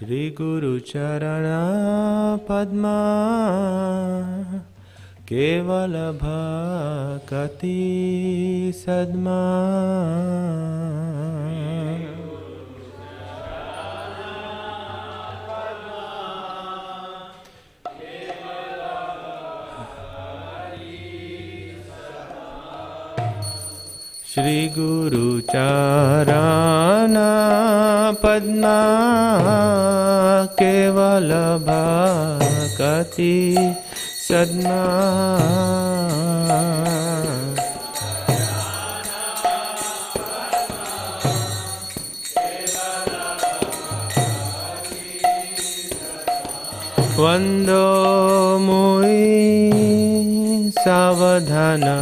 Shri Guru Charana Padma Kevala Bhakati Sadma Shri Guru Charana Padma Kevala Bhakati Sadma Vando Mui Savadhana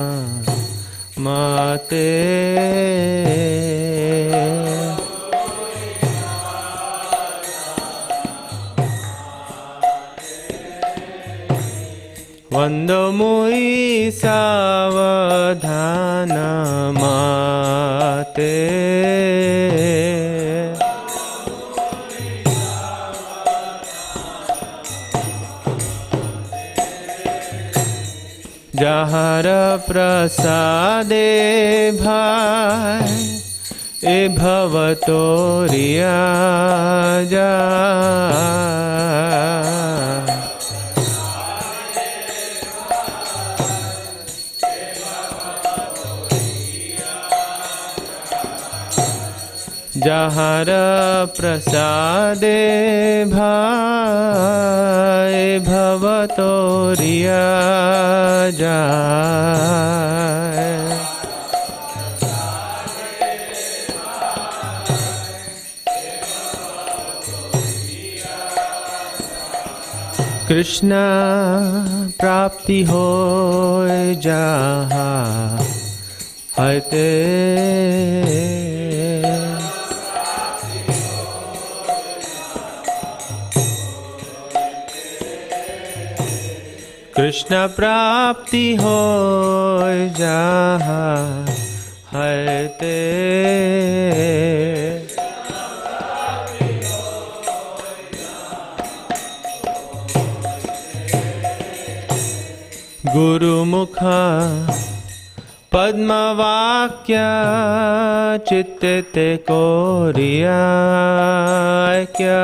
Mate Vando Mui Savadhana Mate Jahara prasade bhai e bhavatoriya jai Jahara prasade bhai bhavatoriya jai Krishna prapti hoy jaha haite Krishna prapti hoy jaha haite Guru mukha padma vakya chitte te koriya kya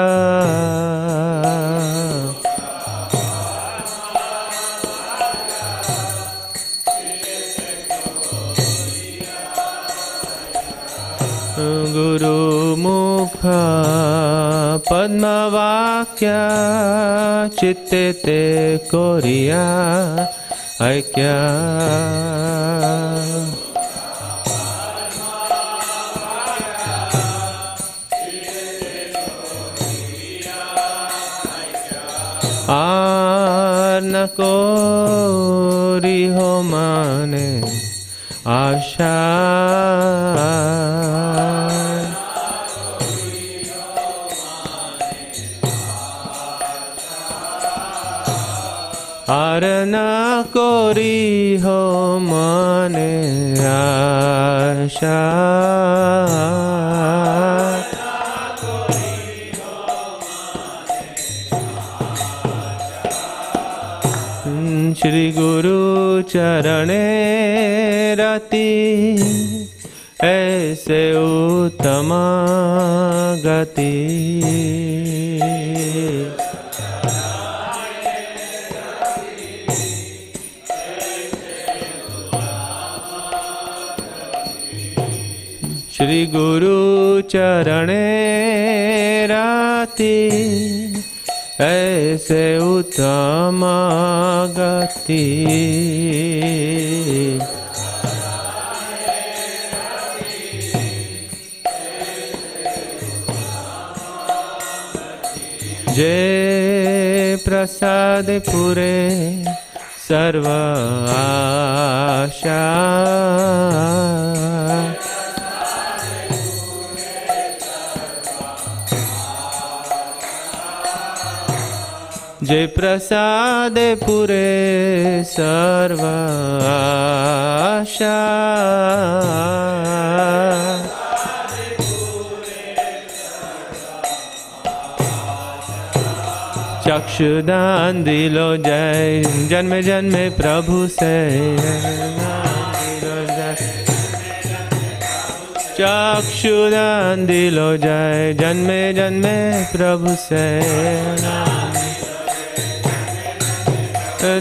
Guru mukha padma vakya chitte te koriya aikya Arna kori ho mane asha Arna करी हो मने आशा श्री गुरु चरणे रति ऐसे उत्तम गति श्री गुरु चरणे रति ऐसे उत्तम गति जे प्रसाद पुरे सर्व आशा जे प्रसाद पुरे सर्व आशा चक्षुदान दिलो जय जन्मे जन्मे प्रभु से चक्षुदान दिलो जय जन्मे जन्मे प्रभु से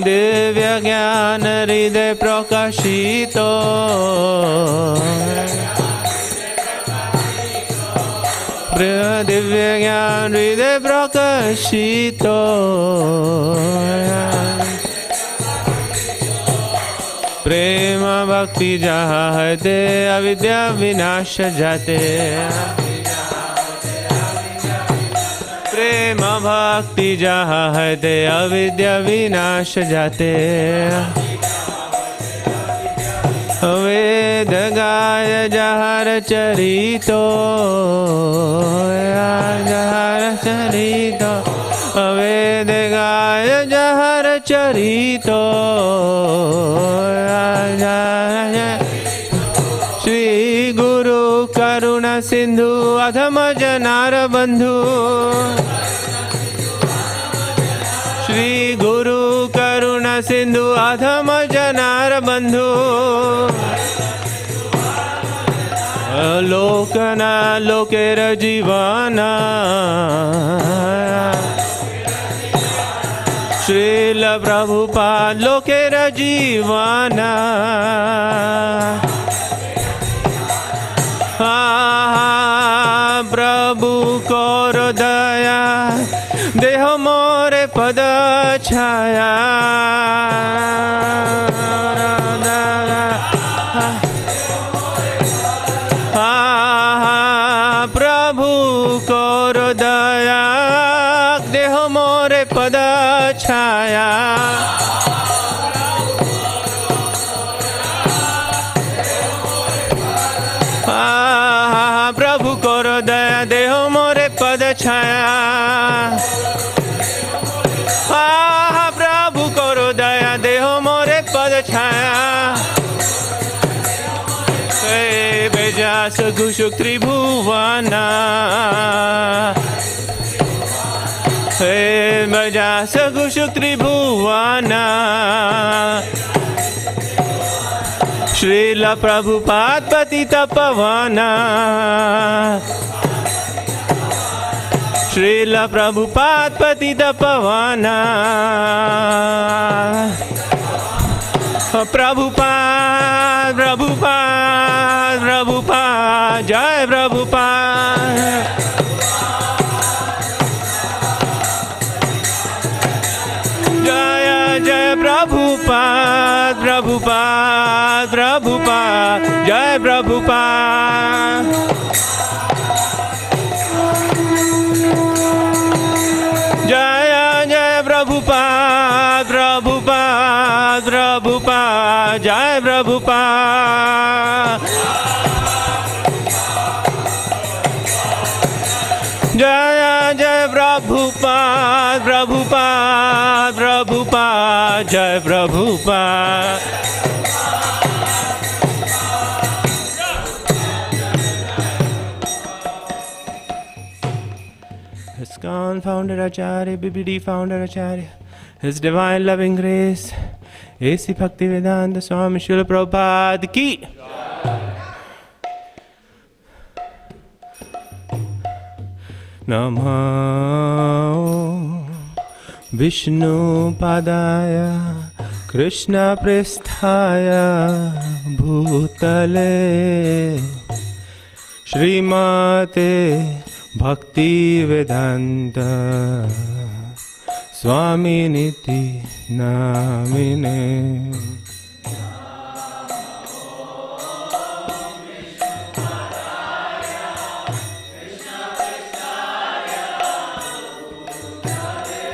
दिव्य ज्ञान हृदय प्रकाशितो दिव्य ज्ञान हृदय प्रकाशितो प्रेम भक्ति जहाँ है ते अविद्या विनाश जाते प्रेम भक्ति जहाँ है ते अविद्या विनाश जाते वेद गाय जहर चरितो जहर चरितो वेद गाय जहर चरितो श्री गुरु करुणा सिंधु अधम जनार बंधु श्री गुरु करुणा सिंधु अधम जनार बंधु लोकना लोकेर जीवाना श्रील प्रभुपाद लोकेर जीवाना प्रभु कर दया देह मोरे पद छाया प्रभु कर दया देह मोरे पद छाया प्रभु कर दया देह मोरे पद छाया प्रभु करो दया देह मोरे पद छाया बेजास घुषुक त्रिभुवना बेजास घुषुक त्रिभुवना श्रील प्रभुपाद पतित पवना श्रील प्रभुपाद पतित पवना प्रभुपाद प्रभुपाद प्रभुपाद जय प्रभुपाद जय जय प्रभुपाद प्रभुपाद प्रभुपाद जय प्रभुपाद जय जय प्रभुपाद प्रभुपाद प्रभुपाद जय प्रभुपाद जय जय प्रभुपाद प्रभुपाद प्रभुपाद जय Prabhupada Prabhupada. ISKCON founder Acharya, BBD founder Acharya, His Divine Loving Grace, A.C. Bhaktivedanta Swami Srila Prabhupada ki. Namo Vishnu Padaya Krishna Pristhaya Bhutale Srimate Bhaktivedanta Swami Niti Namine.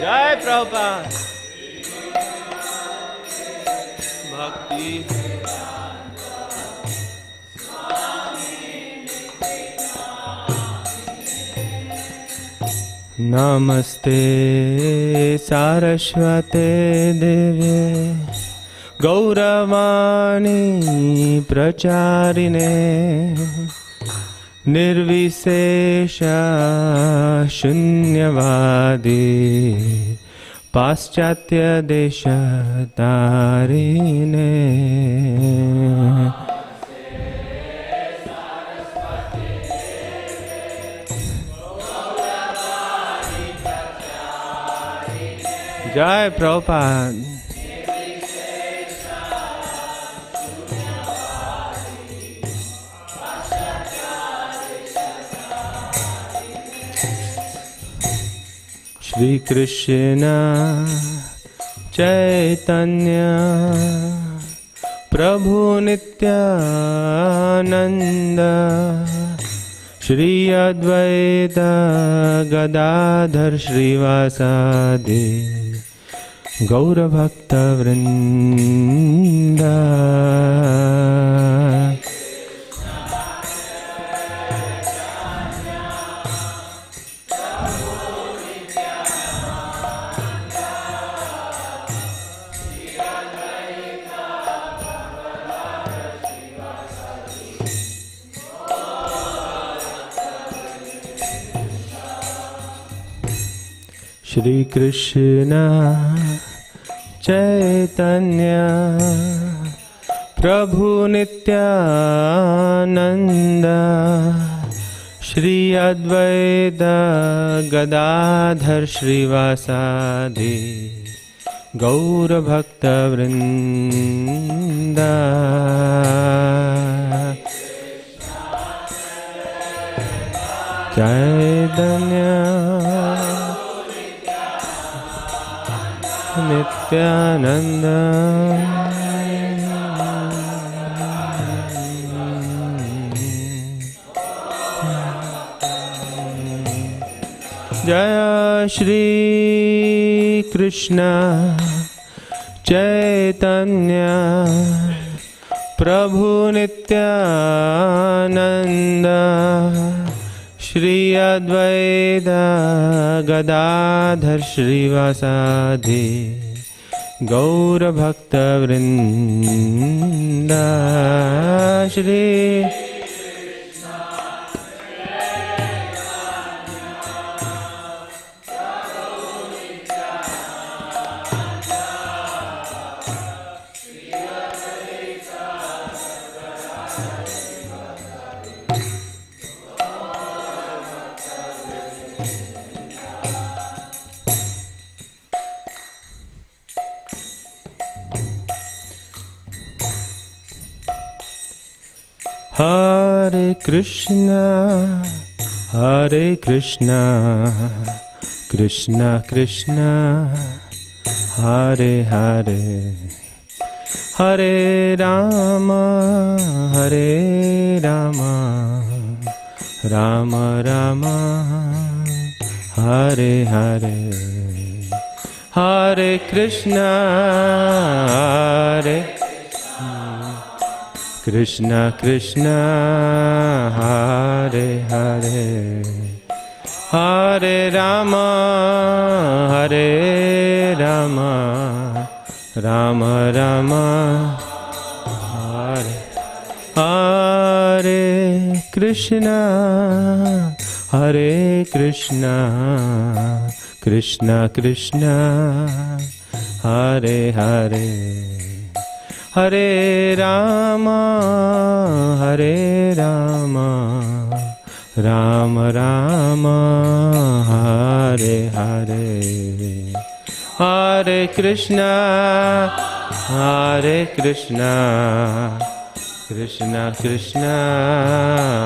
Jai Prabhupada. Bhakti. Namaste Saraswate Deve Gauravani Pracharine Nirvisesha Shunyavadi Paschatya Desha Tarine. Jai Prabhupada. Shri Krishna Chaitanya Prabhu Nityananda Shri Advaita Gadadhar Shrivasadi Gaura Bhakta Vrinda. Shri Krishna Chaitanya Prabhu Nityananda Shri Advaita Gadadhar Shrivasadi Gaura Bhakta Vrinda. Chaitanya Nityananda Jaya Shri Krishna Chaitanya Prabhu Nityananda Shri Advaita Gadadhar Shrivasadi Gaura Bhakta Vrinda. Shri Hare Krishna, Hare Krishna, Krishna Krishna, Hare Hare, Hare Rama, Hare Rama, Rama Rama, Hare Hare, Hare Krishna, Hare Krishna Krishna, Hare Hare, Hare Rama, Hare Rama, Rama Rama, Hare Hare Krishna, Hare Krishna, Krishna Krishna, Hare Hare, Hare Rama, Hare Rama, Rama Rama, Hare Hare, Hare Krishna, Hare Krishna, Krishna Krishna,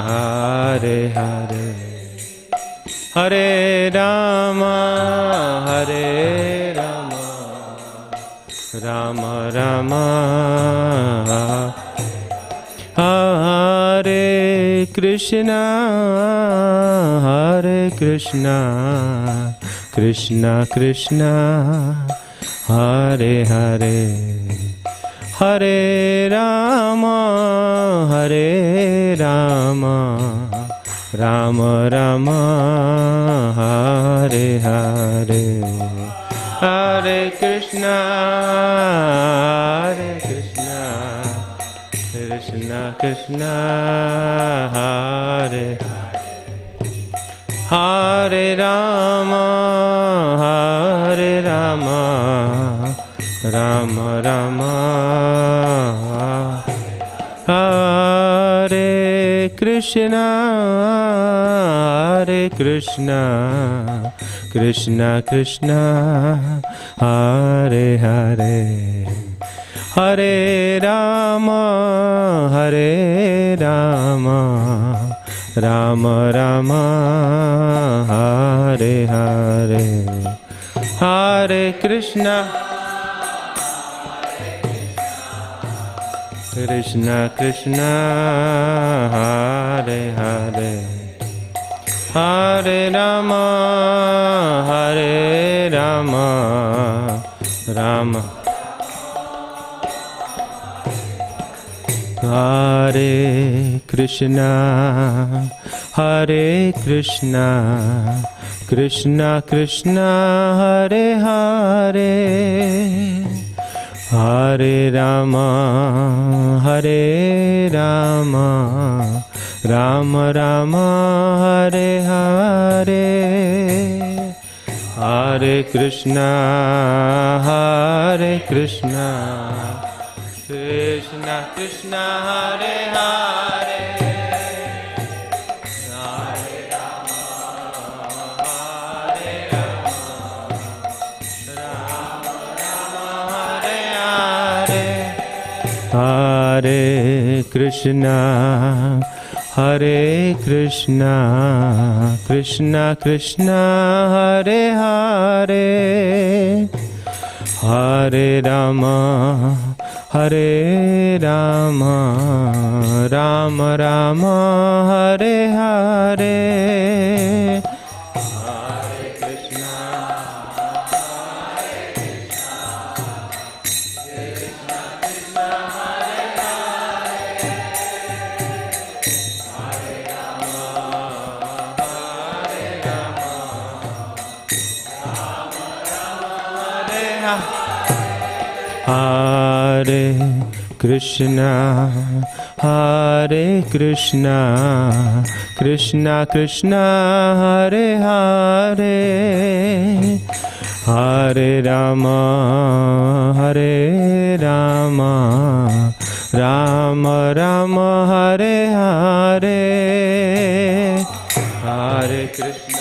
Hare Hare, Hare Rama, Hare Rama, Rama Rama, Hare Krishna, Hare Krishna, Krishna Krishna, Hare Hare, Hare Rama, Hare Rama, Rama Rama, Hare Hare, Hare Krishna, Hare Krishna, Krishna Krishna, Hare Hare Rama, Hare Rama, Rama Rama, Hare Krishna, Hare Krishna, Krishna Krishna, Hare Hare, Hare Rama, Hare Rama, Rama Rama, Hare Hare, Hare Krishna, Krishna Krishna, Hare Hare, Hare Rama, Hare Rama, Rama Hare Krishna, Hare Krishna, Krishna Krishna, Hare Hare, Hare Rama, Hare Rama, Rama Rama, Hare Hare, Hare Krishna, Hare Krishna, Krishna Krishna, Hare Hare, Hare Rama, Hare Rama, Rama Rama, Hare Hare, Hare Krishna, Hare Krishna, Krishna Krishna, Hare Hare, Hare Rama, Hare Rama, Rama Rama, Hare Hare, Hare Krishna, Hare Krishna, Krishna Krishna, Hare Hare, Hare Rama, Hare Rama, Rama Rama, Hare Hare. Hare Krishna, Hare Krishna, Krishna Krishna, Hare Hare, Hare Rama, Hare Rama, Rama Rama, Hare Hare, Hare Krishna,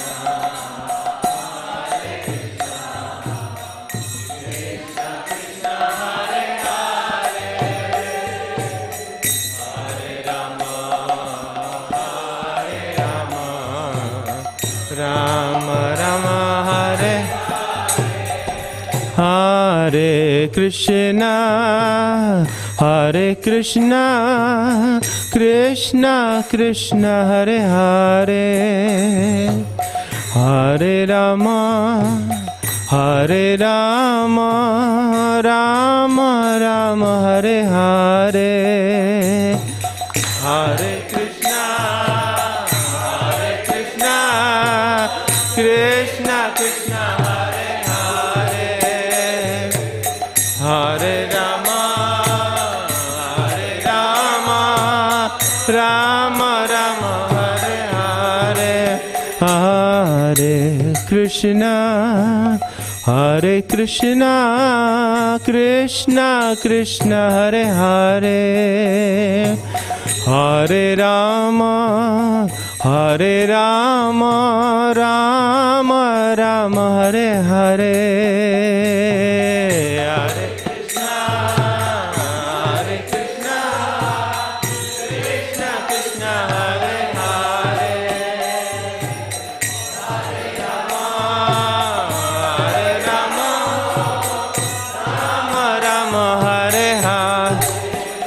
Rama Rama, Hare Hare Krishna, Hare Krishna, Krishna Krishna, Hare Hare, Hare Rama, Hare Rama, Rama Rama, Hare Hare, Hare Krishna, Hare Krishna, Krishna Krishna, Hare Hare, Hare Hare Krishna, Hare Krishna, Krishna Krishna, Hare Hare, Hare Rama, Hare Rama, Rama Rama, Hare Hare.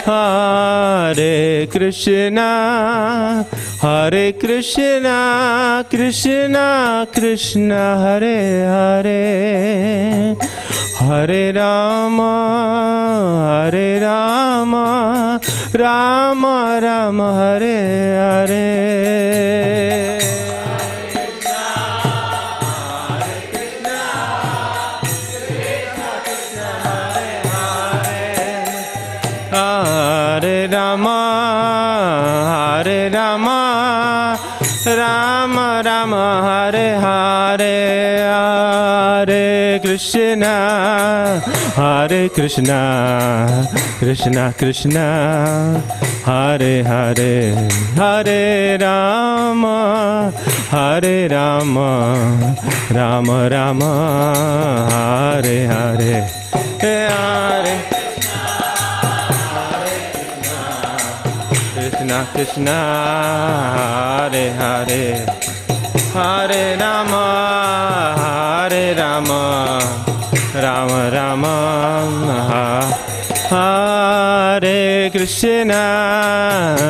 Hare Krishna, Hare Krishna, Krishna Krishna, Hare Hare, Hare Rama, Hare Rama, Rama Rama, Hare Hare. Hare Rama, Hare Rama, Rama Rama, Hare Hare, Hare Krishna, Hare Krishna, Krishna Krishna, Hare Hare, Hare Rama, Hare Rama, Rama Rama, Hare Hare, Hare Krishna Krishna, Hare Hare, Hare Rama, Hare Rama, Rama Rama, Hare Krishna,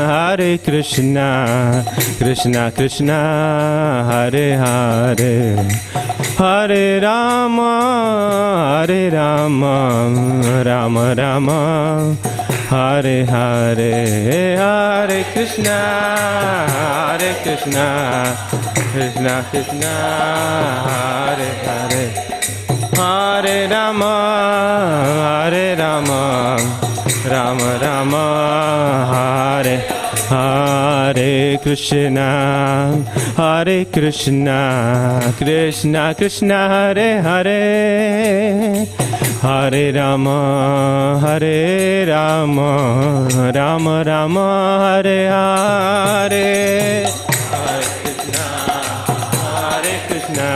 Hare Krishna, Krishna Krishna, Hare Hare, Hare Rama, Hare Rama, Rama Rama, Hare Hare, Hare Krishna, Hare Krishna, Krishna Krishna, Hare Hare, Hare Rama, Hare Rama, Rama Rama, Hare Hare Krishna, Hare Krishna, Krishna Krishna, Hare Hare, Hare Rama, Hare Rama, Rama Rama, Hare Hare, Hare Krishna,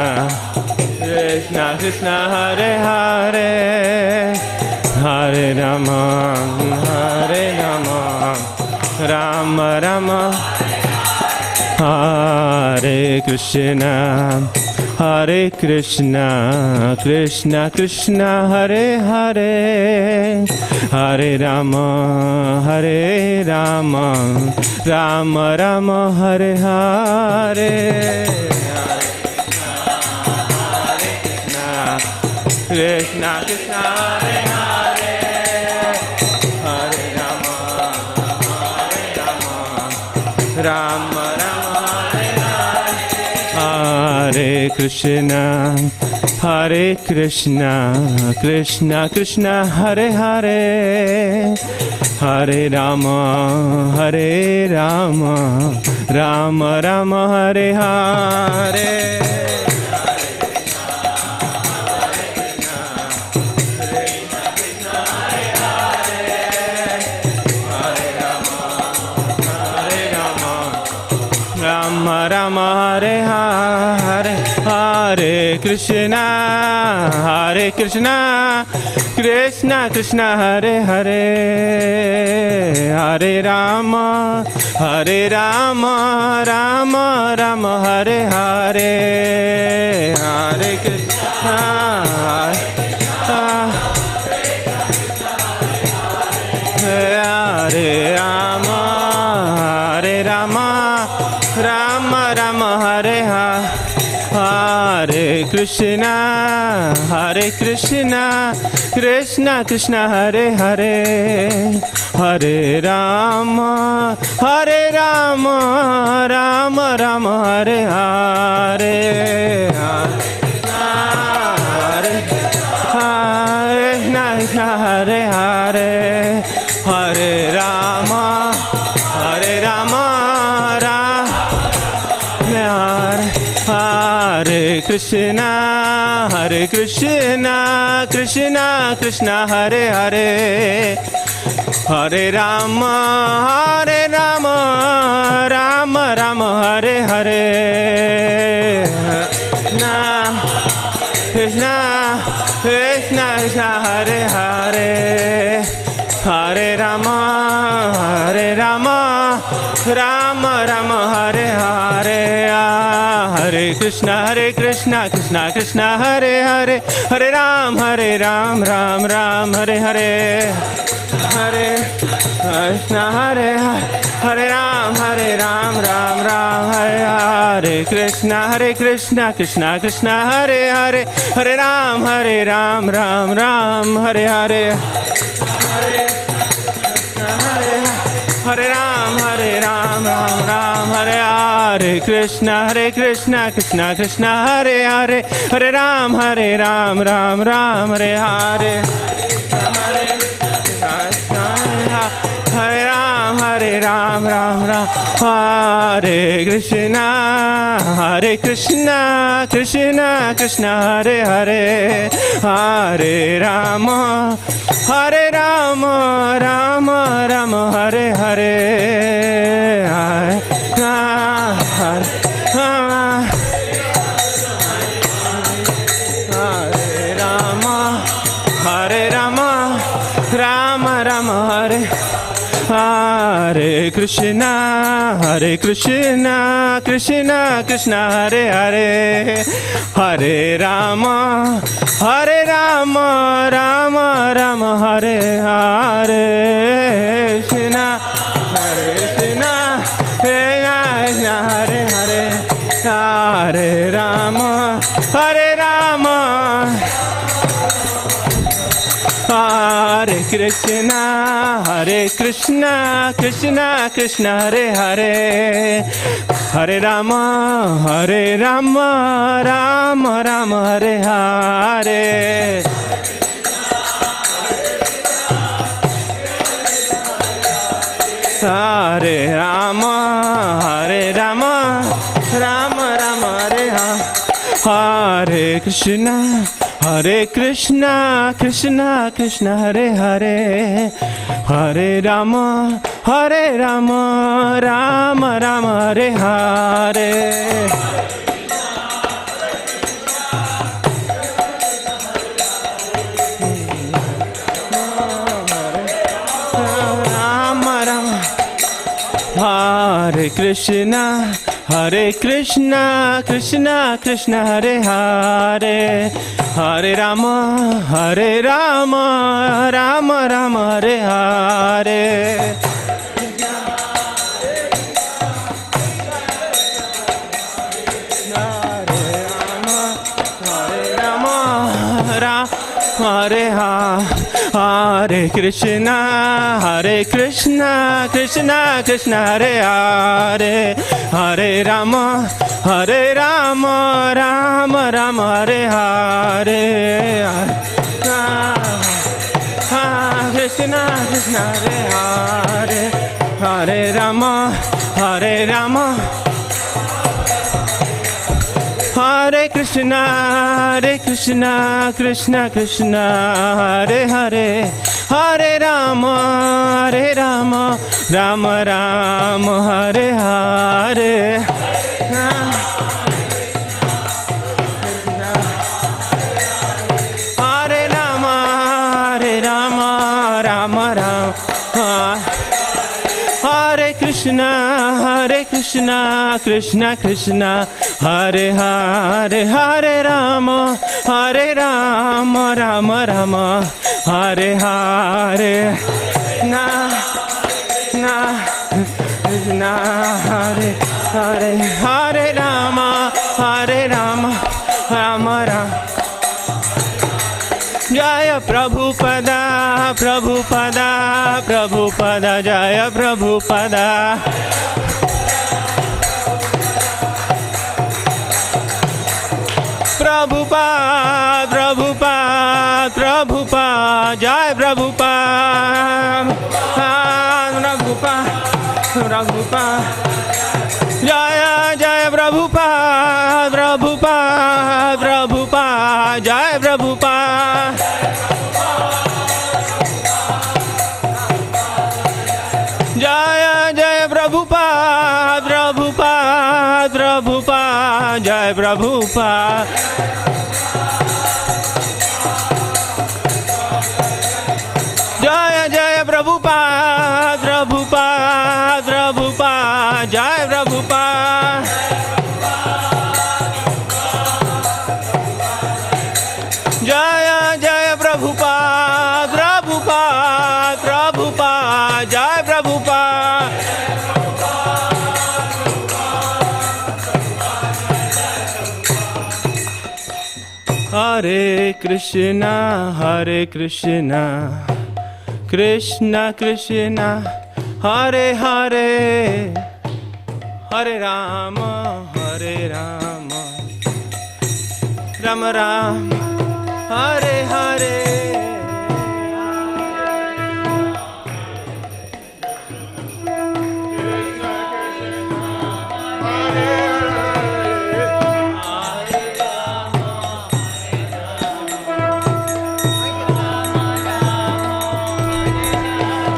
Krishna Krishna, Hare Hare, Hare Rama, Hare Rama, Rama Rama, Hare Krishna, Hare Krishna, Krishna Krishna, Hare Hare, Hare Rama, Hare Rama, Rama Rama, Hare Hare, Krishna Krishna, Hare Hare, Hare Rama, Hare Rama, Rama Rama, Hare Krishna, Hare Krishna, Krishna Krishna, Hare Hare, Hare Rama, Hare Rama, Rama Rama, Hare Hare. Rama Rama, Hare Hare, Hare Krishna, Hare Krishna, Krishna Krishna, Hare Hare, Hare Rama, Hare Rama, Rama Rama, Hare Hare, Hare Krishna, Hare Rama, Hare Rama, Rama Rama, Hare Hare Krishna, Hare Krishna, Krishna Krishna, Hare Hare, Hare Rama, Hare Rama, Rama Rama, Hare Hare, Hare Hare, Hare Rama, Hare Rama, Hare Krishna Krishna Krishna Hare Hare Hare Rama Rama Rama Hare Hare Krishna Krishna Krishna Hare Hare Hare Rama Rama Rama Hare Hare Hare Krishna Krishna Krishna Hare Hare Hare Ram Ram Hare Hare Hare Krishna Hare Ram Ram Hare Hare Krishna Krishna Krishna Hare Hare Hare Ram Ram Hare Hare Hare Ram Ram Hare Hare Krishna Krishna Krishna Hare Hare Hare Ram Ram Hare Hare Hare Ram Ram Hare Krishna Krishna Krishna Hare Hare Hare Rama Rama Hare Hare Rama Hare Hare Krishna Krishna Krishna Hare Hare Hare Rama Rama Hare Hare Krishna Hare Hare Hare Rama Hare Krishna Krishna Hare Hare Hare Rama Rama Hare Hare Hare Rama Rama Hare Hare Hare Krishna Krishna Hare Hare Hare Rama Rama Hare Hare Hare Krishna Krishna Hare Hare Hare Rama Rama Hare Hare Hare Hare Krishna Krishna Hare Hare Hare Rama Rama Hare Hare Krishna Hare Hare Hare Rama Hare Krishna Krishna Hare Hare Hare Rama Rama Hare Hare Hare Rama Rama Hare Krishna Krishna Hare Hare Hare Rama Rama Hare Hare Krishna Hare Rama Rama Jaya Prabhupada Jaya Prabhupada Prabhupada Jai Prabhupada Prabhupada Jaya Prabhupada Prabhupada, Jai Prabhupada. Jaya Jaya Prabhupada, Prabhupada, Prabhupada, Jai Prabhupada. Jaya Jaya Prabhupada, Prabhupada, Prabhupada, Jai Prabhupada. Hare Krishna, Krishna Krishna, Hare Hare, Hare Rama, Hare Rama, Rama Rama, Hare Hare.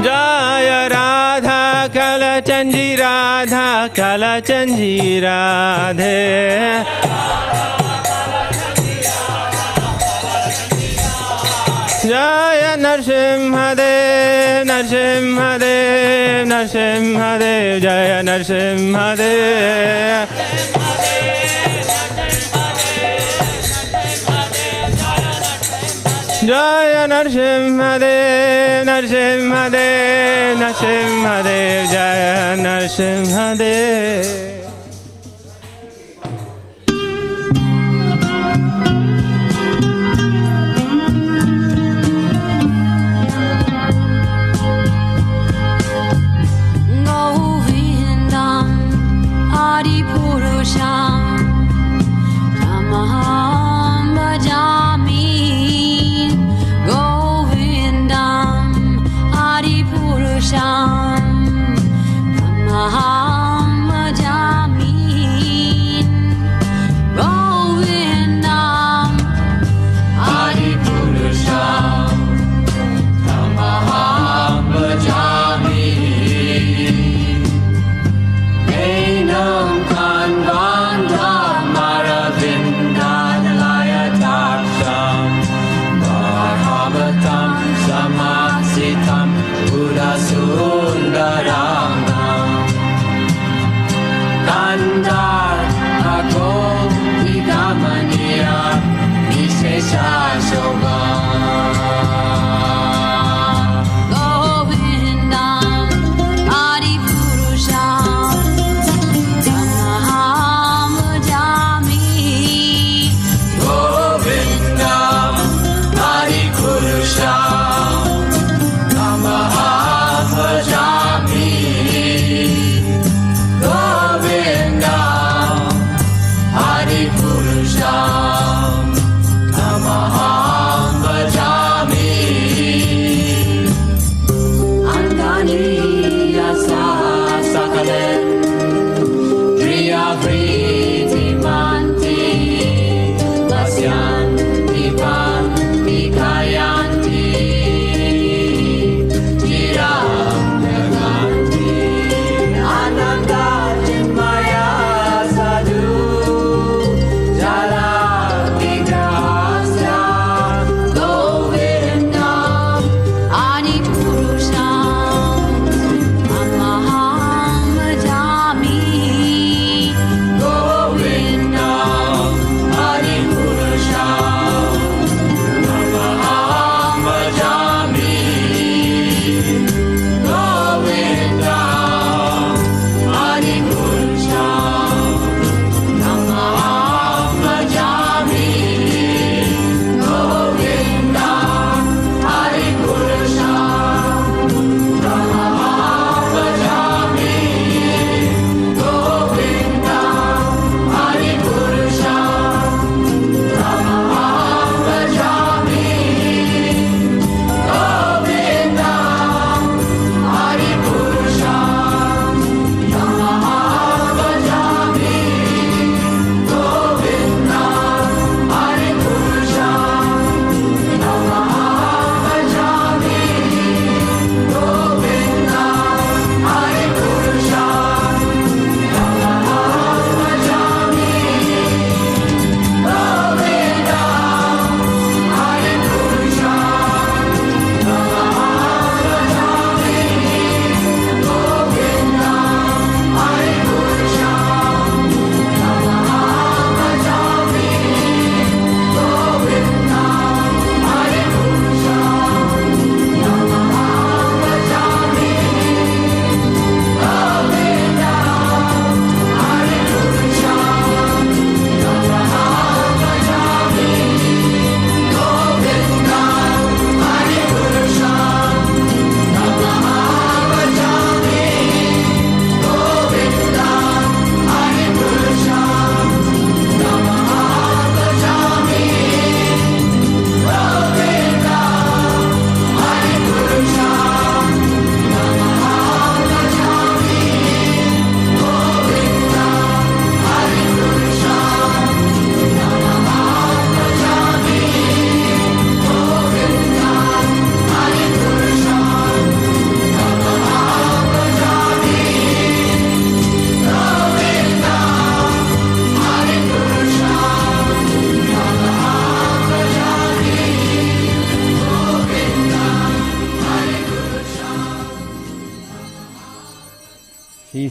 Jaya Radha Kalachanji Radha Kalachanji Radhe. Jaya Narsimhadev Narsimhadev Narsimhadev Jaya Narsimhadev. Jaya Narsimhadev Narsimhadev Narsimhadev Jaya Narsimhadev. Go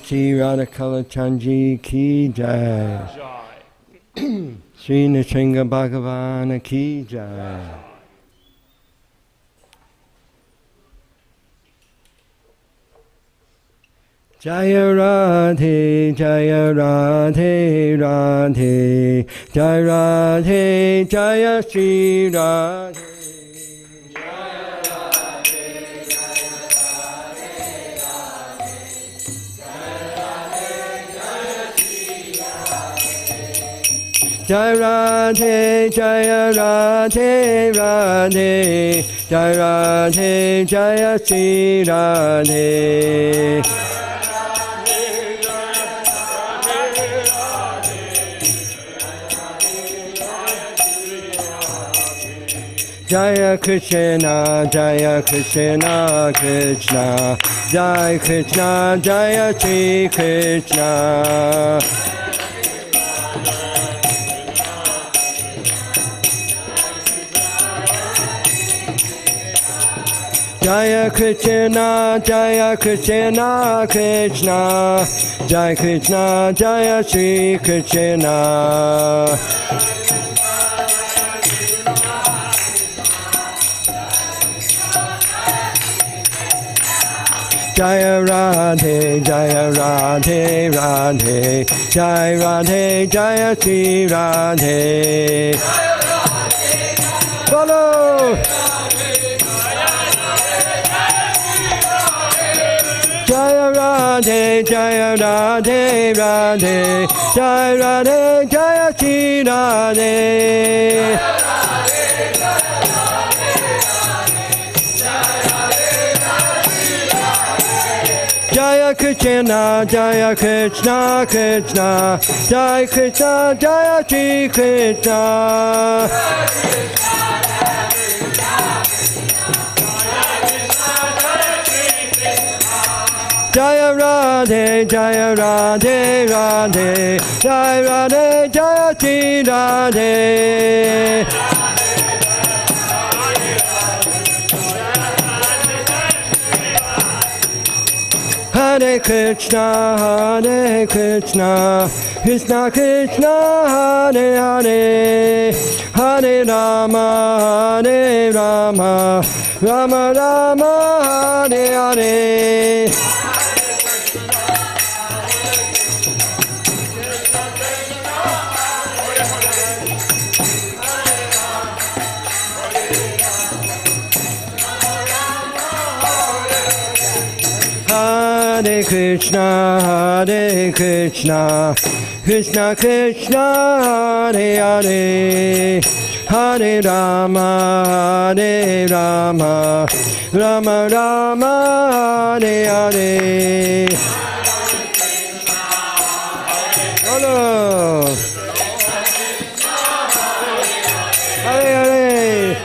Shri Radha Kalachandji ki jai. Shri Nrsimha Bhagavan ki jai. Jaya Radhe, Jaya Radhe, Radhe, Jaya Radhe, Jaya Shri Radhe. Jaya Radhe, Jaya Radhe, Radhe, Jaya Radhe, Jaya Shri Radhe. Jaya Krishna, Jaya Krishna, Krishna, Jaya Krishna, Jaya Shri Krishna. Jaya Krishna, Jaya Krishna, Krishna, Jaya Krishna, Jaya Shri Krishna. Jaya Radhe, Jaya Radhe, Radhe, Jaya Radhe, Jaya Shri Radhe. Follow! Jaya Radhe, Jaya Radhe, Radhe, Jaya Radhe, Jaya Shri Radhe. Jaya Krishna, Jaya Krishna, Krishna, Jaya Krishna, Jaya Shri Krishna. Jaya Radhe, Jaya Radhe, Radhe, Jaya Radhe, Jaya Shri Radhe. Hare Krishna, Hare Krishna, Krishna Krishna, Hare Hare, Hare Rama, Hare Rama, Rama Rama, Hare Hare. Hare Krishna, Hare Krishna, Krishna Krishna, Hare Hare, Hare Rama, Hare Rama, Rama Rama, Hare Hare. Hello. Hare Hare.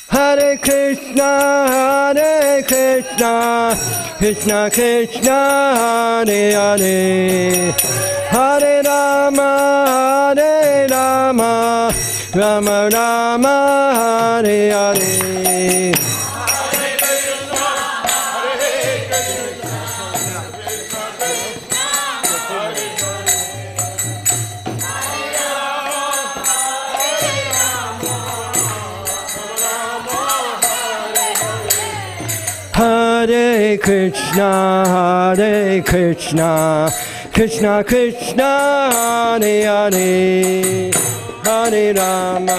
Hare Krishna, Hare Krishna, Krishna Krishna, Hare Hare, Hare Rama, Hare Rama, Rama Rama, Hare Hare. Hare Krishna, Hare Krishna, Krishna Krishna, Hare Hare, Hare Rama,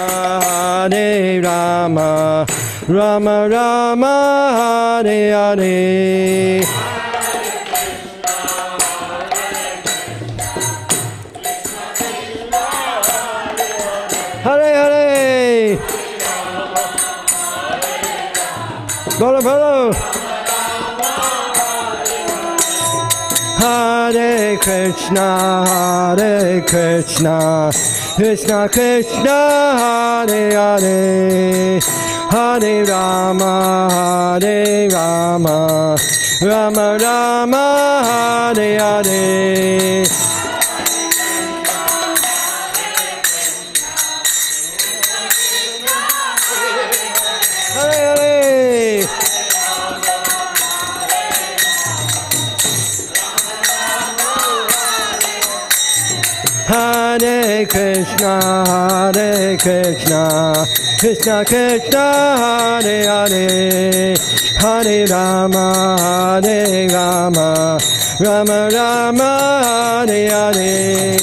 Hare Rama, Rama Rama, Hare Hare. Hare Hare. Bolo bolo. Hare Krishna, Hare Krishna, Krishna Krishna, Hare Hare, Hare Rama, Hare Rama, Rama Rama, Hare Hare. Hare Krishna, Krishna Krishna, Hare Hare, Hare Rama, Rama Rama, Hare Hare.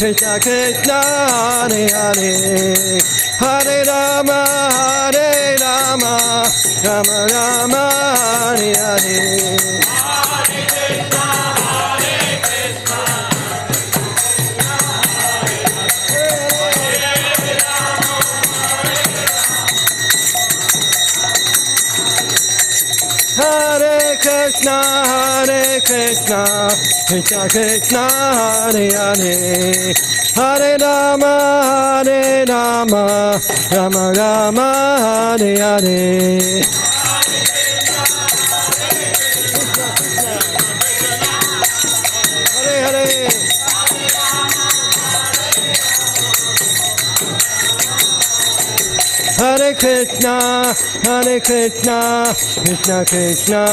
Krishna Krishna, Hare Hare, Hare Rama, Rama Rama, Hare Hare. Hare Krishna, Krishna Krishna, Hare Hare, Hare Rama, Rama Rama, Hare Hare. Hare Hare. Hare Krishna, Krishna Krishna,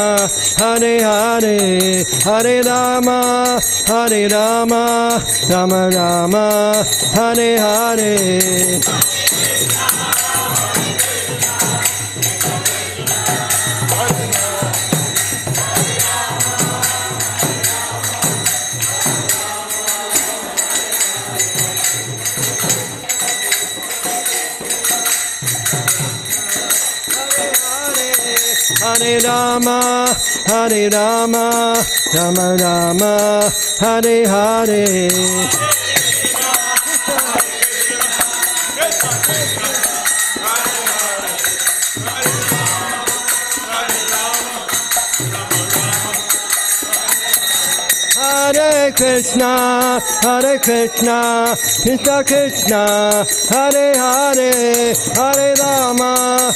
Hare Hare, Hare Rama, Rama Rama, Hare Hare. Hare Rama, Rama Rama, Hare Hare. Hare Krishna, Krishna Krishna, Hare Hare, Hare Rama,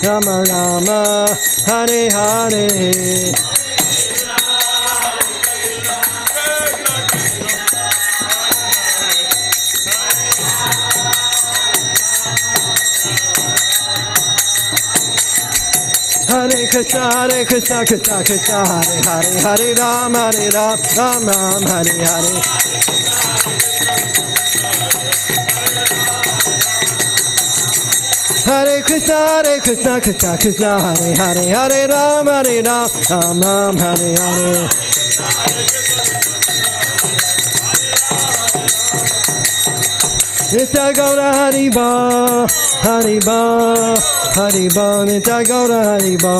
Rama Rama, Hare Hare. Hare Krishna, Krishna Krishna, Hare Hare, Hare Rama, Ram Ram, Hare Hare. Hare Krishna, Krishna Krishna, Hare Hare, Hare Rama, Ram Ram, Hare Hare. Nitya Gaura Hariba, Hariba, Hariba, Nitya Gaura Hariba,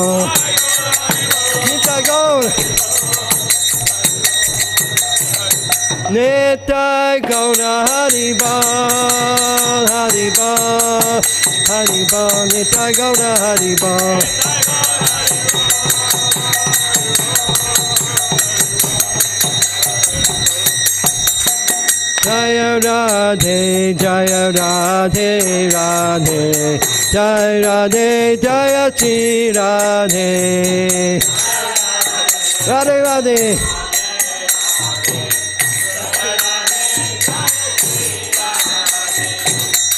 Nitya Gaura, Nitya Gaura Hariba, Hariba, Hariba, Nitya Gaura Hariba. Jaya Radhe, Jaya Radhe, Radhe, Jaya Radhe, Jaya Shri Radhe, Radhe Radhe.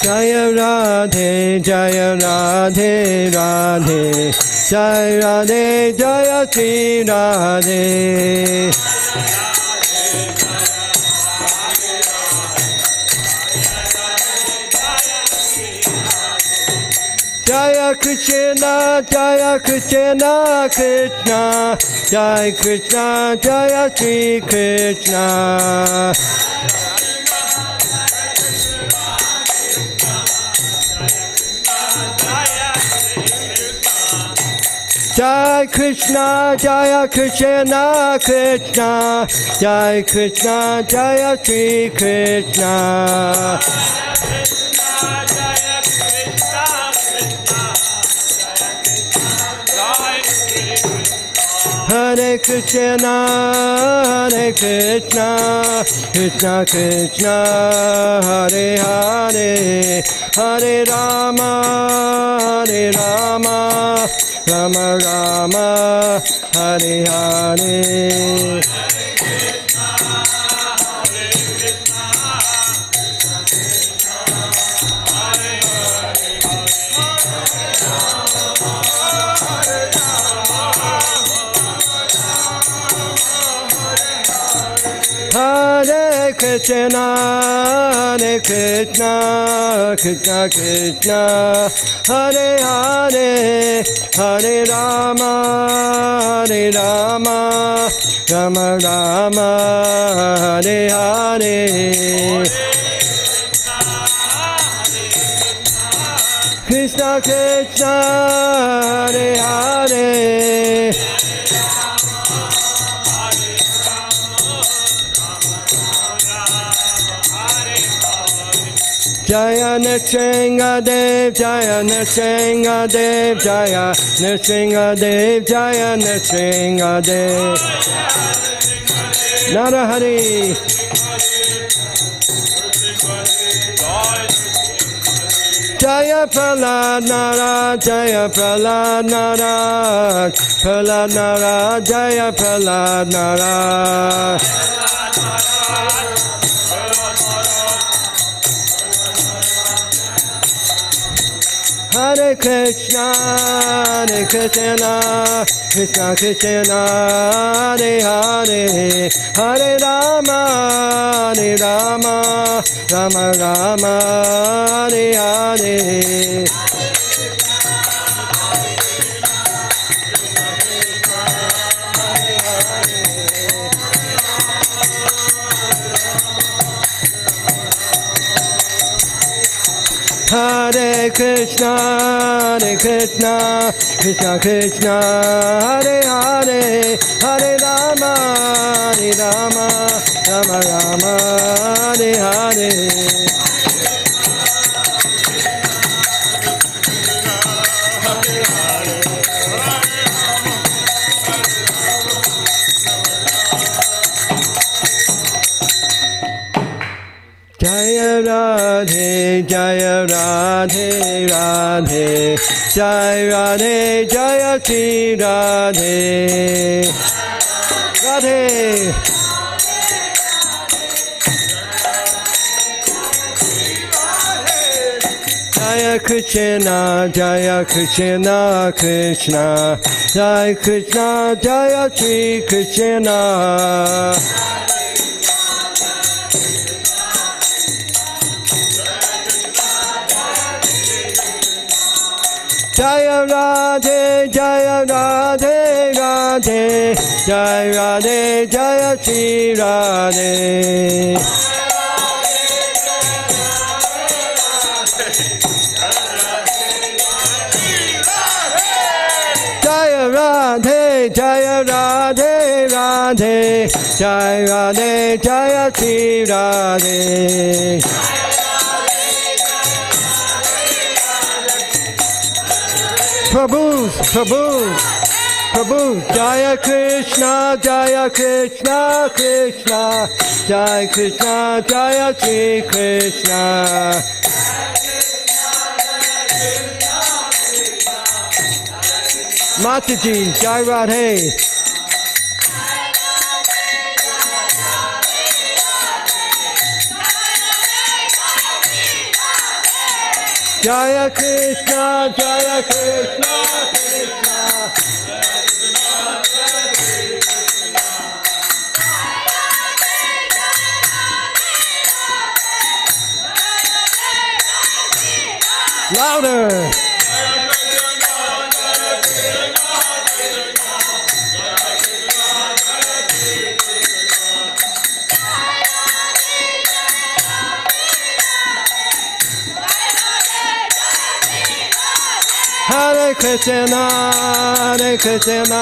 Jaya Radhe, Jaya Radhe, Radhe, Jaya Radhe, Jaya Shri Radhe. Jaya Krishna, Jaya Krishna, Krishna, Jaya Krishna, Jaya Shri Krishna. Jai Krishna, Jaya Krishna, Krishna, Jai Krishna, Jaya Shri Krishna. Hare Krishna, Krishna Krishna, Hare Hare, Hare Rama, Rama Rama, Hare Hare. Krishna, Hare Krishna, Krishna Krishna, Hare Hare, Hare Rama, Hare Rama, Rama Rama, Hare Hare. Krishna Krishna, Hare Hare. Jaya Nrsingadev, Jaya Nrsingadev, Jaya Nrsingadev, Jaya Nrsingadev. Narahari. Jaya Prahlad Nara, Jaya Prahlad Nara, Prahlad Nara, Jaya Prahlad Nara. Hare Krishna, Hare Krishna, Krishna Krishna, Hare Hare, Hare Rama, Hare Rama, Rama Rama, Hare Hare. Hare Krishna, Hare Krishna, Krishna Krishna, Hare Hare, Hare Rama, Hare Rama, Rama Rama, Hare Hare. Jaya Radhe, Jaya Radhe, Radhe, Jaya Radhe, Jaya Shri Radhe, Radhe. Jaya Krishna, Jaya Krishna, Krishna, Jaya Krishna, Jaya Shri Krishna. Jaya Radhe, Jaya Radhe, Radhe, Jaya Radhe, Jaya Shri Radhe. Jaya Radhe, Jaya Radhe, Radhe, Jaya Radhe, Jaya Shri Radhe. Prabhu, Prabhu, Prabhu, Jaya Krishna, Jaya Krishna, Krishna, Jaya Krishna, Jaya Shri Krishna. Mataji, Jai Radhe. Jaya Krishna, Jaya Krishna, Krishna. Louder. Hare Krishna, Hare Krishna,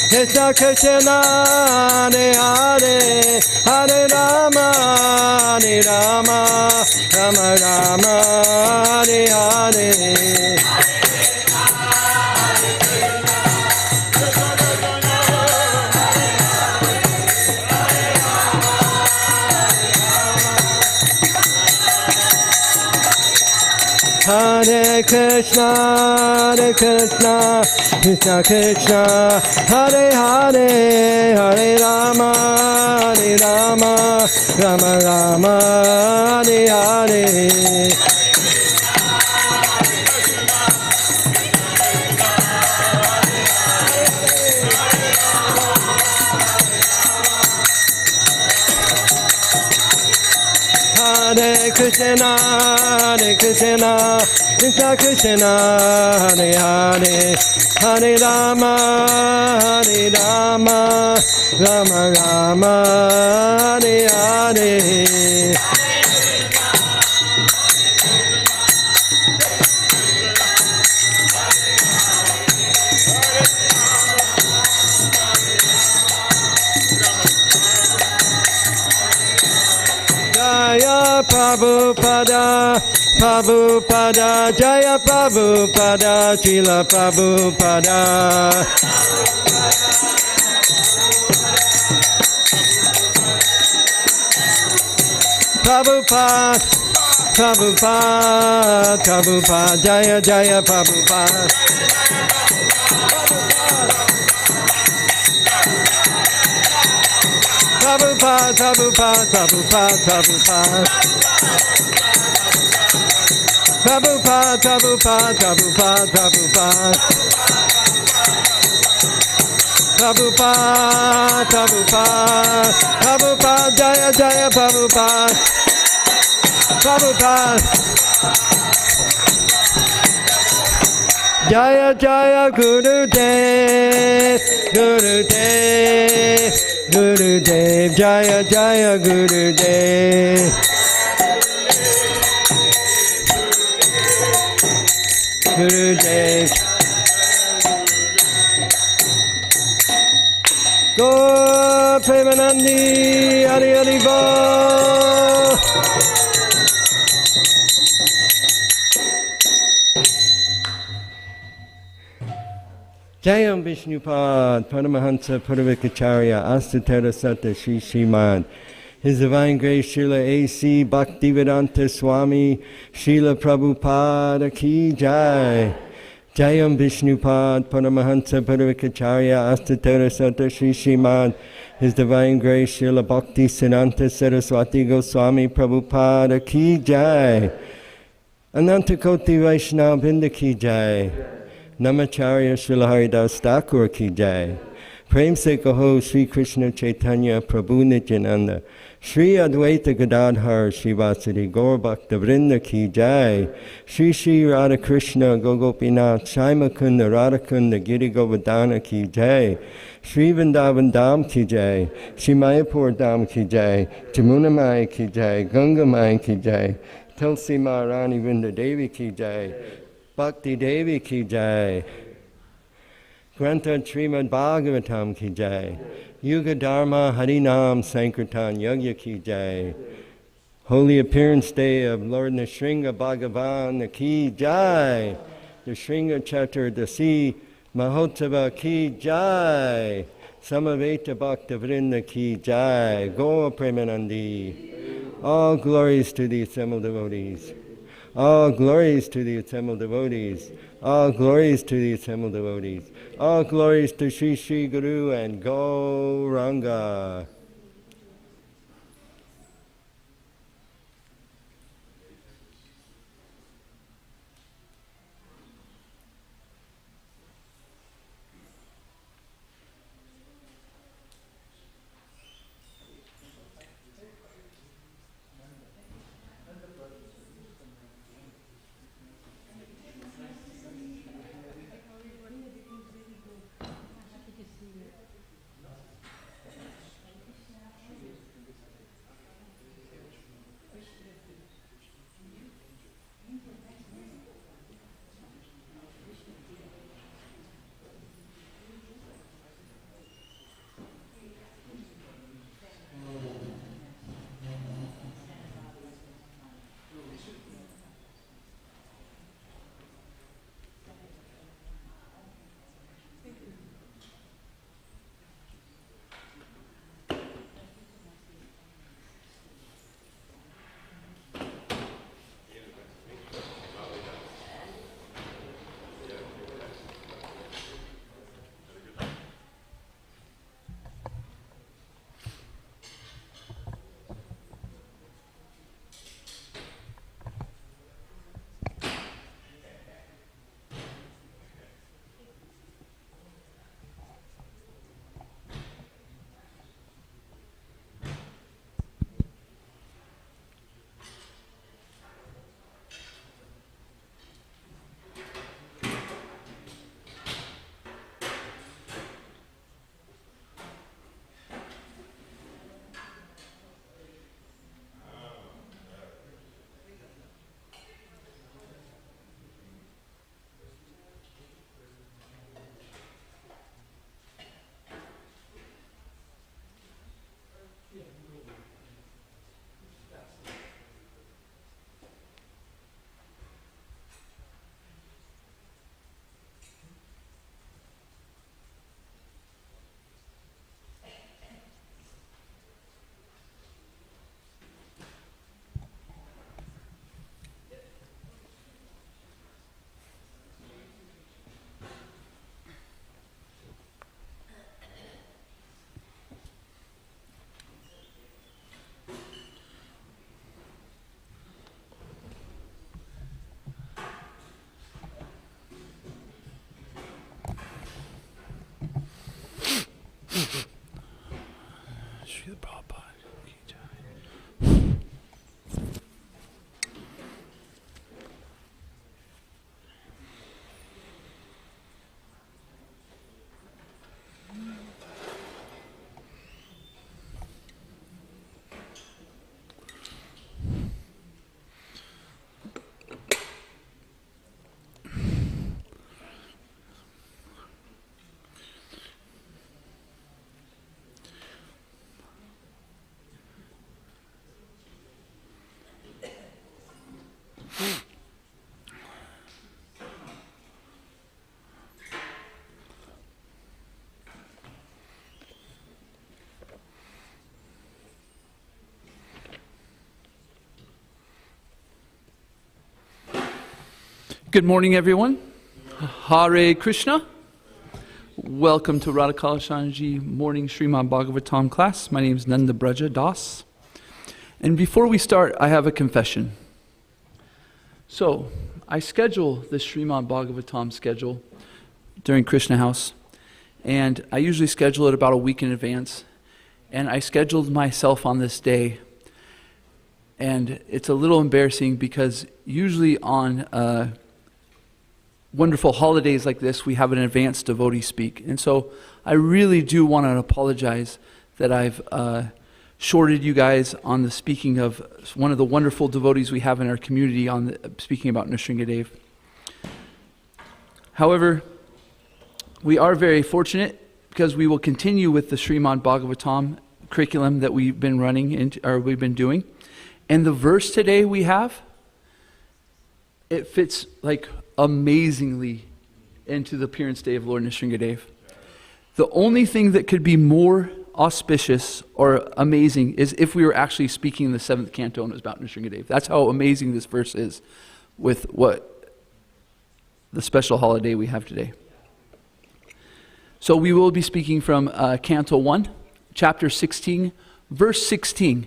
Krishna Krishna, Hare Hare, Hare Rama, Hare Rama, Rama Rama, Hare Hare. Hare Krishna, Hare Krishna, Krishna Krishna, Hare Hare, Hare Rama, Hare Rama, Rama Rama, Hare Hare. Krishna, Hare Krishna, Krishna Krishna, Hare Hare, Hare Rama, Hare Rama, Rama Rama, Hare Hare. Jaya Prabhupada, Prabhupada, Jaya Prabhupada, Srila Prabhupada. Prabhupada, Prabhupada, Prabhupada, Jaya Jaya Prabhupada. Prabhupada, Prabhupada, Prabhupada, Prabhupada. Prabhupada, Prabhupada, Prabhupada, Prabhupada. Prabhupada, Prabhupada, Prabhupada, Jaya Jaya Prabhupada. Prabhupada. Jaya Jaya Gurudev, Gurudev, Gurudev, Jaya Jaya Gurudev. Gurudev. Go Premanandi, Hari Hari Bol. Jayam Vishnupad, Paramahansa Puravikacharya, Asatara Sata Shri Srimad, His Divine Grace Srila A.C. Bhaktivedanta Swami, Srila Prabhupada Ki Jai. Jayam Vishnupad, Paramahansa Puravikacharya, Asatara Sata Shri Srimad, His Divine Grace Srila Bhakti Siddhanta Saraswati Goswami Prabhupada Ki Jai. Ananta Koti Vaishnava Binda Ki Jai. Namacharya Srila Haridas Thakur Ki Jai. Prem Se Kaho Sri Krishna Chaitanya Prabhu Nityananda. Shri Advaita Gadadhar Srivasadi Gaur Bhakta Vrinda Ki Jai. Shri Shri Radha Krishna Gogopinath Shaimakunda Radhakunda Giri Govardhana Ki Jai. Shri Vrindavan Dham Ki Jai. Shri Mayapur Dham Ki Jai. Jamuna Mai Ki Jai. Ganga Mai Ki Jai. Tulsi Maharani Vrinda Devi Ki Jai. Bhakti Devi Ki Jai. Grantha Srimad Bhagavatam Ki Jai. Yuga Dharma Harinam Sankirtan Yagya Ki Jai. Holy Appearance Day of Lord Nrsimha Bhagavan Ki Jai. The Shringa Chaturdasi Mahotsava Ki Jai. Samaveta Bhakta Vrinda Ki Jai. Gaura Premanandi. All glories to the assembled devotees. All glories to the assembled devotees. All glories to the assembled devotees. All glories to Sri Sri Guru and Gauranga. Good morning, everyone. Hare Krishna. Welcome to Radha Kalashanji Morning Srimad Bhagavatam class. My name is Nanda Braja Das. And before we start, I have a confession. So, I schedule the Srimad Bhagavatam schedule during Krishna House. And I usually schedule it about a week in advance. And I scheduled myself on this day. And it's a little embarrassing because usually on wonderful holidays like this, we have an advanced devotee speak. And so I really do want to apologize that I've shorted you guys on the speaking of one of the wonderful devotees we have in our community on speaking about Nrsingadev. However, we are very fortunate because we will continue with the Srimad Bhagavatam curriculum that we've been we've been doing. And the verse today we have, it fits like amazingly into the appearance day of Lord Nrsingadev. The only thing that could be more auspicious or amazing is if we were actually speaking the 7th canto and it was about Nrsingadev. That's how amazing this verse is with what the special holiday we have today. So we will be speaking from Canto 1, Chapter 16, Verse 16.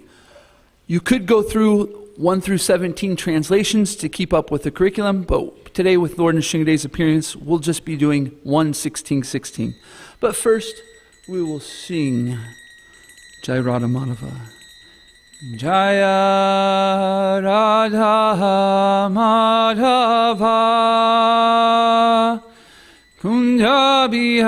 You could go through 1 through 17 translations to keep up with the curriculum, but today with Lord Nrsingadev's appearance, we'll just be doing 1:16:16. But first, we will sing Jai Radha Madhava. Jaya Radha Madhava Kunja Bihari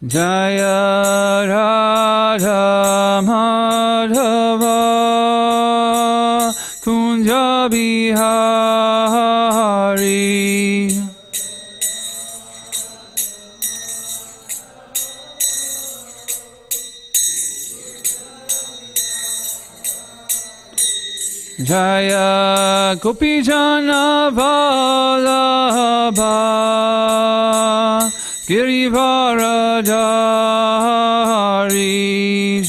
Jaya Radha Madhava Kunja Bihari Jaya Gopijana Vallabha Girivaradari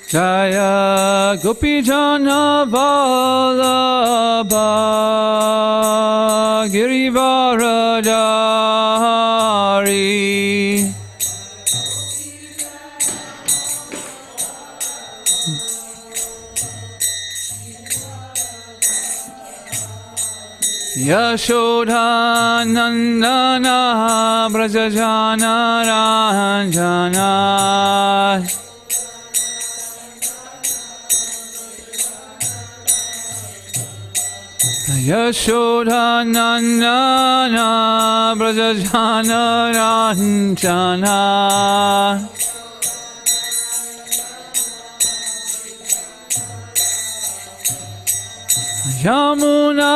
Jaya Gopijana Vallabha Girivaradari Yashoda Nandana Brajajana Ranjana Yashoda Nandana Brajajana Ranjana Yamuna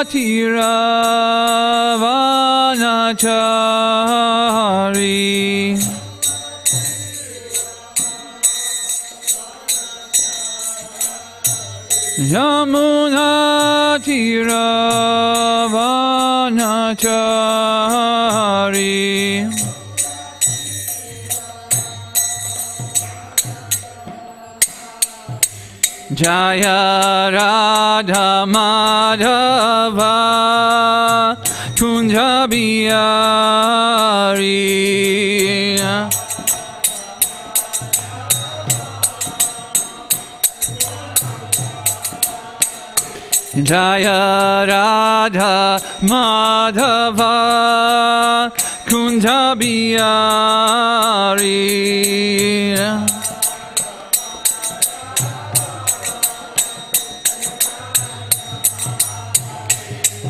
Tiravanachari Yamuna Tiravanachari Jaya Radha Madhava Kunja Bihari Jaya Radha Madhava Kunja Bihari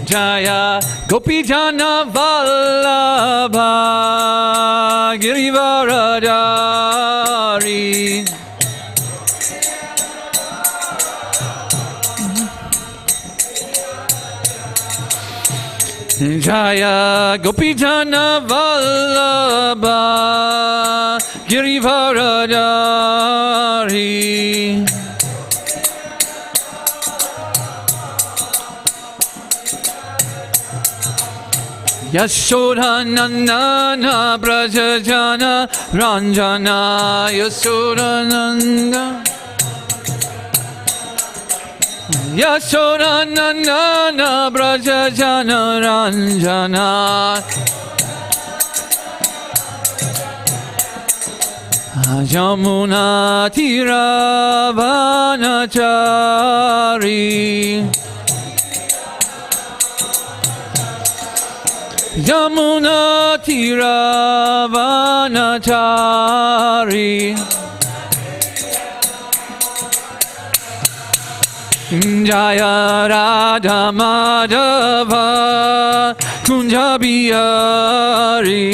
Jaya Gopijana Vallabha Girivaradari Jaya Gopijana Vallabha Girivardhari. Yashodanandana Brajajana Ranjana Yashodananda Yashodanandana Brajajana Ranjana Yamuna Tiravanachari Yamuna Tiravanachari Jaya Radha Madhava Kunjabiyari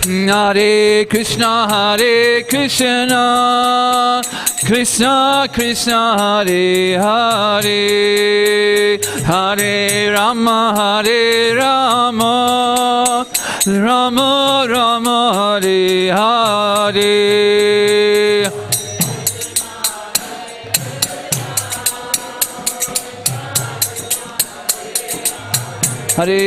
Hare Krishna Krishna Krishna Hare Hare Hare Rama Rama Rama Hare Hare Hare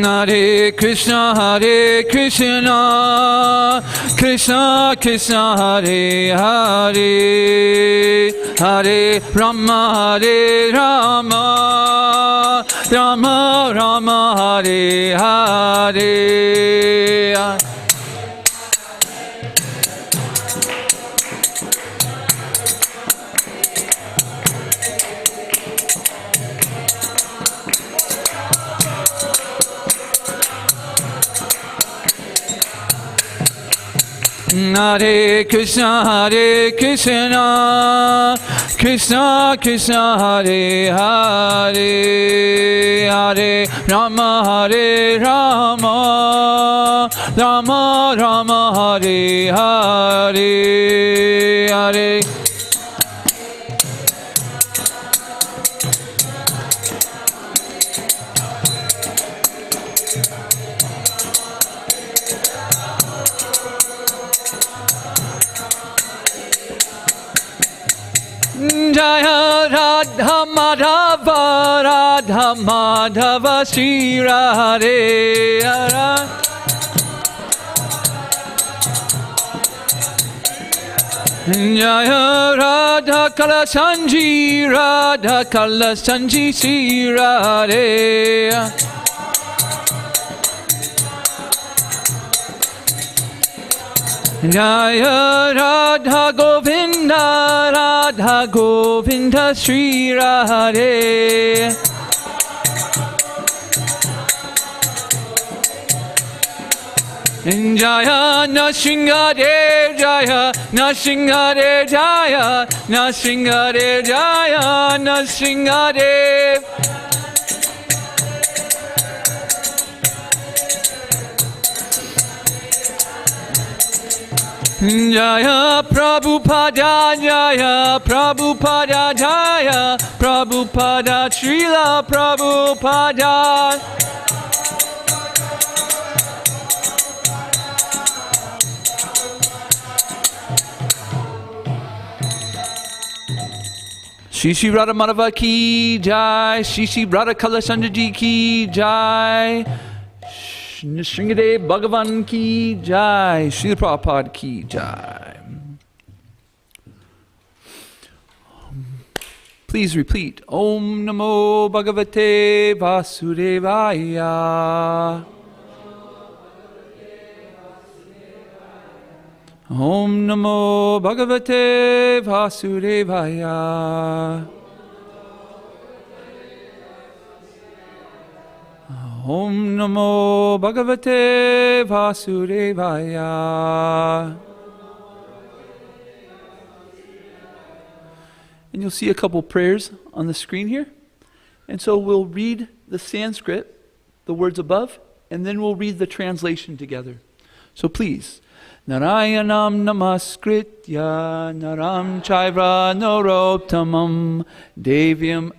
Hare Krishna Krishna Krishna Hare Hare Hare Rama Rama Rama Hare Hare Hare Krishna Krishna Krishna Hare Hare Hare Rama Rama Rama Hare Hare Hare Jaya Radha Madhava Shri Radhe Hara Jaya Radha Kalasanji Shri Radhe Jaya Radha Govinda Shri Radhe Jaya Nashingadev Jaya Nashingadev Jaya Nashingadev Jaya Nashingadev Jaya Prabhupada Jaya Prabhupada Srila Prabhupada Shri Radha Madhava ki jai, Shri Radha Kalasanji ki jai, Sringadev Bhagavan ki jai, Srila Prabhupada ki jai. Please repeat. Om Namo Bhagavate Vasudevaya. Om Namo Bhagavate Vasudevaya. Om Namo Bhagavate Vasudevaya. And you'll see a couple prayers on the screen here. And so we'll read the Sanskrit, the words above, and then we'll read the translation together. So please, Narayanam namaskritya naram chaiva narottamam devyam.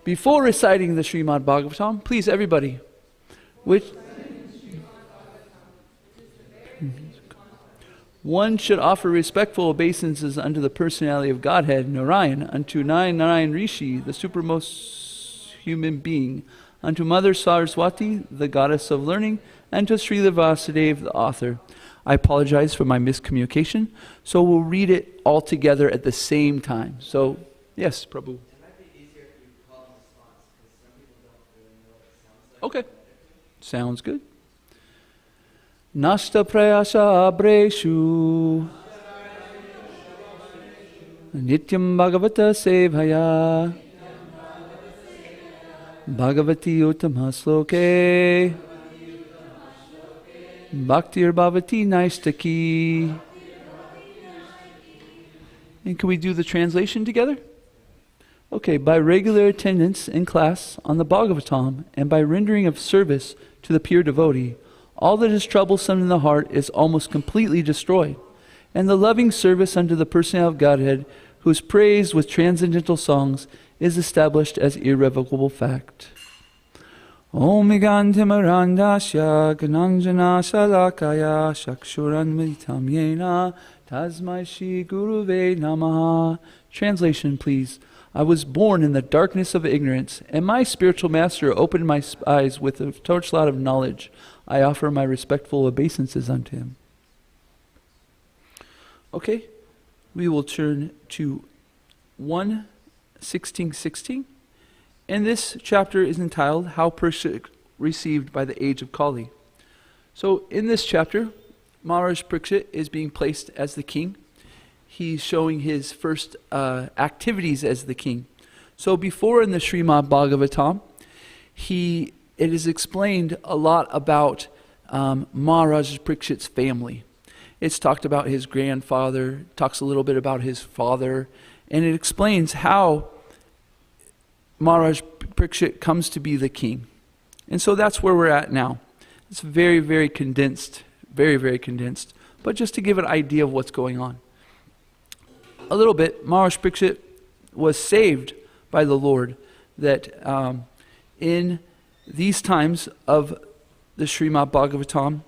Before reciting the Srimad Bhagavatam, please everybody, one should offer respectful obeisances unto the personality of Godhead, Narayan, unto Narayan Rishi, the supermost human being, unto Mother Saraswati, the goddess of learning, and to Srila Vasudeva, the author. I apologize for my miscommunication, so we'll read it all together at the same time. So, yes, Prabhu. Okay, sounds good. Nashta prayasha abreshu nityam bhagavata sevhaya bhagavati uttama sloke bhaktir bhavati naistaki. And can we do the translation together? Okay, by regular attendance in class on the Bhagavatam and by rendering of service to the pure devotee, all that is troublesome in the heart is almost completely destroyed, and the loving service unto the personality of Godhead, whose praise with transcendental songs is established as irrevocable fact. Om Igantimarandasya Gananjana Shalakaya Shakshuran Militam Yena Tasmai Shri Guruve Namaha. Translation, please. I was born in the darkness of ignorance, and my spiritual master opened my eyes with a torchlight of knowledge. I offer my respectful obeisances unto him. Okay, we will turn to 1:16:16, and this chapter is entitled How Parikshit Received by the Age of Kali. So in this chapter, Maharaj Parikshit is being placed as the king. He's showing his first activities as the king. So before in the Srimad Bhagavatam, it is explained a lot about Maharaj Parikshit's family. It's talked about his grandfather, talks a little bit about his father, and it explains how Maharaj Parikshit comes to be the king. And so that's where we're at now. It's very, very condensed, very, very condensed, but just to give an idea of what's going on. A little bit, Maharaj Parikshit was saved by the Lord that in these times of the Srimad Bhagavatam,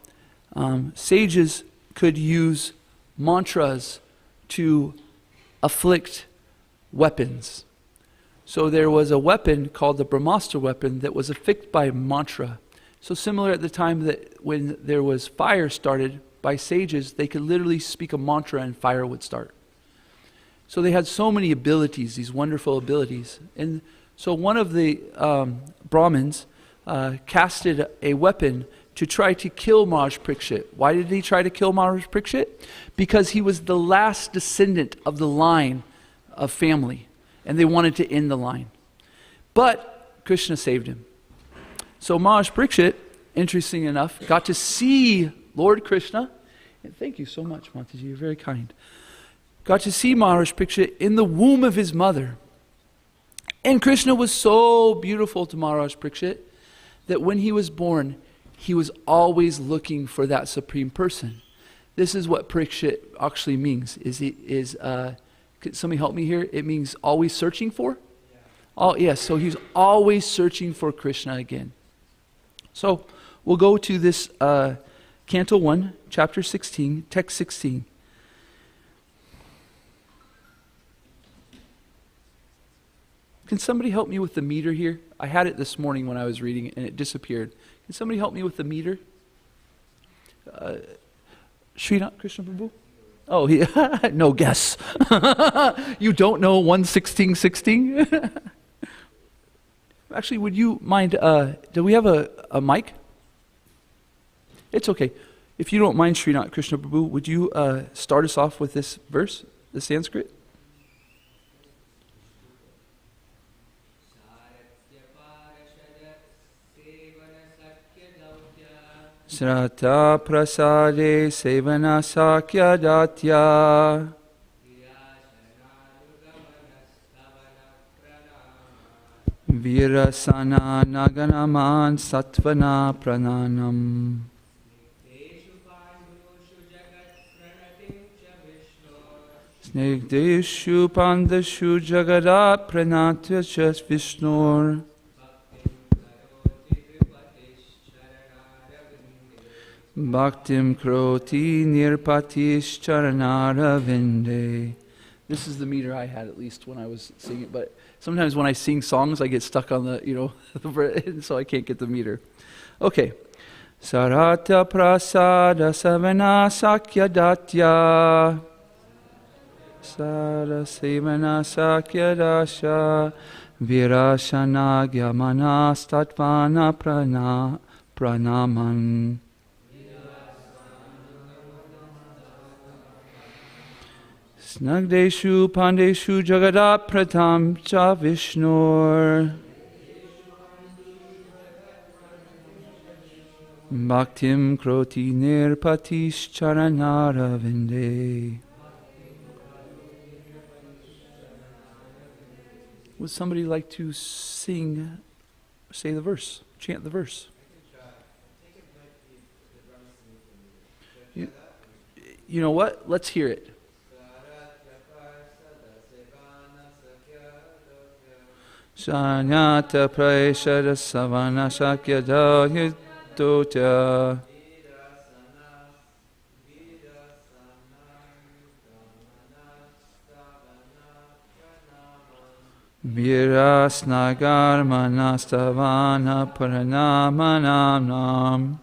sages could use mantras to afflict weapons. So there was a weapon called the Brahmastra weapon that was afflicted by mantra. So similar at the time that when there was fire started by sages, they could literally speak a mantra and fire would start. So they had so many abilities, these wonderful abilities. And so one of the Brahmins casted a weapon to try to kill Maharaj Parikshit. Why did he try to kill Maharaj Parikshit? Because he was the last descendant of the line of family, and they wanted to end the line. But Krishna saved him. So Maharaj Parikshit, interesting enough, got to see Lord Krishna. And thank you so much, Mataji, you're very kind. Got to see Maharaj Parikshit in the womb of his mother. And Krishna was so beautiful to Maharaj Parikshit that when he was born, he was always looking for that supreme person. This is what Parikshit actually means. Could somebody help me here? It means always searching for? Yeah. Oh, yes, so he's always searching for Krishna again. So we'll go to this Canto 1, Chapter 16, Text 16. Can somebody help me with the meter here? I had it this morning when I was reading it and it disappeared. Can somebody help me with the meter? Srinath Krishna Prabhu? Oh, no guess. You don't know 1:16:16? Actually, would you mind, do we have a mic? It's okay. If you don't mind, Srinath Krishna Prabhu, would you start us off with this verse, the Sanskrit? Srata prasade sevana sakya datya Virasana Naganaman Satvana Prananam. Snegdeshu Pandashu Jagadat Pranatya Chas Vishnur. Bhaktim Kroti Nirpatish Charanara Vinde. This is the meter I had, at least when I was singing, but sometimes when I sing songs I get stuck on the, so I can't get the meter. Okay. Sarata Prasada Savana Sakya Datya. Sara Sevana Sakya Dasha. Virashana Gyamana Statvana Pranaman. Snagdeshu Pandeshu Jagadat Pratam Cha Vishnur. Bhaktim Kroti Nirpatish Charanara Vinde. Would somebody like to sing, say the verse, chant the verse? You know what? Let's hear it. Shanyata Praishara Savana Shakya Dotya. Virasnagar Manastavana Paranamanam.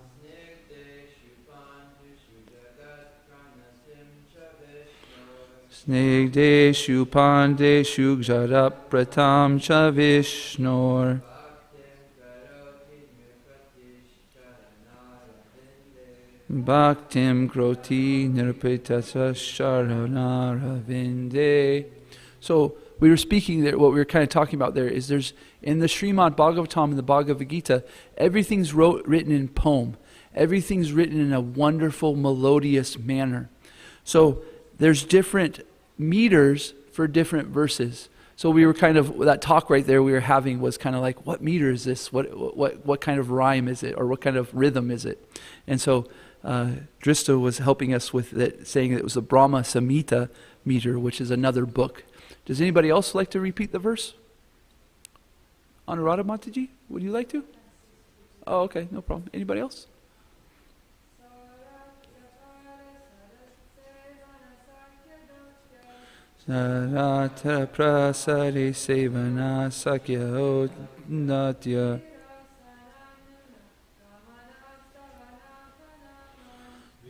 Snegdeshu Pandeshu Gjarap Pratam Cha Vishnor. Bhaktim Kroti Nirpitasa Sharanara Vinde. So we were speaking there, what we were kind of talking about there is there's, in the Srimad Bhagavatam and the Bhagavad Gita, everything's written in poem. Everything's written in a wonderful, melodious manner. So there's different meters for different verses. So we were kind of, that talk right there we were having was kind of like, what meter is this? What kind of rhyme is it? Or what kind of rhythm is it? And so Drista was helping us with it, saying it was the Brahma Samhita meter, which is another book. Does anybody else like to repeat the verse? Anuradha Mataji, would you like to? Oh, okay, no problem. Anybody else? Sarata prasari sevana sakya natya.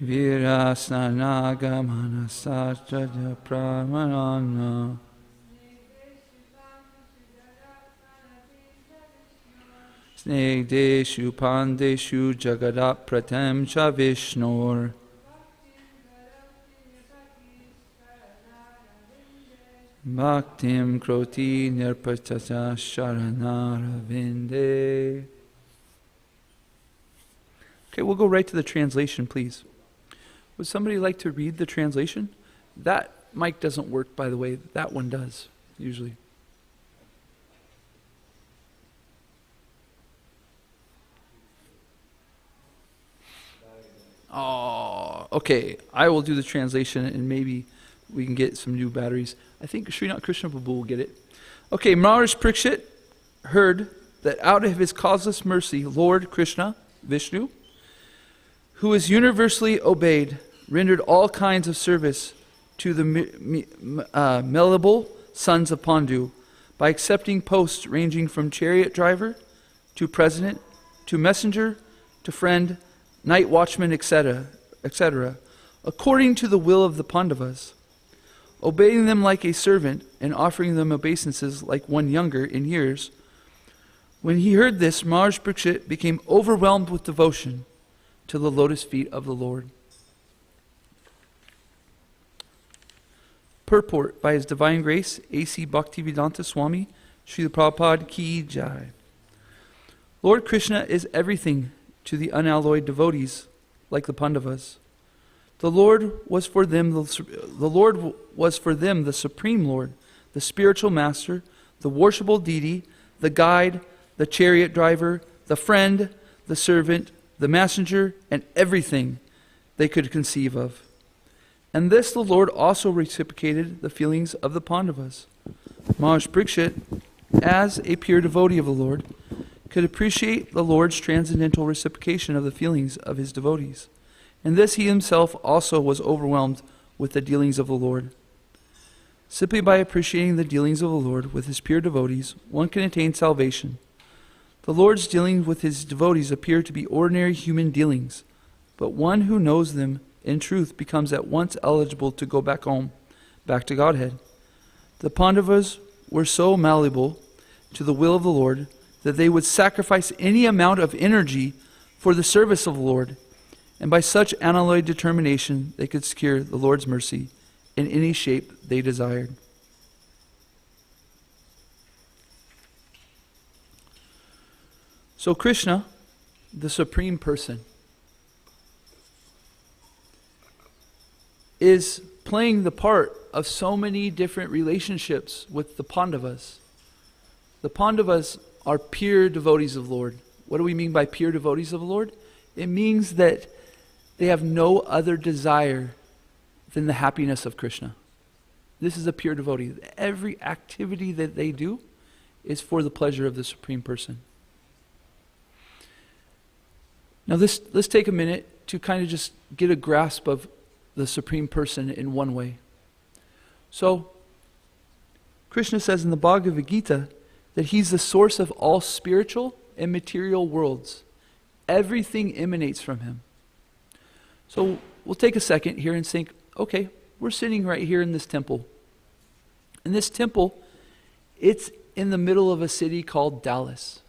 Virasana gamana sachaja pramanana. Snegdeshu Pandeshu Jagadat Pratam Cha Vishnur. Bhaktim Kroti Nirpatata Sharanara Vinde. Okay, we'll go right to the translation, please. Would somebody like to read the translation? That mic doesn't work, by the way. That one does, usually. Oh, okay. I will do the translation and maybe we can get some new batteries. I think Srinath Krishna Prabhu will get it. Okay, Maharaj Parikshit heard that out of his causeless mercy, Lord Krishna, Vishnu, who is universally obeyed, rendered all kinds of service to the malleable sons of Pandu by accepting posts ranging from chariot driver to president to messenger to friend, night watchman, etc., according to the will of the Pandavas, obeying them like a servant and offering them obeisances like one younger in years. When he heard this, Maharaj Parikshit became overwhelmed with devotion to the lotus feet of the Lord. Purport by His Divine Grace, A.C. Bhaktivedanta Swami, Srila Prabhupada Ki Jai. Lord Krishna is everything to the unalloyed devotees, like the Pandavas. The Lord was for them the Supreme Lord, the spiritual master, the worshipable deity, the guide, the chariot driver, the friend, the servant, the messenger, and everything they could conceive of. And this the Lord also reciprocated the feelings of the Pandavas. Maharaj Parikshit, as a pure devotee of the Lord, could appreciate the Lord's transcendental reciprocation of the feelings of his devotees. And this he himself also was overwhelmed with the dealings of the Lord. Simply by appreciating the dealings of the Lord with his pure devotees, one can attain salvation. The Lord's dealings with his devotees appear to be ordinary human dealings, but one who knows them in truth becomes at once eligible to go back home, back to Godhead. The Pandavas were so malleable to the will of the Lord that they would sacrifice any amount of energy for the service of the Lord, and by such unalloyed determination they could secure the Lord's mercy in any shape they desired. So Krishna, the Supreme Person, is playing the part of so many different relationships with the Pandavas. The Pandavas are pure devotees of the Lord. What do we mean by pure devotees of the Lord? It means that they have no other desire than the happiness of Krishna. This is a pure devotee. Every activity that they do is for the pleasure of the Supreme Person. Now let's take a minute to kind of just get a grasp of the Supreme Person in one way. So, Krishna says in the Bhagavad Gita that he's the source of all spiritual and material worlds. Everything emanates from him. So we'll take a second here and think, okay, we're sitting right here in this temple. And this temple, it's in the middle of a city called Dallas.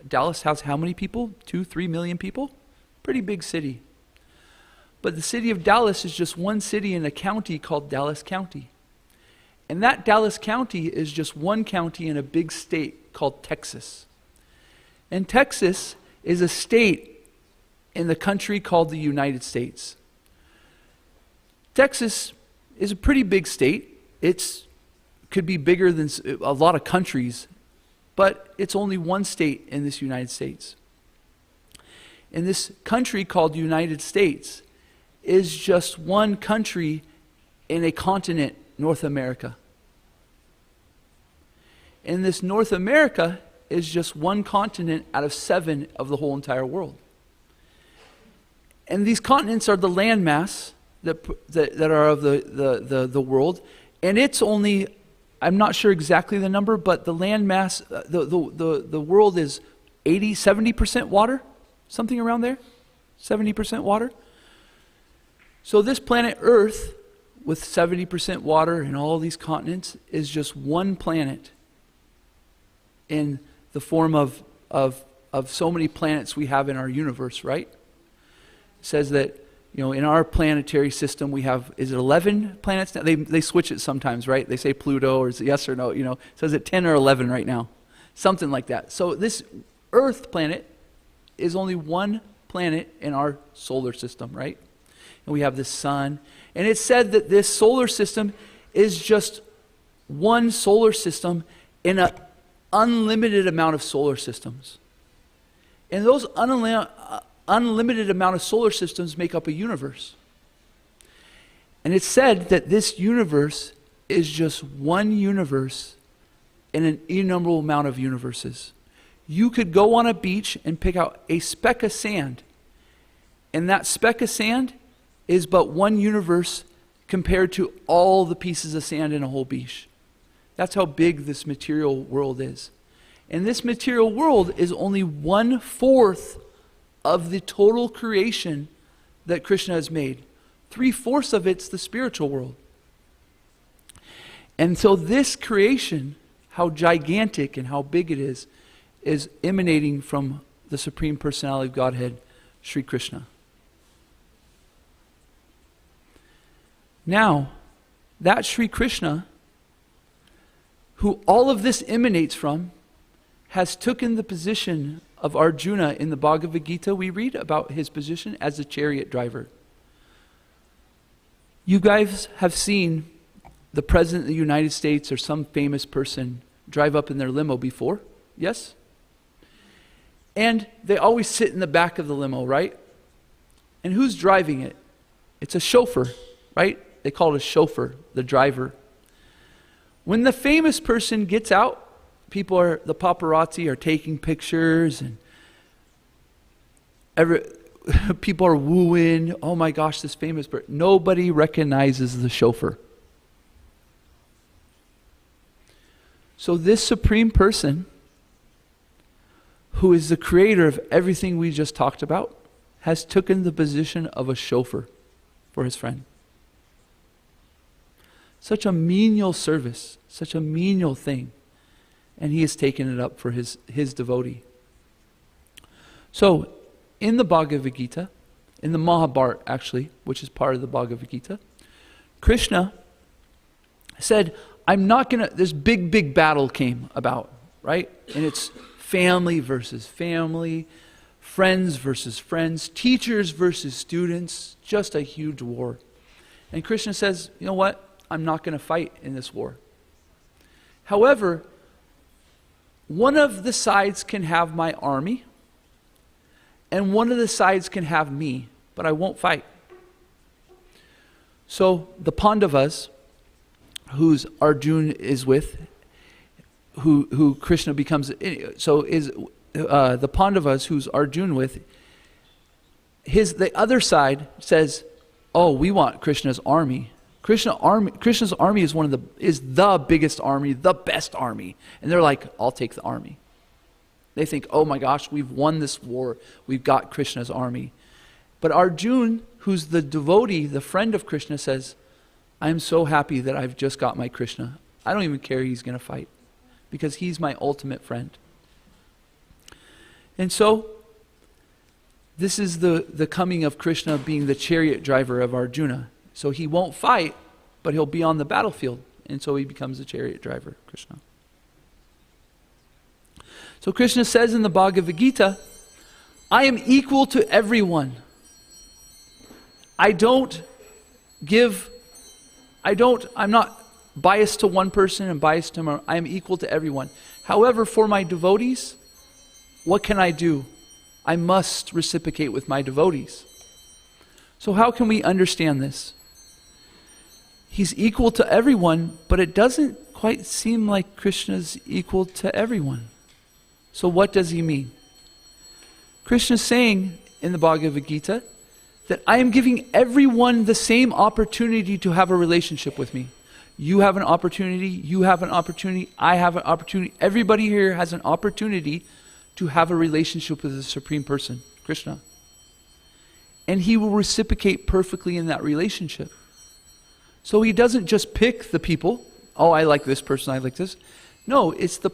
Dallas has how many people? 2-3 million people? Pretty big city. But the city of Dallas is just one city in a county called Dallas County. And that Dallas County is just one county in a big state called Texas. And Texas is a state in the country called the United States. Texas is a pretty big state. It could be bigger than a lot of countries, but it's only one state in this United States. And this country called the United States is just one country in a continent, North America. And this North America is just one continent out of 7 of the whole entire world. And these continents are the landmass that are of the world. And it's only, I'm not sure exactly the number, but the landmass, the world is 70% water, something around there, 70% water. So this planet Earth, with 70% water and all these continents, is just one planet in the form of so many planets we have in our universe, right? It says that, in our planetary system we have, is it 11 planets now? They switch it sometimes, right? They say Pluto, or is it yes or no, it says it 10 or 11 right now. Something like that. So this Earth planet is only one planet in our solar system, right? And we have the sun. And it's said that this solar system is just one solar system in an unlimited amount of solar systems. And those unlimited amount of solar systems make up a universe. And it's said that this universe is just one universe in an innumerable amount of universes. You could go on a beach and pick out a speck of sand, and that speck of sand is but one universe compared to all the pieces of sand in a whole beach. That's how big this material world is. And this material world is only 1/4 of the total creation that Krishna has made. 3/4 of it's the spiritual world. And so this creation, how gigantic and how big it is emanating from the Supreme Personality of Godhead, Sri Krishna. Now, that Sri Krishna, who all of this emanates from, has taken the position of Arjuna. In the Bhagavad Gita, we read about his position as a chariot driver. You guys have seen the President of the United States or some famous person drive up in their limo before, Yes? And they always sit in the back of the limo, right? And who's driving it? It's a chauffeur, right? They call it a chauffeur, the driver. When the famous person gets out, the paparazzi are taking pictures, and people are wooing, oh my gosh, this famous person. Nobody recognizes the chauffeur. So this supreme person, who is the creator of everything we just talked about, has taken the position of a chauffeur for his friend. Such a menial service, such a menial thing. And he has taken it up for his devotee. So, in the Bhagavad Gita, in the Mahabharata actually, which is part of the Bhagavad Gita, Krishna said, I'm not going to, this big battle came about, right? And it's family versus family, friends versus friends, teachers versus students, just a huge war. And Krishna says, you know what? I'm not going to fight in this war. However, one of the sides can have my army, and one of the sides can have me, but I won't fight. So the Pandavas, whose Arjuna is with, who Krishna becomes, so is the Pandavas who's Arjuna with, the other side says, oh, we want Krishna's army. Krishna's army is the biggest army, the best army. And they're like, I'll take the army. They think, oh my gosh, we've won this war. We've got Krishna's army. But Arjuna, who's the devotee, the friend of Krishna, says, I'm so happy that I've just got my Krishna. I don't even care he's going to fight, because he's my ultimate friend. And so, this is the coming of Krishna being the chariot driver of Arjuna. So he won't fight, but he'll be on the battlefield. And so he becomes the chariot driver, Krishna. So Krishna says in the Bhagavad Gita, I am equal to everyone. I'm not biased to one person and biased to another. I am equal to everyone. However, for my devotees, what can I do? I must reciprocate with my devotees. So how can we understand this? He's equal to everyone, but it doesn't quite seem like Krishna's equal to everyone. So what does he mean? Krishna's saying in the Bhagavad Gita that I am giving everyone the same opportunity to have a relationship with me. You have an opportunity, you have an opportunity, I have an opportunity. Everybody here has an opportunity to have a relationship with the Supreme Person, Krishna. And he will reciprocate perfectly in that relationship. So he doesn't just pick the people, oh, I like this person, I like this. No, it's the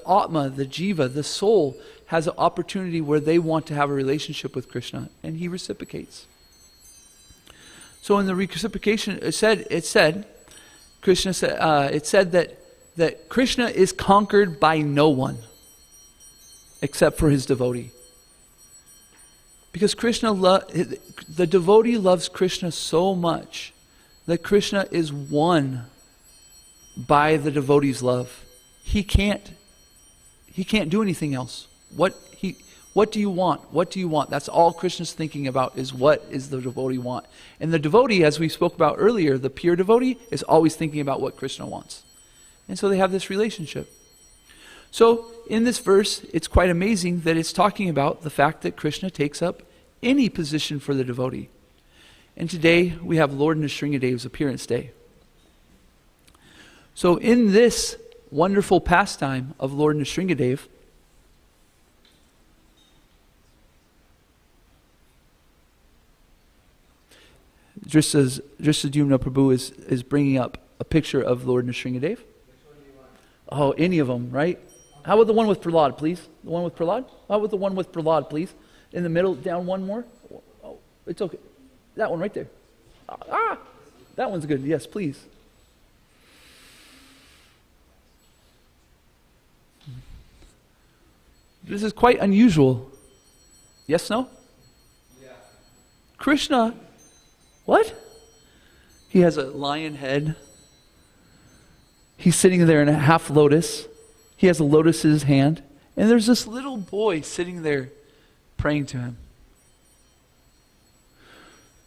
Atma, the Jiva, the soul has an opportunity where they want to have a relationship with Krishna, and he reciprocates. So in the reciprocation, it said that Krishna is conquered by no one except for his devotee. Because the devotee loves Krishna so much that Krishna is won by the devotee's love. He can't do anything else. What do you want? What do you want? That's all Krishna's thinking about, is what is the devotee want. And the devotee, as we spoke about earlier, the pure devotee, is always thinking about what Krishna wants. And so they have this relationship. So in this verse, it's quite amazing that it's talking about the fact that Krishna takes up any position for the devotee. And today we have Lord Nrsingadev's appearance day. So in this wonderful pastime of Lord Nrsingadev, Drishtadyumna Prabhu is bringing up a picture of Lord Nrsingadev. Oh, any of them, right? How about the one with Prahlad, please? The one with Prahlad? How about the one with Prahlad, please? In the middle, down one more. Oh, it's okay. That one right there. That one's good. Yes, please. This is quite unusual. Yes, no? Yeah. Krishna, what? He has a lion head. He's sitting there in a half lotus. He has a lotus in his hand. And there's this little boy sitting there praying to him.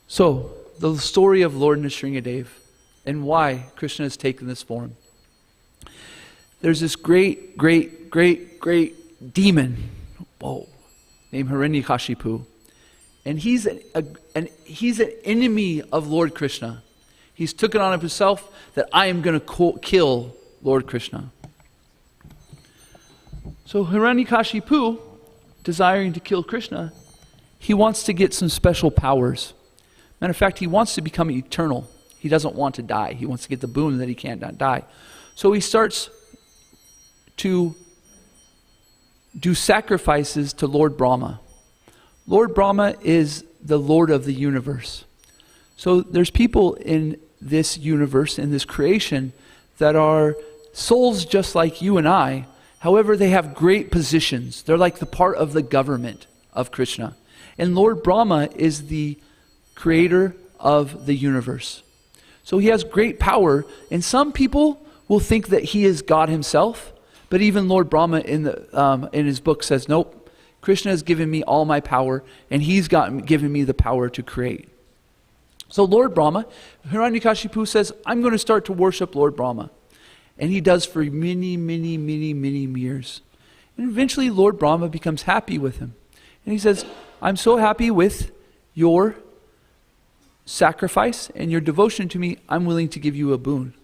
So, the story of Lord Nrsingadev and why Krishna has taken this form. There's this great demon, named Hiranyakashipu. And he's an enemy of Lord Krishna. He's took it on himself that I am going to kill Lord Krishna. So Hiranyakashipu, desiring to kill Krishna, he wants to get some special powers. Matter of fact, he wants to become eternal. He doesn't want to die. He wants to get the boon that he can't not die. So he starts to do sacrifices to Lord Brahma. Lord Brahma is the Lord of the universe. So there's people in this universe, in this creation, that are souls just like you and I. However, they have great positions. They're like the part of the government of Krishna. And Lord Brahma is the creator of the universe. So he has great power, and some people will think that he is God himself, but even Lord Brahma in his book says, nope, Krishna has given me all my power, and he's given me the power to create. So Lord Brahma, Hiranyakashipu says, I'm going to start to worship Lord Brahma. And he does for many years. And eventually Lord Brahma becomes happy with him. And he says, I'm so happy with your sacrifice and your devotion to me, I'm willing to give you a boon.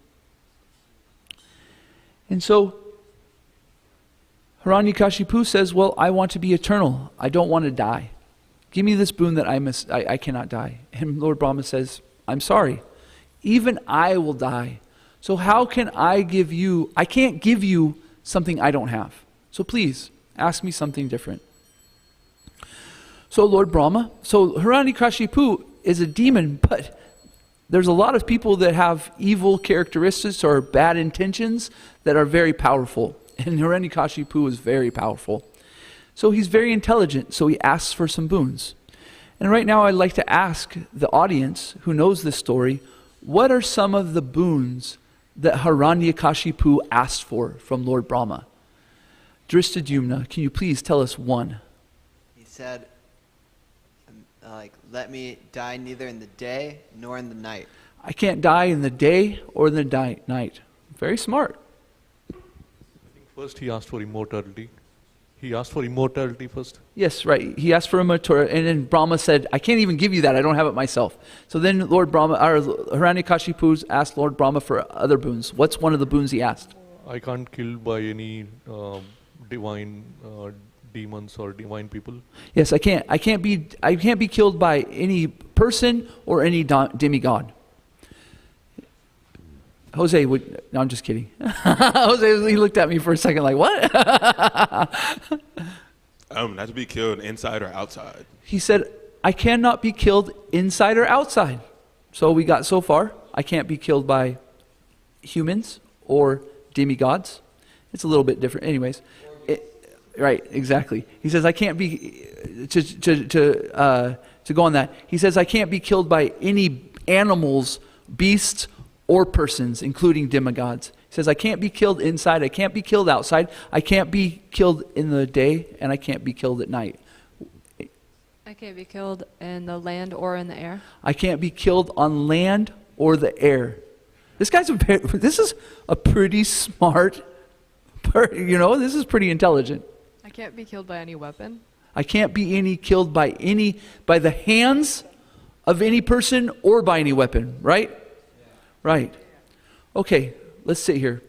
And so Hiranyakashipu says, well, I want to be eternal. I don't want to die. Give me this boon that I cannot die. And Lord Brahma says, I'm sorry. Even I will die. So how can I can't give you something I don't have. So please, ask me something different. So Hiranyakashipu is a demon, but there's a lot of people that have evil characteristics or bad intentions that are very powerful. And Hiranyakashipu is very powerful. So he's very intelligent, so he asks for some boons. And right now I'd like to ask the audience who knows this story, what are some of the boons that Hiranyakashipu asked for from Lord Brahma? Drishtadyumna, can you please tell us one? He said, let me die neither in the day nor in the night. I can't die in the day or the night. Very smart. I think first he asked for immortality. He asked for immortality first. Yes, right. He asked for immortality, and then Brahma said, I can't even give you that. I don't have it myself. So then Hiranyakashipu asked Lord Brahma for other boons. What's one of the boons he asked? I can't kill by any divine demons or divine people. Yes, I can't be killed by any person or any demigod. Jose would, no, I'm just kidding. Jose, he looked at me for a second like, what? Not to be killed inside or outside. He said, I cannot be killed inside or outside. So we got so far, I can't be killed by humans or demigods. It's a little bit different. Anyways, right, exactly. He says, I can't be, to go on that, he says, I can't be killed by any animals, beasts, or persons, including demigods. He says, I can't be killed inside, I can't be killed outside, I can't be killed in the day, and I can't be killed at night. I can't be killed in the land or in the air. I can't be killed on land or the air. This is a pretty smart, this is pretty intelligent. I can't be killed by any weapon. I can't be killed by the hands of any person or by any weapon, right? Right. Okay, let's sit here.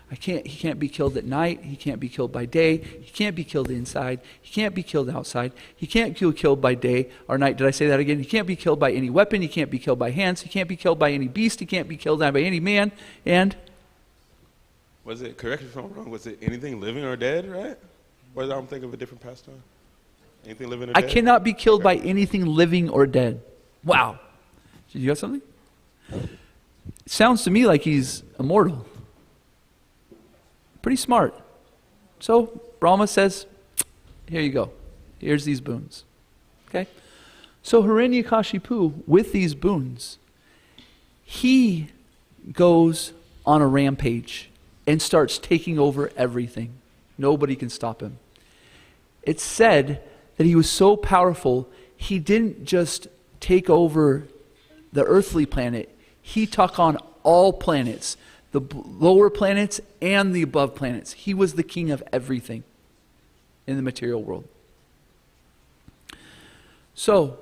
He can't be killed at night. He can't be killed by day. He can't be killed inside. He can't be killed outside. He can't be killed by day or night. Did I say that again? He can't be killed by any weapon. He can't be killed by hands. He can't be killed by any beast. He can't be killed by any man. And? Was it, correct me if I'm wrong, was it anything living or dead, right? Or I'm thinking of a different pastime? Anything living or dead? I cannot be killed by anything living or dead. Wow. Did you got something? It sounds to me like he's immortal. Pretty smart. So Brahma says, here you go. Here's these boons. Okay? So Hiranyakashipu, with these boons, he goes on a rampage and starts taking over everything. Nobody can stop him. It's said that he was so powerful, he didn't just take over the earthly planet, he took on all planets, the lower planets and the above planets. He was the king of everything in the material world. So,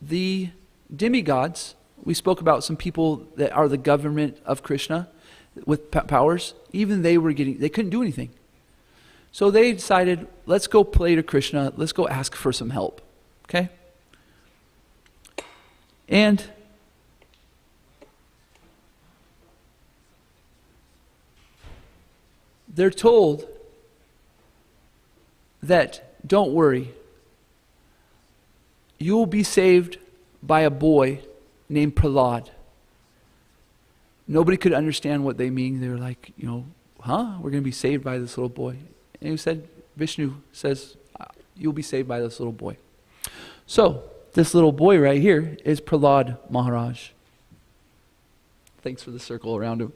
the demigods, we spoke about some people that are the government of Krishna with powers. Even they couldn't do anything. So they decided, let's go pray to Krishna, let's go ask for some help. Okay? And they're told that, don't worry, you will be saved by a boy named Prahlad. Nobody could understand what they mean. They were like, we're going to be saved by this little boy. And he said, Vishnu says, you'll be saved by this little boy. So, this little boy right here is Prahlad Maharaj. Thanks for the circle around him.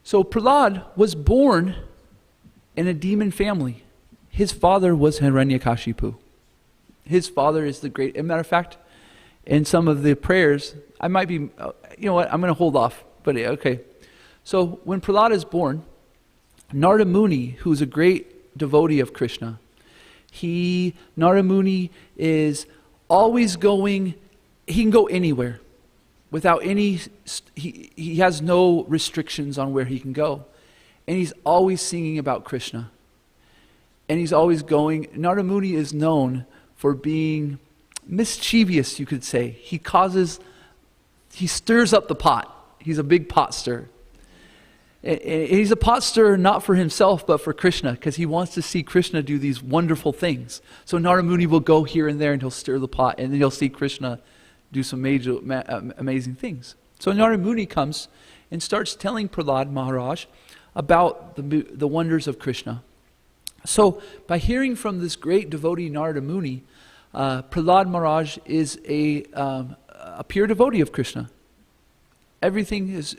So Prahlad was born in a demon family. His father was Hiranyakashipu. His father is the great, as a matter of fact, in some of the prayers, I might be, you know what, I'm going to hold off, but okay. So when Prahlad is born, Narada Muni, who's a great devotee of Krishna, Narada Muni is always going, he can go anywhere without any, he has no restrictions on where he can go. And he's always singing about Krishna. And he's always going, Narada Muni is known for being mischievous, you could say. He stirs up the pot. He's a big pot stirrer. And he's a pot stirrer not for himself, but for Krishna, because he wants to see Krishna do these wonderful things. So Narada Muni will go here and there and he'll stir the pot, and then you'll see Krishna do some major, amazing things. So Narada Muni comes and starts telling Prahlad Maharaj about the wonders of Krishna. So by hearing from this great devotee Narada Muni, Prahlad Maharaj is a pure devotee of Krishna. Everything is,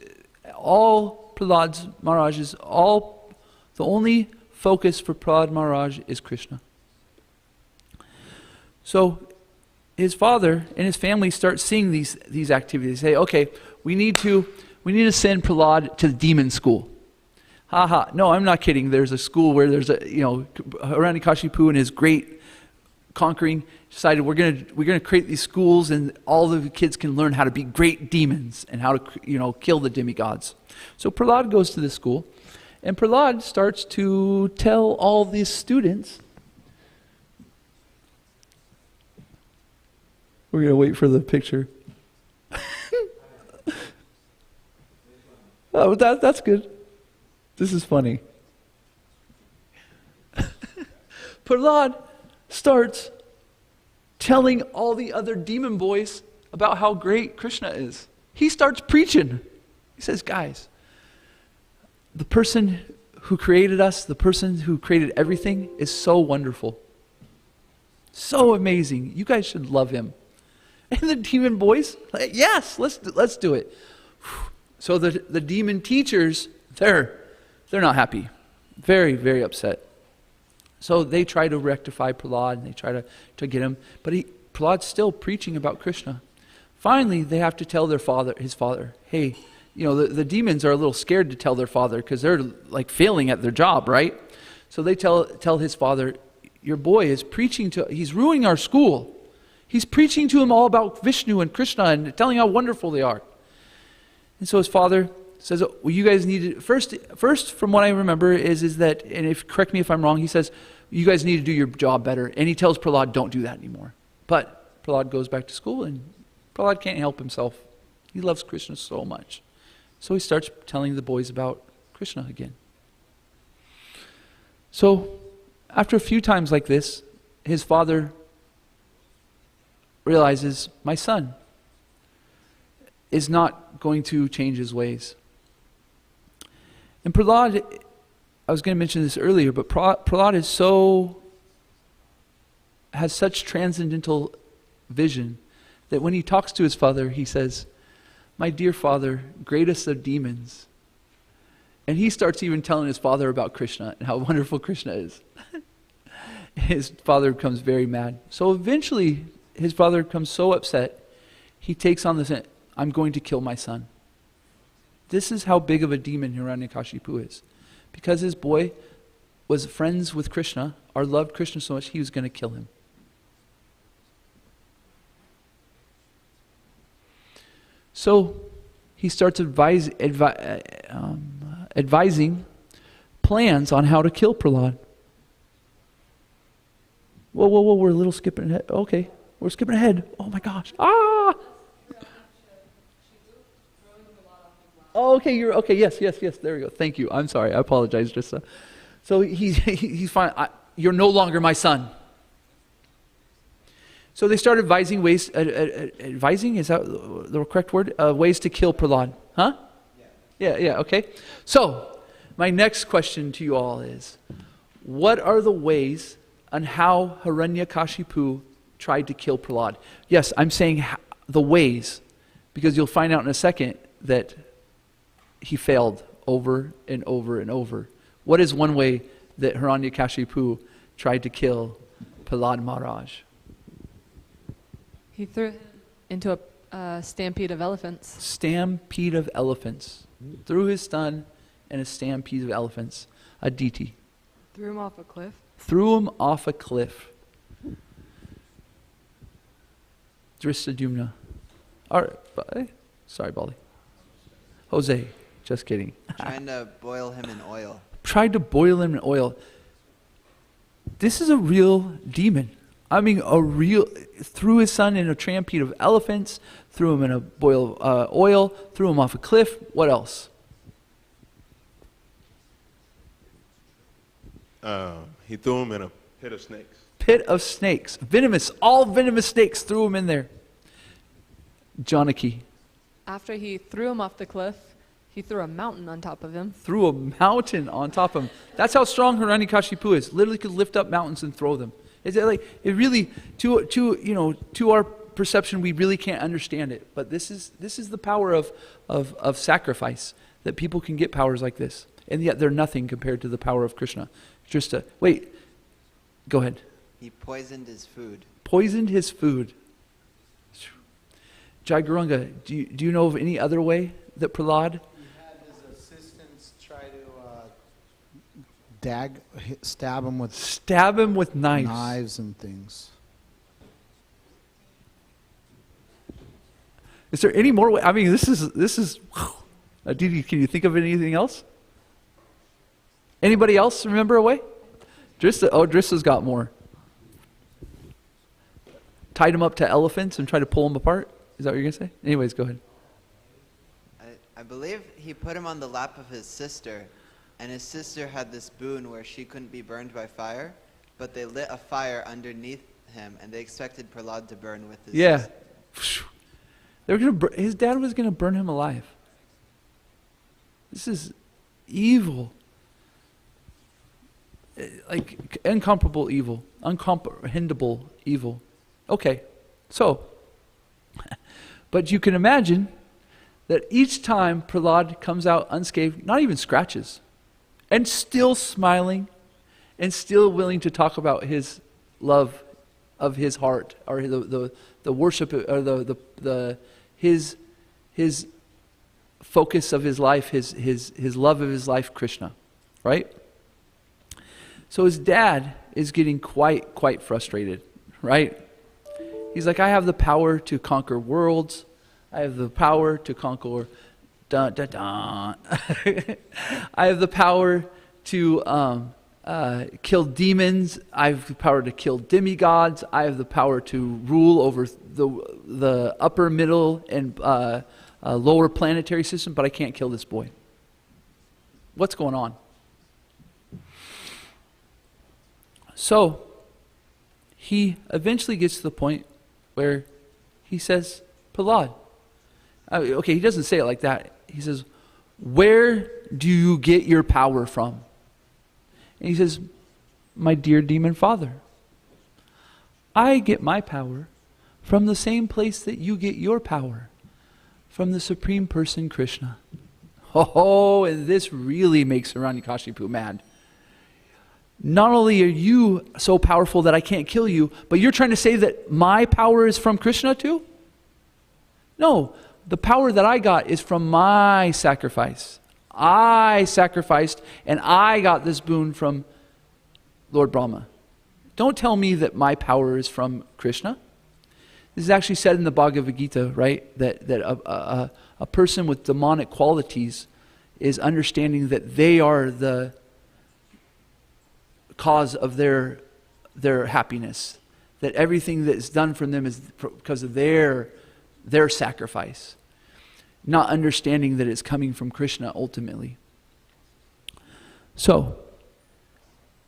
all Prahlad Maharaj is, the only focus for Prahlad Maharaj is Krishna. So his father and his family start seeing these activities. They say, okay, we need to send Prahlad to the demon school. No, I'm not kidding. There's a school where there's Hiranyakashipu and his great conquering decided we're gonna create these schools, and all the kids can learn how to be great demons and how to kill the demigods. So Prahlad goes to this school, and Prahlad starts to tell all these students. We're gonna wait for the picture. Oh, that's good. This is funny. Prahlad starts telling all the other demon boys about how great Krishna is. He starts preaching. He says, guys, the person who created us, the person who created everything is so wonderful. So amazing. You guys should love him. And the demon boys, like, yes, let's do it. So the demon teachers, they're not happy. Very, very upset. So they try to rectify Prahlad, and they try to get him. But Prahlad's still preaching about Krishna. Finally, they have to tell his father, hey, the demons are a little scared to tell their father because they're like failing at their job, right? So they tell his father, your boy is he's ruining our school. He's preaching to him all about Vishnu and Krishna and telling how wonderful they are. And so his father says, well, you guys need to, first from what I remember is that, and correct me if I'm wrong, he says, you guys need to do your job better. And he tells Prahlad, don't do that anymore. But Prahlad goes back to school, and Prahlad can't help himself. He loves Krishna so much. So he starts telling the boys about Krishna again. So after a few times like this, his father realizes, my son is not going to change his ways. And Prahlad, I was going to mention this earlier, but Prahlad has such transcendental vision that when he talks to his father, he says, my dear father, greatest of demons. And he starts even telling his father about Krishna and how wonderful Krishna is. his father becomes very mad. So eventually, his father becomes so upset, he takes on this, I'm going to kill my son. This is how big of a demon Hiranyakashipu is. Because his boy was friends with Krishna, or loved Krishna so much, he was going to kill him. So he starts advising plans on how to kill Prahlad. Whoa, we're a little skipping ahead. Okay, we're skipping ahead. Oh my gosh. Ah! Oh, okay, okay, yes, there we go. Thank you. I'm sorry, I apologize. So he's fine. You're no longer my son. So they started advising ways, advising, is that the correct word? Ways to kill Prahlad. Huh? Yeah, okay. So, my next question to you all is, what are the ways on how Hiranyakashipu tried to kill Prahlad? Yes, I'm saying the ways, because you'll find out in a second that he failed over and over and over. What is one way that Hiranyakashipu tried to kill Prahlad Maharaj? He threw him into a stampede of elephants. Stampede of elephants. Threw his son in a stampede of elephants. Aditi. Threw him off a cliff. Threw him off a cliff. Dristadumna. All right. Sorry, Baldi. Jose. Just kidding. Trying to boil him in oil. Tried to boil him in oil. This is a real demon. I mean, threw his son in a stampede of elephants, threw him in a boil of oil, threw him off a cliff. What else? He threw him in a pit of snakes. Pit of snakes. Venomous. All venomous snakes. Threw him in there. Janaki. After he threw him off the cliff, he threw a mountain on top of him. Threw a mountain on top of him. That's how strong Hiranyakashipu is. Literally could lift up mountains and throw them. Is it like, it really, to our perception, we really can't understand it. But this is the power of sacrifice, that people can get powers like this. And yet they're nothing compared to the power of Krishna. Wait, go ahead. He poisoned his food. Poisoned his food. Jai Guranga, do you know of any other way that Prahlad? He had his assistants try to stab him with knives and things. Is there any more way? I mean, this is. Aditi, can you think of anything else? Anybody else remember a way? Drista's got more. Tied him up to elephants and tried to pull him apart. Is that what you're gonna say? Anyways, go ahead. I believe he put him on the lap of his sister, and his sister had this boon where she couldn't be burned by fire, but they lit a fire underneath him, and they expected Prahlad to burn with his sister. They were his dad was gonna burn him alive. This is evil. Like incomparable evil, uncomprehendable evil. Okay, so, but you can imagine that each time Prahlad comes out unscathed, not even scratches, and still smiling, and still willing to talk about his love of his heart, or the worship, or his focus of his life, his love of his life, Krishna, right? So his dad is getting quite frustrated, right? He's like, I have the power to conquer worlds. I have the power to conquer, I have the power to kill demons. I have the power to kill demigods. I have the power to rule over the upper, middle, and lower planetary system, but I can't kill this boy. What's going on? So, he eventually gets to the point where he says, Prahlad. Okay, he doesn't say it like that. He says, where do you get your power from? And he says, my dear demon father, I get my power from the same place that you get your power, from the Supreme Person, Krishna. Oh, and this really makes Hiranyakashipu mad. not only are you so powerful that I can't kill you, but you're trying to say that my power is from Krishna too? No, the power that I got is from my sacrifice. I sacrificed and I got this boon from Lord Brahma. Don't tell me that my power is from Krishna. This is actually said in the Bhagavad Gita, right? That a person with demonic qualities is understanding that they are the cause of their happiness. That everything that is done from them is because of their sacrifice. Not understanding that it's coming from Krishna ultimately. So,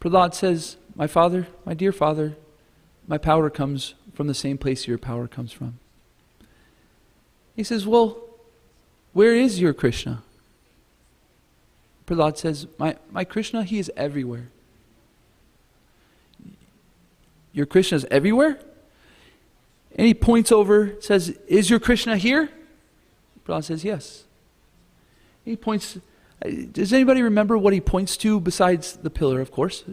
Prahlad says, my father, my dear father, my power comes from the same place your power comes from. He says, well, where is your Krishna? Prahlad says, my Krishna, he is everywhere. Your Krishna is everywhere? And he points over, says, is your Krishna here? Prahlad says, yes. He points, does anybody remember what he points to besides the pillar, of course?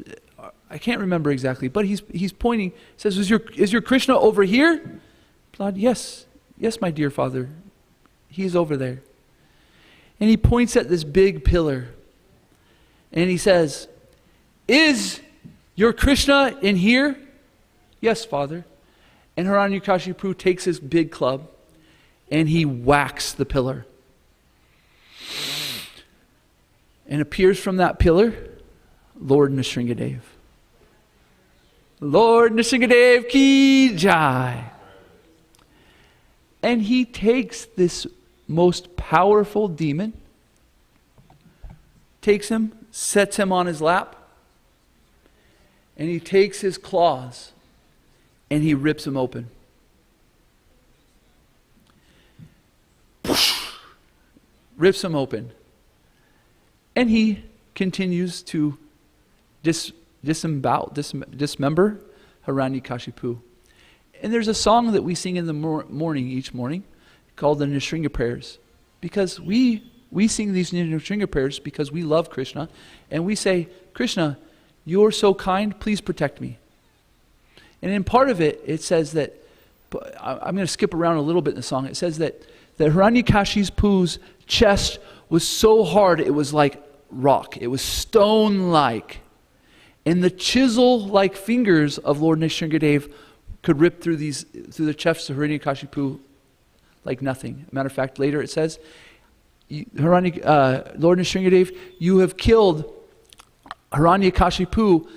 I can't remember exactly, but he's pointing, says, is your Krishna over here? Prahlad, yes, my dear father, he's over there. And he points at this big pillar, and he says, is your Krishna in here? Yes, father. And Hiranyakashipu takes his big club, and he whacks the pillar. And appears from that pillar, Lord Nrsingadev. Lord Nrsingadev ki jai. And he takes this most powerful demon, takes him, sets him on his lap, and he takes his claws and he rips him open. Rips him open. And he continues to dismember Hiranyakashipu. And there's a song that we sing in the morning, each morning, called the Nrsinga prayers. Because we sing these Nrsinga prayers because we love Krishna. And we say, Krishna, you're so kind, please protect me. And in part of it, it says that, I'm going to skip around a little bit in the song. It says that Hiranyakashipu's chest was so hard, it was like rock. It was stone-like. And the chisel-like fingers of Lord Nrsingadev could rip through the chest of Hiranyakashipu like nothing. Matter of fact, later it says, Lord Nrsingadev, you have killed Hiranyakashipu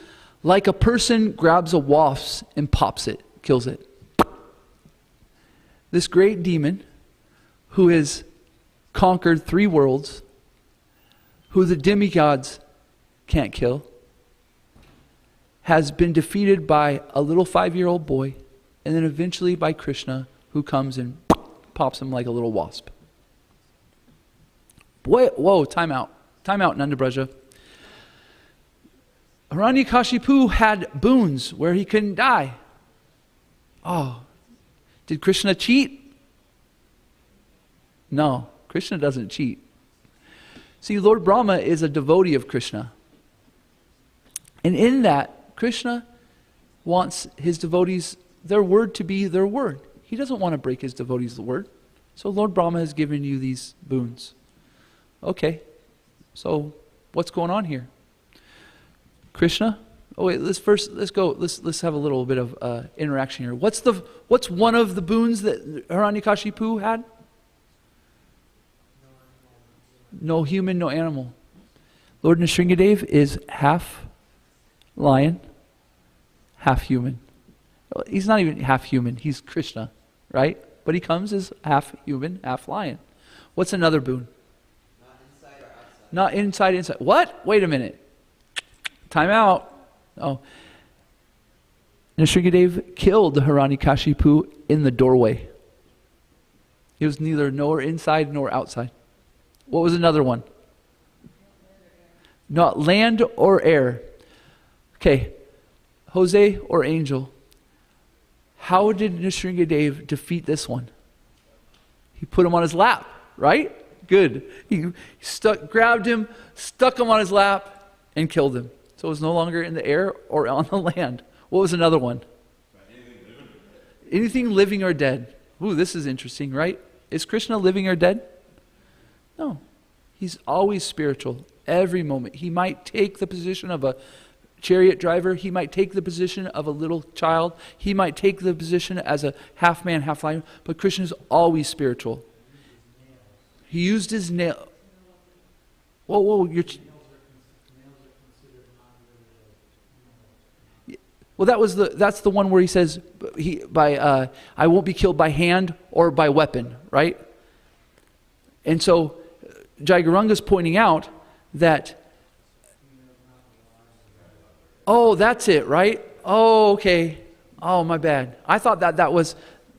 like a person grabs a wasp and pops it, kills it. This great demon who has conquered 3 worlds, who the demigods can't kill, has been defeated by a little 5-year-old boy, and then eventually by Krishna, who comes and pops him like a little wasp. Whoa, time out, Nanda Braja. Hiranyakashipu had boons where he couldn't die. Oh, did Krishna cheat? No, Krishna doesn't cheat. See, Lord Brahma is a devotee of Krishna. And in that, Krishna wants his devotees, their word to be their word. He doesn't want to break his devotees' word. So Lord Brahma has given you these boons. Okay, so what's going on here? Krishna? Oh wait, let's have a little bit of interaction here. What's one of the boons that Hiranyakashipu had? No human, no animal. Lord Nrsingadev is half lion, half human. He's not even half human, he's Krishna, right? But he comes as half human, half lion. What's another boon? Not inside or outside. What? Wait a minute. Time out. Oh. Nrsingadev killed Hiranyakashipu in the doorway. He was neither nor inside nor outside. What was another one? Not land or air. Okay. Jose or angel. How did Nrsingadev defeat this one? He put him on his lap, right? Good. He grabbed him, stuck him on his lap, and killed him. So it was no longer in the air or on the land. What was another one? Anything living or dead. Ooh, this is interesting, right? Is Krishna living or dead? No. He's always spiritual, every moment. He might take the position of a chariot driver. He might take the position of a little child. He might take the position as a half man, half lion. But Krishna is always spiritual. He used his nail. Whoa, well, that's the one where he says, I won't be killed by hand or by weapon, right? And so Jaigaranga's pointing out that, oh, that's it, right? Oh, okay. Oh, my bad. I thought that was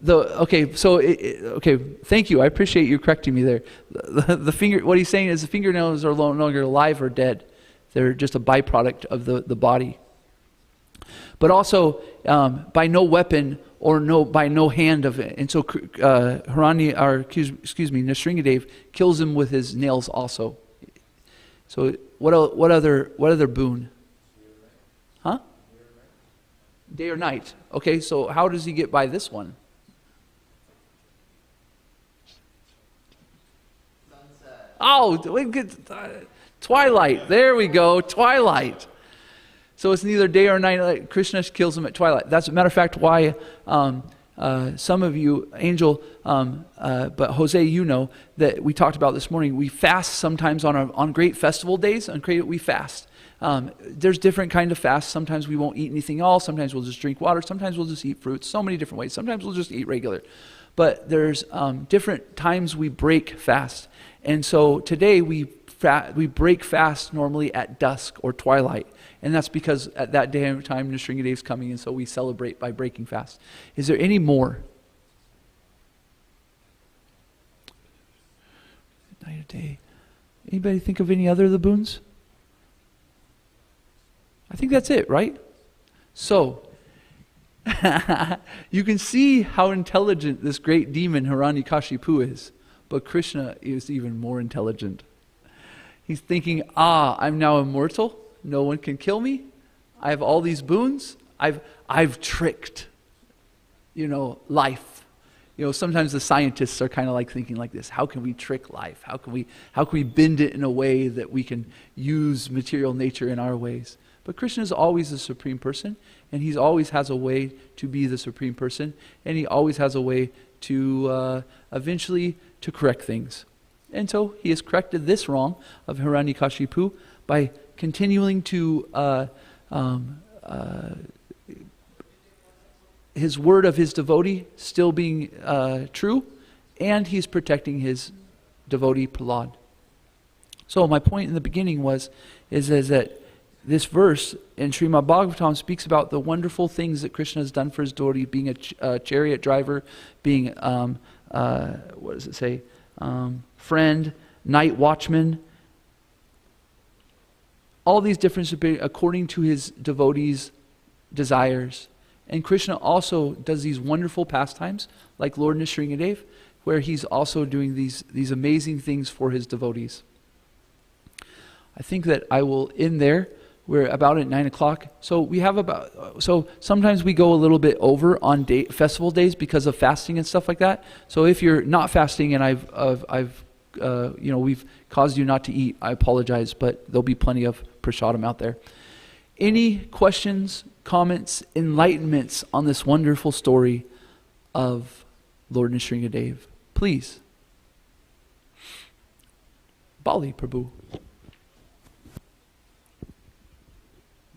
okay, thank you. I appreciate you correcting me there. The finger, what he's saying is the fingernails are no longer alive or dead. They're just a byproduct of the body. But also, by no weapon or by no hand of it. And so Nrsingadev kills him with his nails also. So what other boon? Huh? Day or night. Okay, so how does he get by this one? Sunset. Oh, twilight. There we go, twilight. So it's neither day or night. Like Krishna kills him at twilight. That's a matter of fact why some of you, Angel, but Jose, you know that we talked about this morning. We fast sometimes on great festival days. We fast. There's different kind of fasts. Sometimes we won't eat anything at all. Sometimes we'll just drink water. Sometimes we'll just eat fruits. So many different ways. Sometimes we'll just eat regular. But there's different times we break fast. And so today we break fast normally at dusk or twilight. And that's because at that day and time, Nrsingadev is coming, and so we celebrate by breaking fast. Is there any more? Night or day. Anybody think of any other of the boons? I think that's it, right? So, you can see how intelligent this great demon Hiranyakashipu is, but Krishna is even more intelligent. He's thinking, I'm now immortal. No one can kill me. I have all these boons. I've tricked, life. Sometimes the scientists are kind of like thinking like this: how can we trick life? How can we bend it in a way that we can use material nature in our ways? But Krishna is always the supreme person, and he always has a way to be the supreme person, and he always has a way to eventually to correct things. And so he has corrected this wrong of Hiranyakashipu by continuing to his word of his devotee still being true, and he's protecting his devotee Prahlad. So my point in the beginning is that this verse in Srimad Bhagavatam speaks about the wonderful things that Krishna has done for his devotee, being a chariot driver, being what does it say? Friend, night watchman. All these differences according to his devotees' desires. And Krishna also does these wonderful pastimes, like Lord Nrsingadev, where he's also doing these amazing things for his devotees. I think that I will end there. We're about at 9 o'clock. So sometimes we go a little bit over on festival days because of fasting and stuff like that. So if you're not fasting and we've caused you not to eat, I apologize, but there'll be plenty of prasadam out there. Any questions, comments, enlightenments on this wonderful story of Lord Nrsingadev? Please. Bali Prabhu.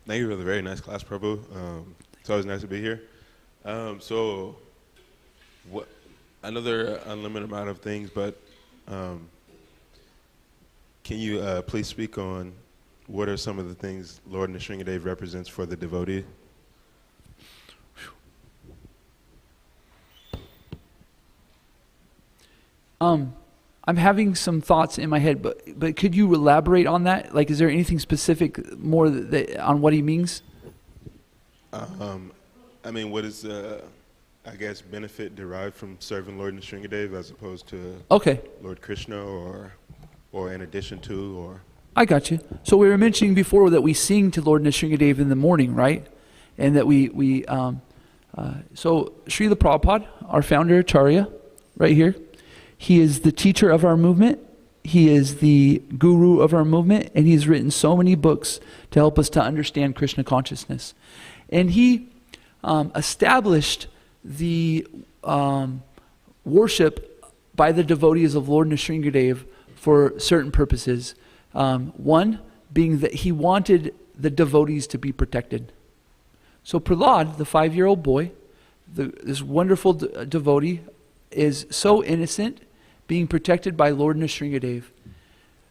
Thank you for the very nice class, Prabhu. It's always nice to be here. So, I know there are unlimited amount of things, but can you please speak on what are some of the things Lord Nrsingadev represents for the devotee? I'm having some thoughts in my head, but could you elaborate on that? Like, is there anything specific more on what he means? What is benefit derived from serving Lord Nrsingadev as opposed to Okay. Lord Krishna or in addition to or? I got you. So we were mentioning before that we sing to Lord Nrsingadev in the morning, right? And that so Srila Prabhupada, our founder Acharya, right here, he is the teacher of our movement. He is the guru of our movement, and he's written so many books to help us to understand Krishna consciousness. And he established the worship by the devotees of Lord Nrsingadev for certain purposes. One being that he wanted the devotees to be protected. So Prahlad, the 5-year-old boy, this wonderful devotee, is so innocent, being protected by Lord Nrsingadev.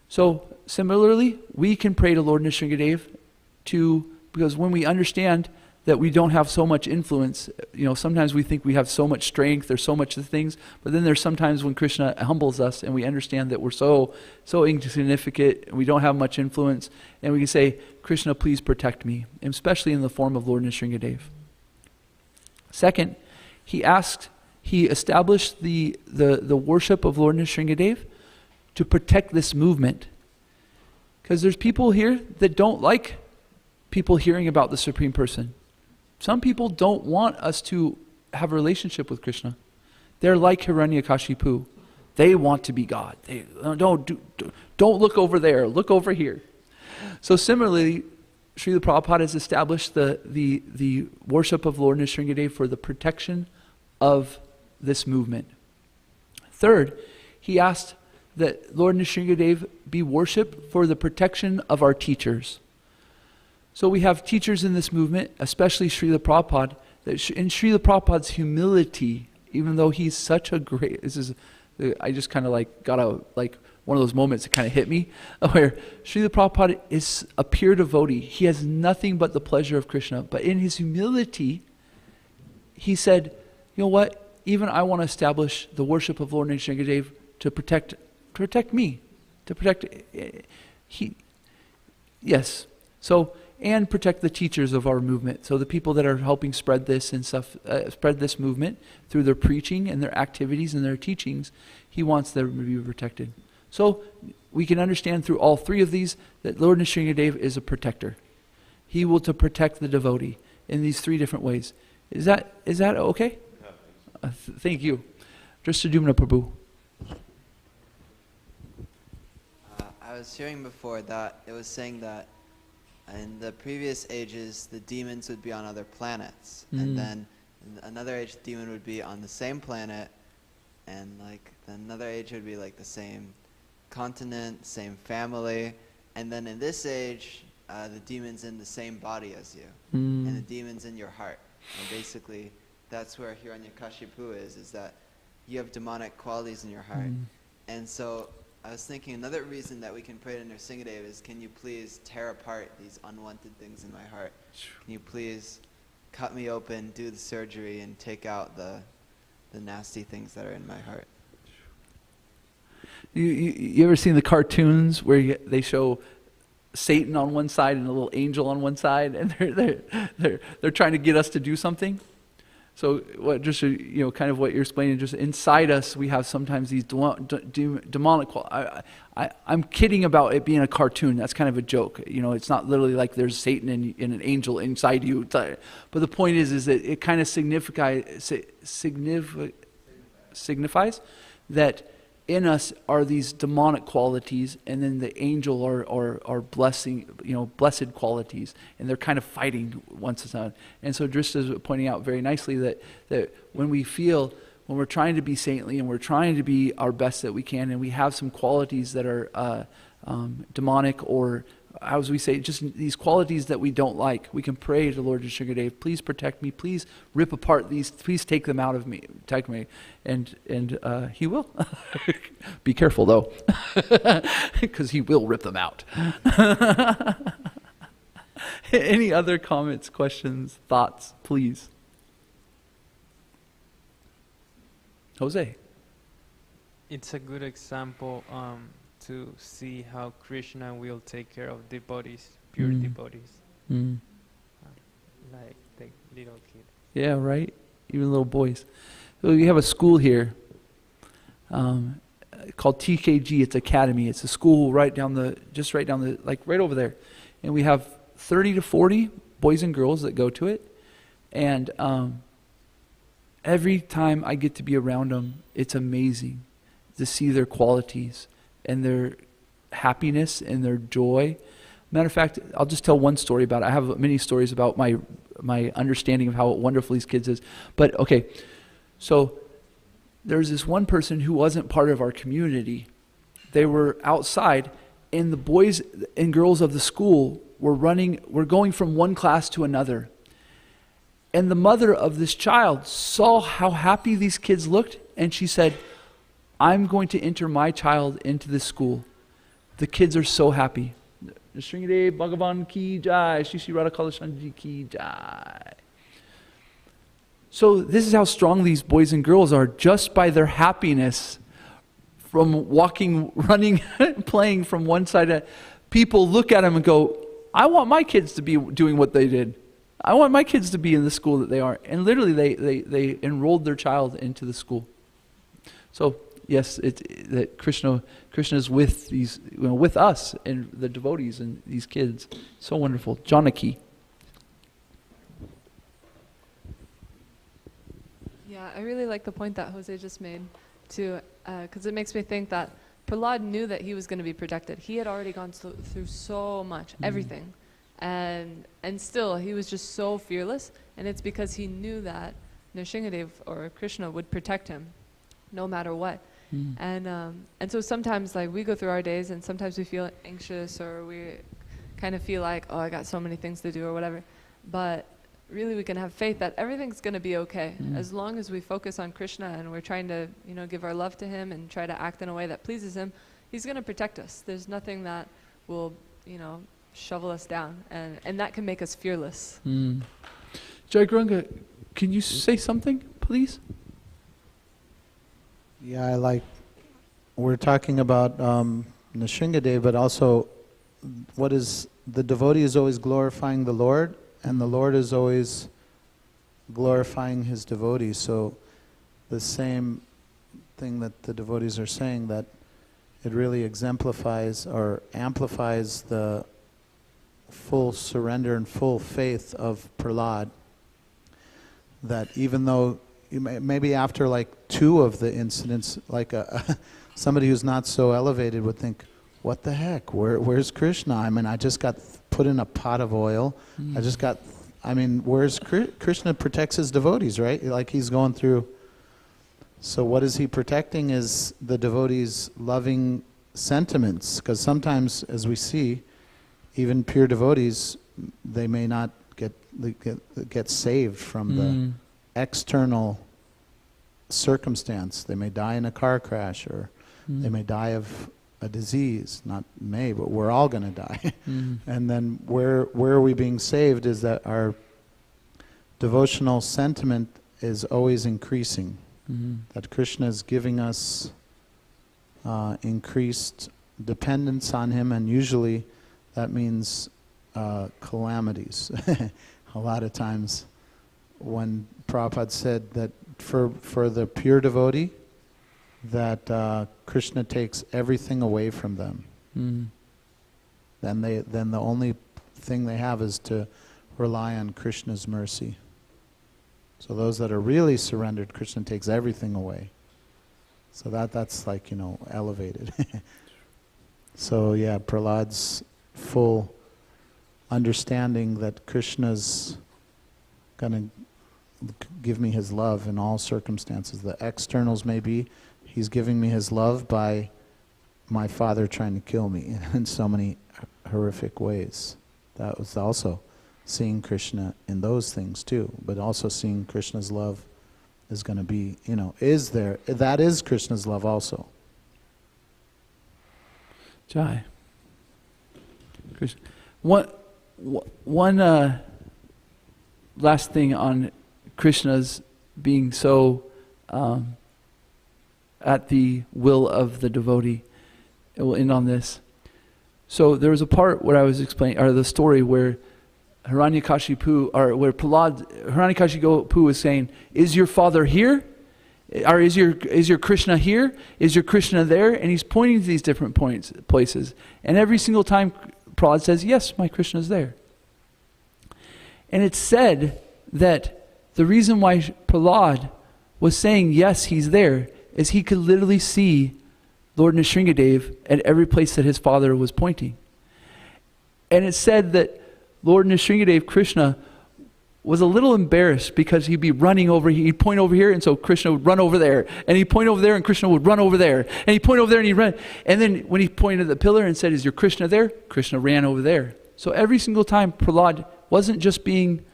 So similarly, we can pray to Lord Nrsingadev because when we understand that we don't have so much influence, sometimes we think we have so much strength, there's so much of things, but then there's sometimes when Krishna humbles us and we understand that we're so insignificant, we don't have much influence, and we can say, Krishna, please protect me, and especially in the form of Lord Nrsingadev. Second, he established the worship of Lord Nrsingadev to protect this movement. Because there's people here that don't like people hearing about the Supreme Person. Some people don't want us to have a relationship with Krishna. They're like Hiranyakashipu. They want to be God. They don't look over there, look over here. So similarly, Srila Prabhupada has established the worship of Lord Nrsingadev for the protection of this movement. Third, he asked that Lord Nrsingadev be worshipped for the protection of our teachers. So we have teachers in this movement, especially Srila Prabhupada, that in Srila Prabhupada's humility, even though he's such a great, I just kind of got one of those moments that kind of hit me, where Srila Prabhupada is a pure devotee. He has nothing but the pleasure of Krishna. But in his humility, he said, you know what, even I want to establish the worship of Lord Nrsingadev to protect me, and protect the teachers of our movement. So the people that are helping spread this and stuff, spread this movement through their preaching and their activities and their teachings, he wants them to be protected. So we can understand through all three of these that Lord Nrsingadev is a protector. He will to protect the devotee in these three different ways. Is that okay? Thank you. Dristadumna Prabhu. I was hearing before that it was saying that in the previous ages, the demons would be on other planets. And then in another age, the demon would be on the same planet. And another age would be the same continent, same family. And then in this age, the demon's in the same body as you. And the demon's in your heart. And basically, that's where Hiranyakashipu is that you have demonic qualities in your heart. And so I was thinking another reason that we can pray to Nrsingadev is, can you please tear apart these unwanted things in my heart? Can you please cut me open, do the surgery, and take out the nasty things that are in my heart? You ever seen the cartoons where they show Satan on one side and a little angel on one side, and they're trying to get us to do something? So kind of what you're explaining, just inside us, we have sometimes these demonic. I'm kidding about it being a cartoon. That's kind of a joke. It's not literally like there's Satan and an angel inside you. But the point is that it kind of signifies that in us are these demonic qualities, and then the angel are blessing, blessed qualities, and they're kind of fighting once it's on. And so Drista is pointing out very nicely that when we're trying to be saintly and we're trying to be our best that we can, and we have some qualities that are demonic, or as we say, just these qualities that we don't like, we can pray to Lord Nrsingadev, please protect me, please rip apart these, please take them out of me, take me, and he will. Be careful though, because he will rip them out. Any other comments, questions, thoughts, please? Jose. It's a good example to see how Krishna will take care of devotees, pure devotees, like the little kid. Yeah, right? Even little boys. So we have a school here. called TKG. It's Academy. It's a school right over there. And we have 30 to 40 boys and girls that go to it. And every time I get to be around them, it's amazing to see their qualities and their happiness and their joy. Matter of fact, I'll just tell one story about it. I have many stories about my understanding of how wonderful these kids is. But okay, so there's this one person who wasn't part of our community. They were outside, and the boys and girls of the school were going from one class to another. And the mother of this child saw how happy these kids looked, and she said, I'm going to enter my child into this school. The kids are so happy. Sringade Bhagavan ki jai, Shri Radha Kalashanji ki jai. So this is how strong these boys and girls are, just by their happiness from walking, running, playing from one side. People look at them and go, I want my kids to be doing what they did. I want my kids to be in the school that they are. And literally they enrolled their child into the school. So yes, that Krishna is with these, with us and the devotees and these kids. So wonderful. Janaki. Yeah, I really like the point that Jose just made too, because it makes me think that Prahlad knew that he was going to be protected. He had already gone through so much, everything, and still he was just so fearless. And it's because he knew that Nrsimhadev or Krishna would protect him, no matter what. And so sometimes, like, we go through our days, and sometimes we feel anxious, or we kind of feel like, oh, I got so many things to do or whatever. But really, we can have faith that everything's going to be okay as long as we focus on Krishna and we're trying to, give our love to him and try to act in a way that pleases him. He's going to protect us. There's nothing that will, shovel us down, and that can make us fearless. Jai Guranga, can you say something, please? Yeah, we're talking about Nrsimhadev, but also what is, the devotee is always glorifying the Lord, and the Lord is always glorifying his devotees. So the same thing that the devotees are saying, that it really exemplifies or amplifies the full surrender and full faith of Prahlad, that even though maybe after two of the incidents, somebody who's not so elevated would think, what the heck, where's Krishna? I mean, I just got put in a pot of oil. Where's Krishna protects his devotees, right? Like he's going through. So what is he protecting is the devotees' loving sentiments, because sometimes, as we see, even pure devotees, they may not get saved from the external circumstance. They may die in a car crash, or they may die of a disease. Not may, but we're all going to die. And then where are we being saved is that our devotional sentiment is always increasing. That Krishna is giving us increased dependence on him, and usually that means calamities. A lot of times when Prabhupada said that for the pure devotee, that Krishna takes everything away from them. Then the only thing they have is to rely on Krishna's mercy. So those that are really surrendered, Krishna takes everything away. So that's elevated. So yeah, Prahlad's full understanding that Krishna's going to give me his love in all circumstances. The externals may be, he's giving me his love by my father trying to kill me in so many horrific ways. That was also seeing Krishna in those things too, but also seeing Krishna's love is going to be, is there. That is Krishna's love also. Jai. Krishna. One last thing on Krishna's being so at the will of the devotee. It will end on this. So there was a part where I was explaining, or the story where Hiranyakashipu, or where Hiranyakashipu was saying, "Is your father here?" Or is your Krishna here? Is your Krishna there? And he's pointing to these different places. And every single time Prahlad says, yes, my Krishna is there. And it's said that the reason why Prahlad was saying, yes, he's there, is he could literally see Lord Nrsingadev at every place that his father was pointing. And it's said that Lord Nrsingadev, Krishna, was a little embarrassed because he'd be running over, he'd point over here, and so Krishna would run over there. And he'd point over there, and Krishna would run over there. And he'd point over there, and he'd run. And then when he pointed at the pillar and said, is your Krishna there? Krishna ran over there. So every single time Prahlad wasn't just being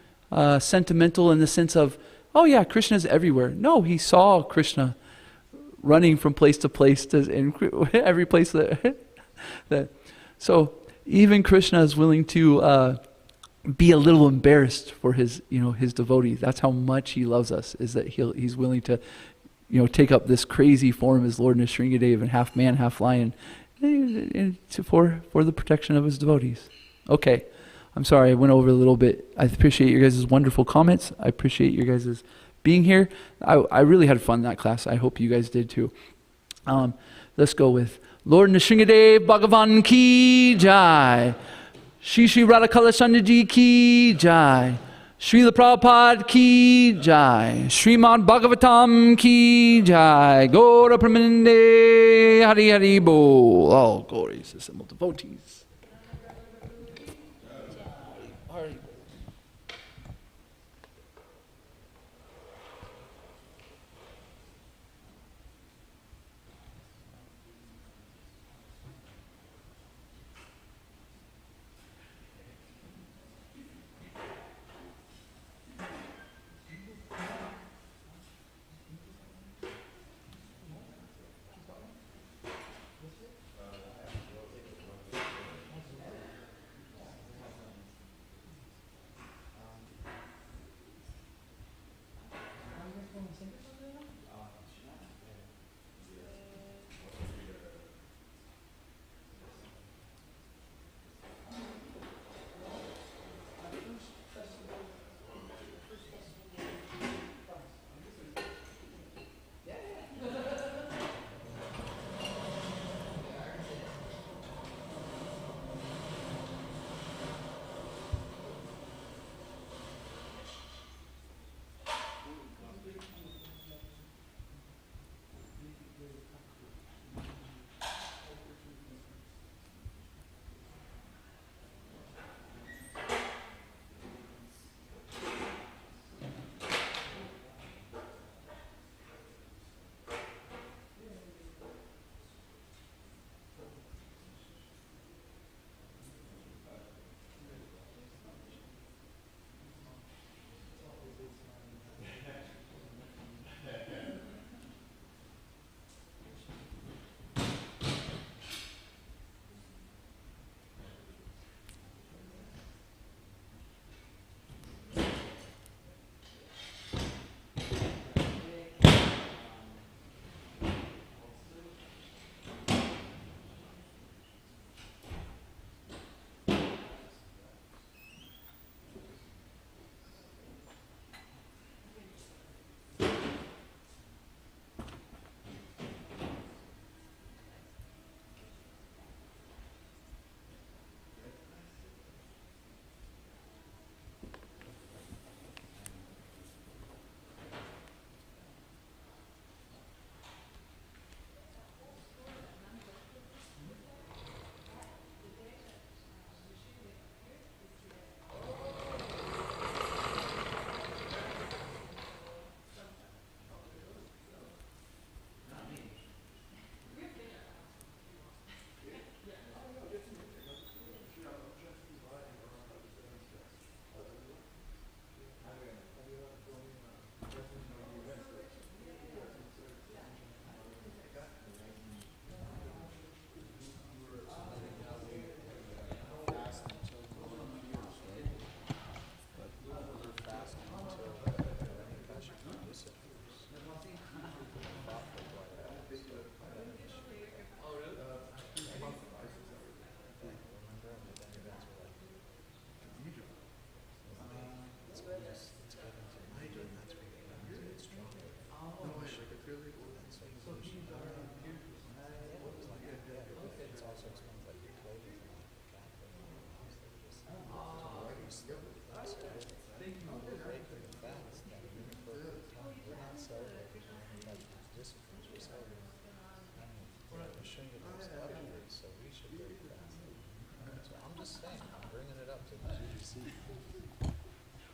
sentimental in the sense of, oh yeah, Krishna's everywhere. No, he saw Krishna running from place to place, in every place that. So even Krishna is willing to be a little embarrassed for his devotee. That's how much he loves us, is that he's willing to, take up this crazy form as Lord Nrsingadev and half man, half lion, for the protection of his devotees. Okay, I'm sorry I went over a little bit. I appreciate your guys' wonderful comments. I appreciate your guys' being here. I really had fun in that class. I hope you guys did too. Let's go with Lord Nrsingadev Bhagavan Ki Jai. Shri Shri Radhakala Chandraji Ki Jai. Srila Prabhupada Ki Jai. Srimad Bhagavatam Ki Jai. Gaura Pramanande Hari Hari Bol. All glories, assembled devotees.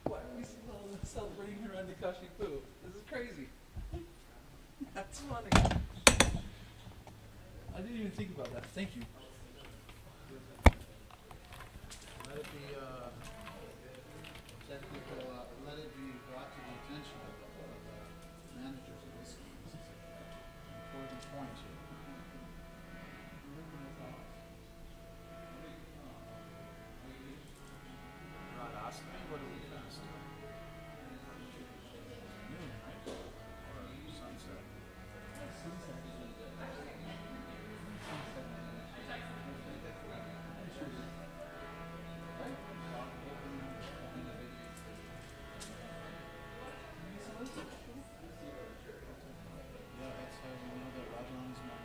Why are we celebrating Hiranyakashi Poo? This is crazy. That's funny. I didn't even think about that. Thank you. Let it be, let it be brought to the attention of the managers of this important point here. We're not asking me, what are we fasting? Noon, right? Or sunset? Yeah, that's how we know that Radharani's not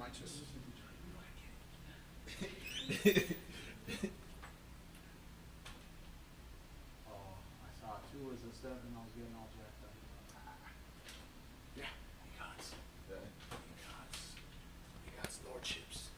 might just. Oh, I saw two was a seven. I was getting all jacked up. Yeah, he got. He got lordships.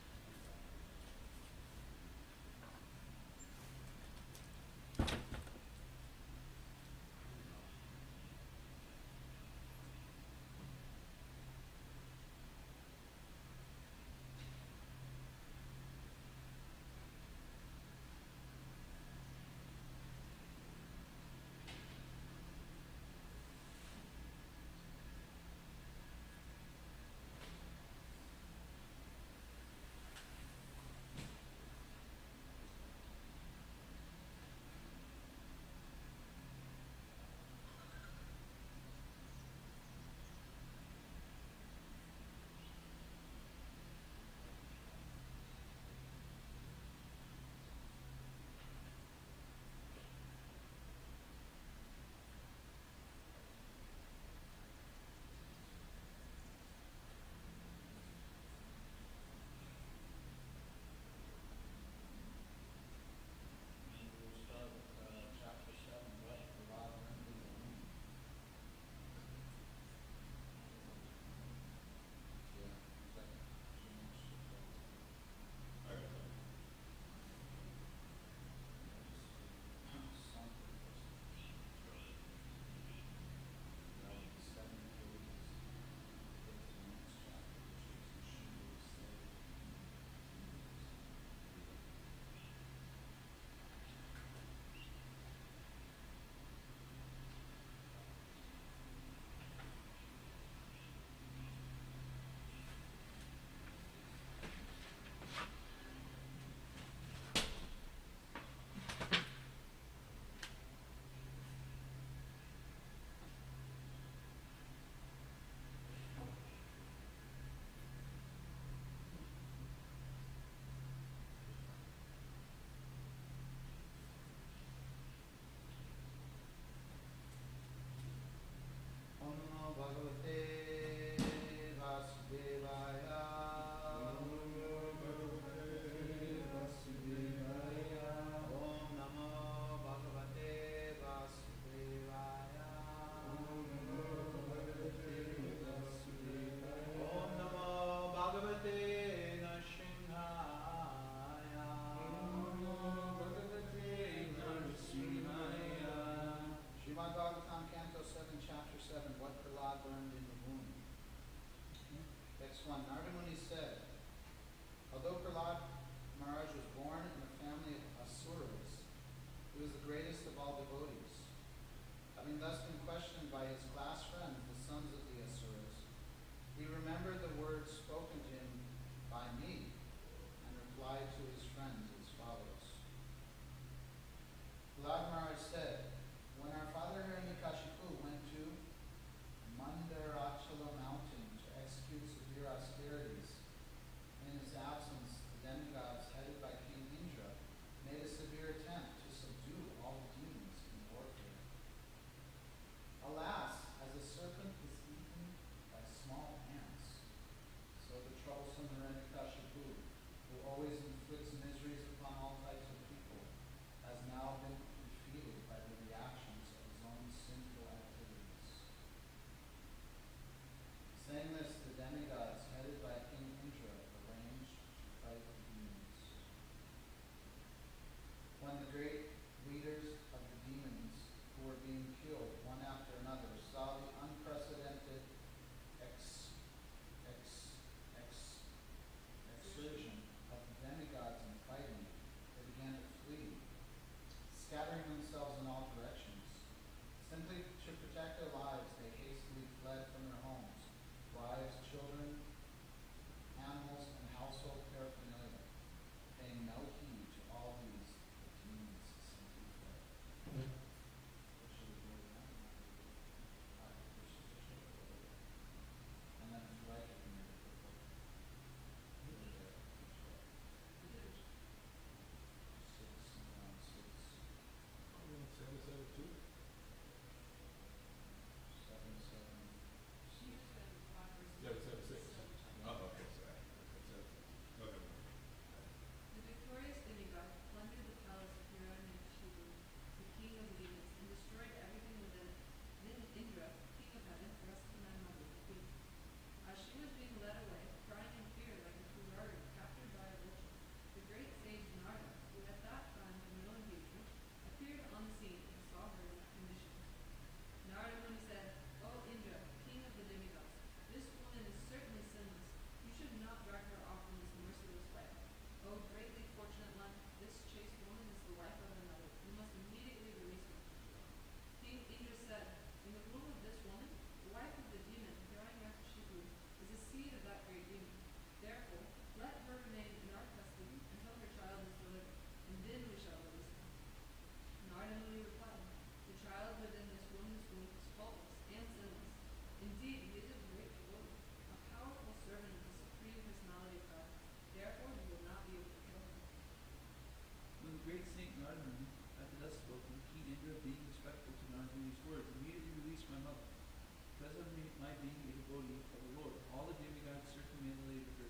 devotee of the Lord. All the demigods circumambulated her.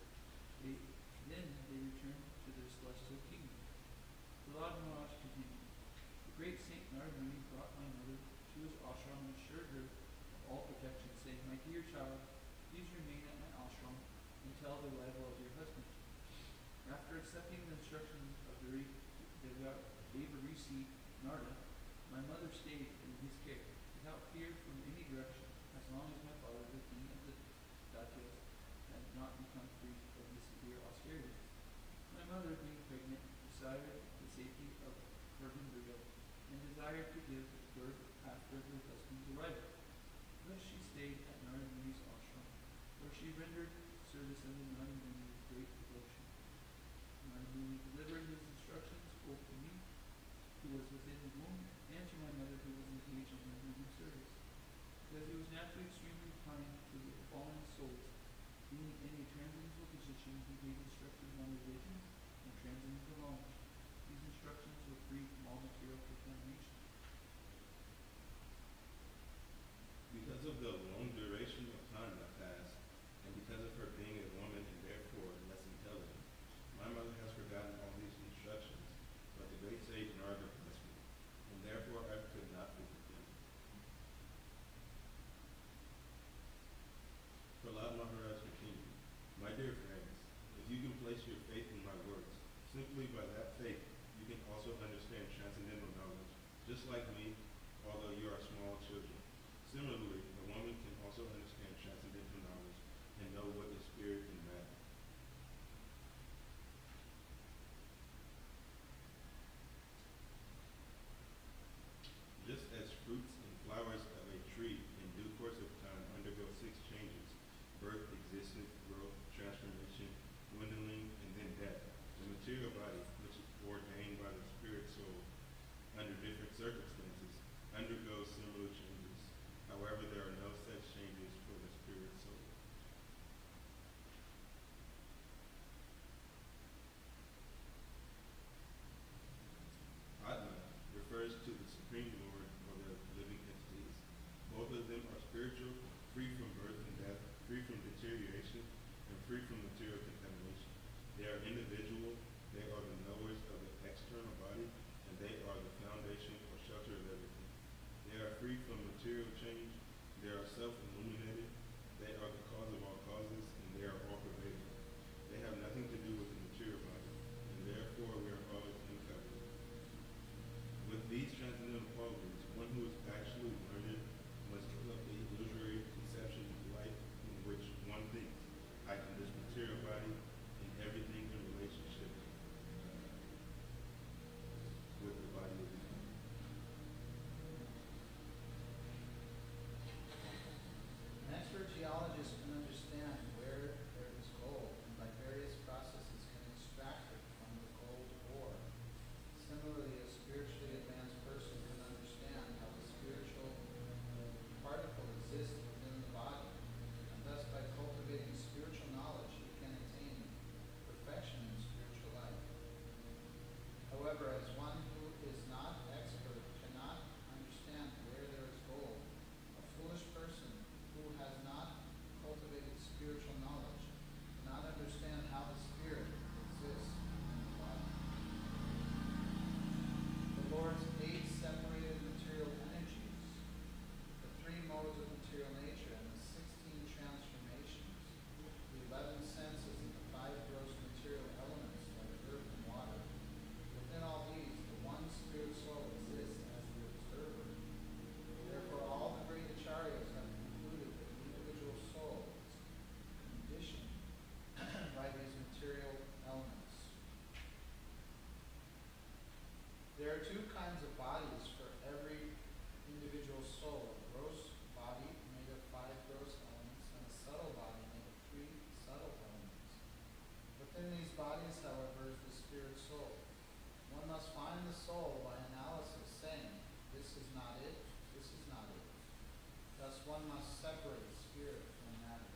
Then they returned to their celestial kingdom. The Lord Maharaj continued. The great Saint Narayana brought my mother to his ashram and assured her of all protection, saying, "My dear child, please remain at my ashram until the arrival of your husband." After accepting the instructions of the Devarisi Narada, my mother stayed in his care, without fear from any direction, as long as my father, the king of the Datyas, had not become free from the severe austerity. My mother, being pregnant, desired the safety of her embryo, and desired to give birth after her husband's arrival. Thus she stayed at Narada Muni's ashram, where she rendered service under Narada Muni with great devotion. Narada Muni delivered his instructions both to me, who was within the womb, and to my mother, who was engaged in rendering service. Because he was naturally extremely kind to the fallen souls, being in a transcendental position, he gave instructions on religion and transcendental knowledge. These instructions were free from all material contamination. Because of the long duration of time that passed, and because of her being a woman and therefore less intelligent, my mother has forgotten all these instructions, but the great sage Narada blessed me, and therefore I could not forget them. Prahlad Maharaj continued, "My dear friends, if you can place your faith in my words, simply by that faith you can also understand transcendental knowledge, just like me, although you are small children. Similarly, a woman can also understand transcendental knowledge and know what is spirit and matter. Just as fruits and flowers of a tree in due course of time undergo 6 changes, birth, existence, growth, transformation, dwindling, and then death, the material body, which is ordained by the spirit soul under different circumstances, undergoes similar changes. However, there are no such changes for the spirit soul. Atma refers to the Supreme Lord or the living entities. Both of them are spiritual, free from birth and death, free from deterioration, and free from material contamination. They are individual, they are the knowers of the external body, and they are the foundation or shelter of everything. They are free from material change, they are self-illuminated, they are the cause of all causes, and they are all pervading. They have nothing to do with the material body, and therefore we are always uncovered. With these transcendental qualities, one who is actually learned must give up the illusory conception of life in which one thinks, I can this material body and everything in relationship with the body of the mind. An expert geologist can understand where there is gold and by various processes can extract it from the gold ore. Similarly, a spiritually advanced person can understand how the spiritual particle exists within the body, and thus by cultivating spiritual knowledge he can attain perfection in spiritual life. However, as one who is not expert cannot understand where there is gold, a foolish person who has not cultivated spiritual knowledge cannot understand how the spirit exists in the body. The Lord's 8 separated material energies, the 3 modes of material nature, and the 16 transformations, the 11 senses, and the 5 gross material elements like earth and water. Within all these, the one spirit soul exists as the observer. Therefore, all the great acharyas have concluded that the individual soul is conditioned by these material elements. There are 2 kinds of bodies for every individual soul: a gross body made of 5 gross elements and a subtle body made of 3 subtle elements. Within these bodies, however, is the spirit soul. One must find the soul by analysis, saying, this is not it, this is not it. Thus one must separate spirit from matter.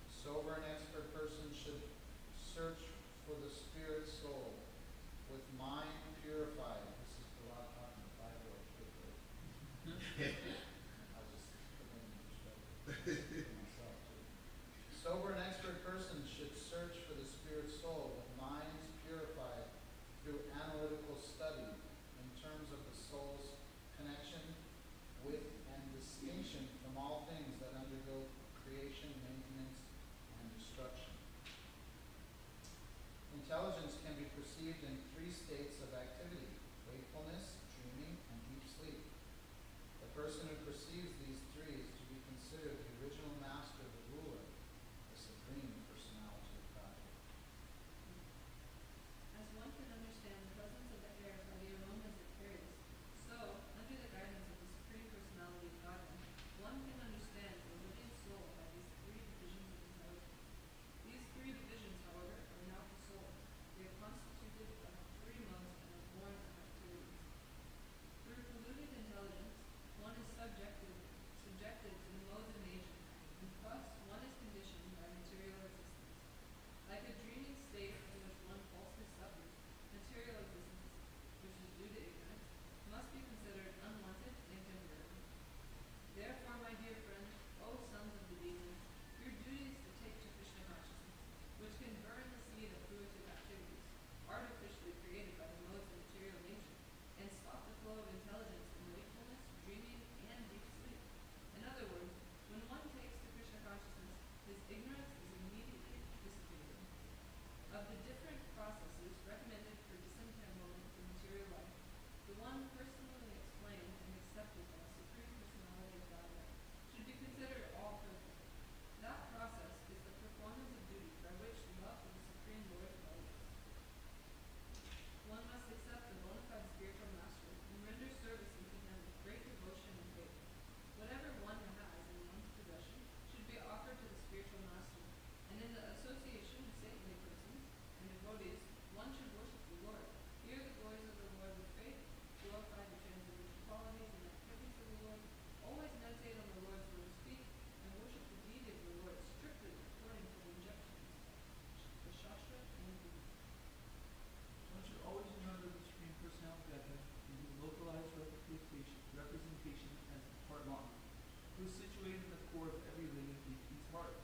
A sober and expert person should search for the spirit soul with mind purified. This is the Lord talking, the 5 world truth. Sober and expert persons should search for the spirit soul with minds purified through analytical study in terms of the soul's connection with and distinction from all things that undergo creation, maintenance, and destruction. Intelligence can be perceived in three states of activity: wakefulness, dreaming, and deep sleep. The person who perceives these three is to be considered the original master, the ruler, the supreme personality of God. As one can understand the presence of the air by the aromas it carries, so, under the guidance of the Supreme Personality of Godhead, one can understand the living soul by these three divisions of intelligence. These three divisions, however, are not the soul. They are constituted of three modes and are born of activities. Through polluted intelligence, one is subjected to the modes of nature, and thus one is conditioned by material existence. Like a dreaming state in which one falsely suffers, material existence, which is due to ignorance, must be considered unwanted and temporary. Therefore, my dear friends, O sons of the demons, your duty is to take to Krishna consciousness, which can burn the seed of fruitive activities, artificially created by the modes of material nature, and stop the flow of intelligence in wakefulness, dreaming, and deep sleep. In other words, when one takes to Krishna consciousness, his ignorance is immediately dissipated. Of the different processes recommended for disentanglement from material life, the one personally explained and accepted by the Supreme Personality of Godhead should be considered all perfect. That process is the performance of duty by which the love of the Supreme Lord develops. One must accept the bona fide spiritual master and render service unto him with great devotion and faith. Whatever one has in one's possession should be offered to the spiritual master, and in the association of saintly persons and devotees, one should worship the Lord, hear the glories of the Lord with faith, glorify the transcendental qualities and activities of the Lord, always meditate on the Lord's word of speech, and worship the deity of the Lord strictly according to the injunctions of the Shastra and the Gita. One should always remember the Supreme Personality of Godhead in the localized representation as the Paramatma, who is situated in the core of every living entity's heart.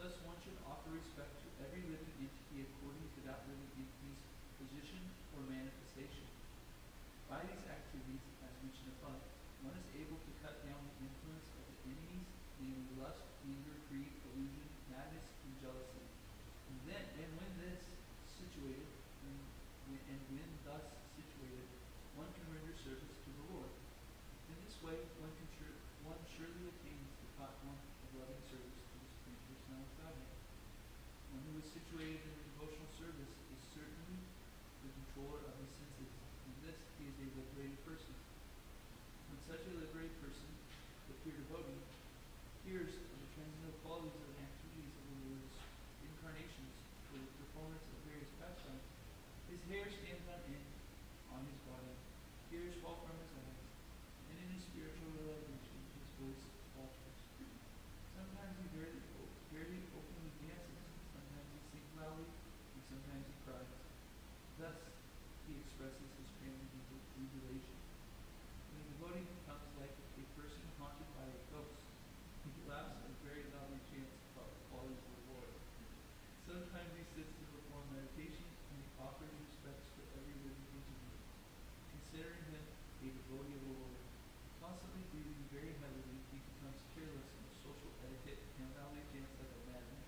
Thus, one should offer respect to every living entity according to that living entity's position or manifestation. By these activities, as mentioned above, one is able to cut down the influence of the enemies, namely lust, anger, greed, illusion, madness, and jealousy. And when thus situated, one can render service to the Lord. In this way, one surely attains the platform of loving service to the Supreme Personality of Godhead. One who is situated in the devotional service is certainly the controller of his senses, and this he is a liberated person. When such a liberated person, the pure devotee, hears of the transcendental qualities of the activities of the Lord's incarnations for the performance of various pastimes, his hair stands on end on his body, tears fall from his eyes, and in his spiritual realization his voice falters. Sometimes he very openly dances, sometimes he sings loudly, and sometimes he cries. Thus he expresses his transcendental jubilation. When the devotee becomes like a person haunted by a ghost, he laughs and very loudly chants about the qualities of the Lord. Sometimes he sits to perform meditation, and he offers respects for every living entity, considering him a devotee of the Lord. Constantly breathing very heavily, he becomes careless in social etiquette and loudly chants like a madman.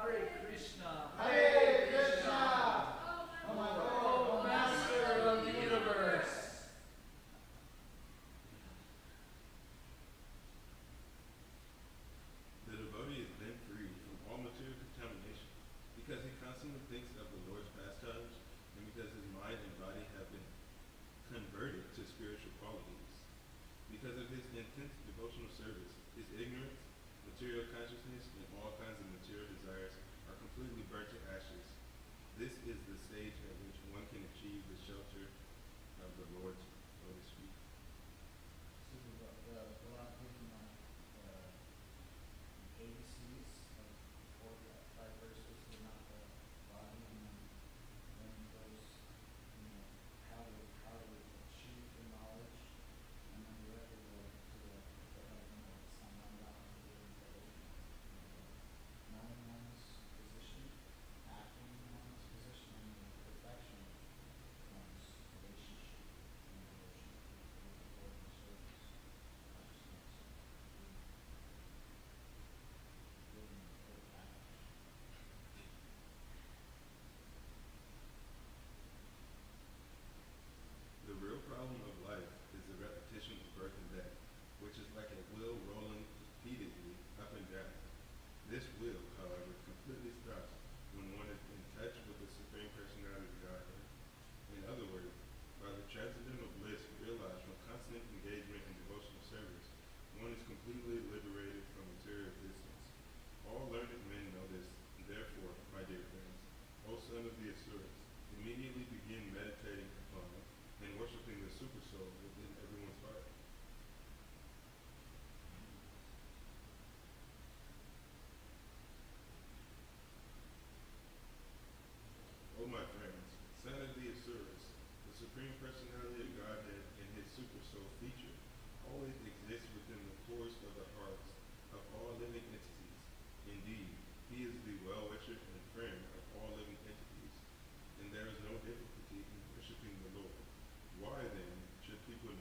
Hare Krishna! Hare Krishna! Oh my Lord, Master of the universe! The devotee is then free from all material contamination because he constantly thinks of the Lord's pastimes and because his mind and body have been converted to spiritual qualities. Because of his intense devotional service, his ignorance, material consciousness, and all kinds of material desires are completely burned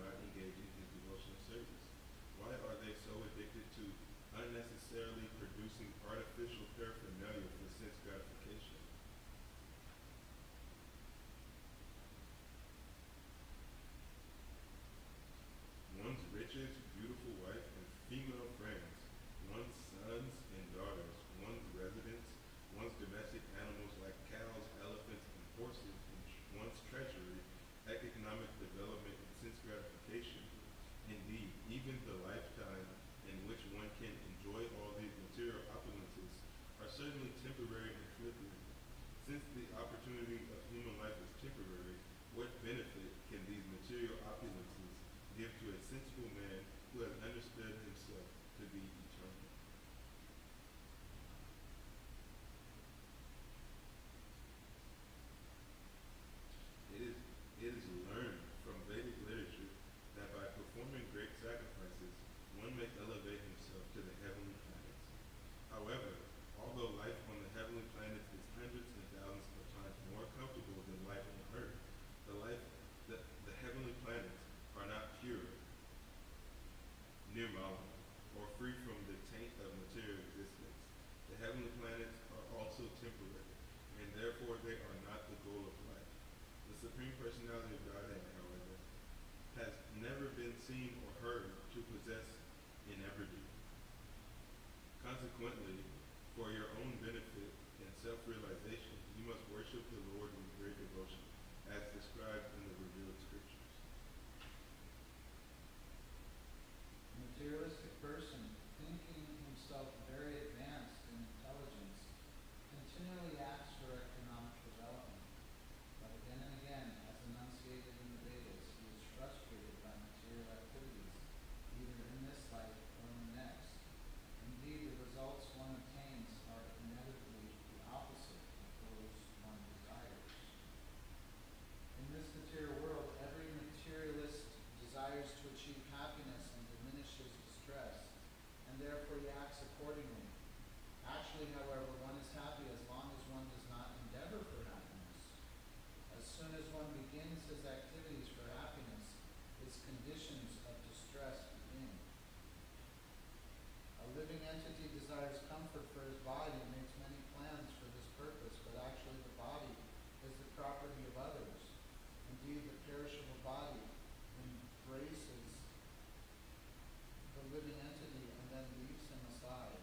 not engaging in devotional service? Why are they so addicted to unnecessarily producing artificial paraphernalia for sense gratification? One's riches, beautiful wife, and female friends, one's sons and daughters, one's residence, one's domestic animals like cows, elephants, and horses, and one's treasury, economic development, and sense gratification. Indeed, even the lifetime in which one can enjoy all these material opulences are certainly temporary and fleeting. Since the opportunity of human life is temporary, what benefit can these material opulences give to a sensible man who has understood himself to be eternal? It is learned from Vedic literature that by performing great sacrifices, one may elevate himself to the heavenly planets. However, although life on the heavenly planets is hundreds and thousands of times more comfortable than life on Earth, the heavenly planets are not pure, nirmala, or free from the taint of material existence. The heavenly planets are also temporary, and therefore they are not the goal of life. The Supreme Personality of Godhead, however, has never been seen or heard to possess and ever do. Consequently, for your own benefit and self-realization, you must worship the Lord with great devotion, as described in the revealed scriptures. A materialistic person, thinking himself very advanced in intelligence, continually acts for economic development. But again and again, as enunciated in the Vedas, he is frustrated by material activities, either in this life or in the next. Indeed, the results one obtains are inevitably the opposite of those one desires. In this material world, every materialist desires to achieve happiness and diminish his distress, and therefore he acts accordingly. Actually, however, one is happy as long as one does not endeavor for happiness. As soon as one begins his activities for happiness, his conditions of distress begin. A living entity desires comfort for his body and makes many plans for this purpose, but actually the body is the property of others. Indeed, the perishable body embraces the living entity and then leaves him aside.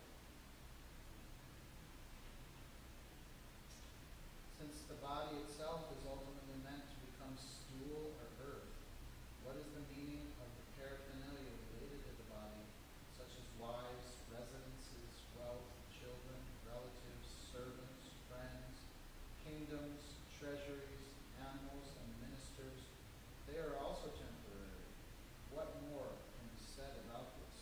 Since the body itself is ultimately meant to become stool or earth, what is the meaning of the paraphernalia related to the body, such as wives, residences, wealth, children, relatives, servants, friends, kingdoms, treasuries, animals, and ministers? They are also temporary. What more can be said about this?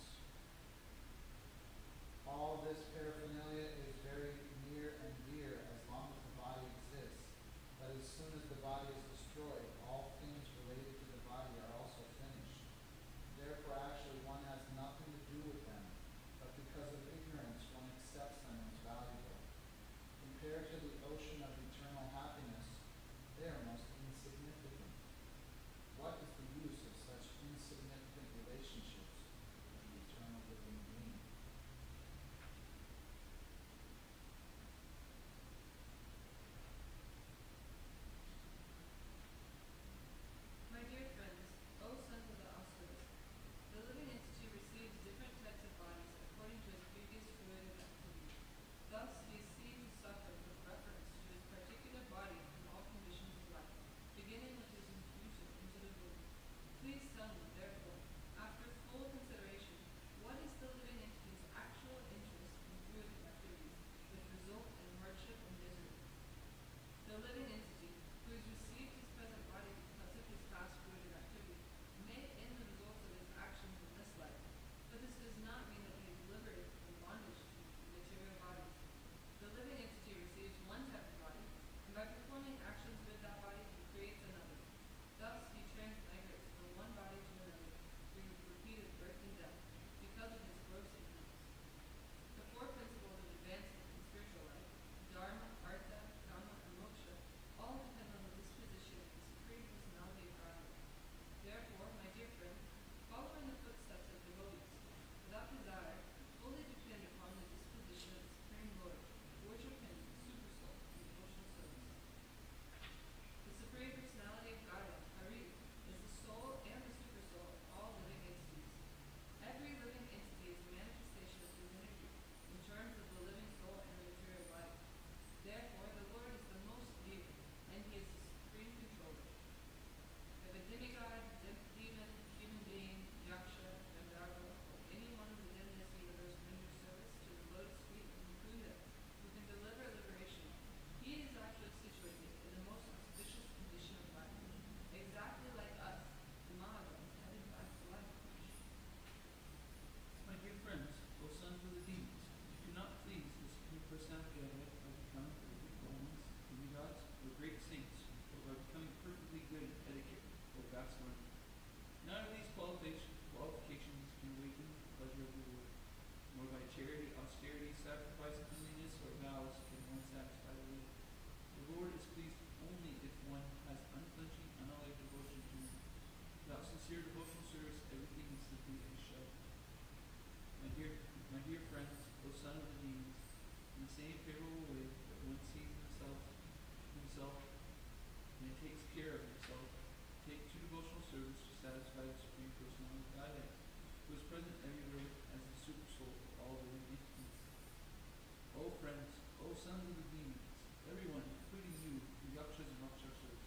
sons of the demons, everyone, including you, the yakshas and rakshasas,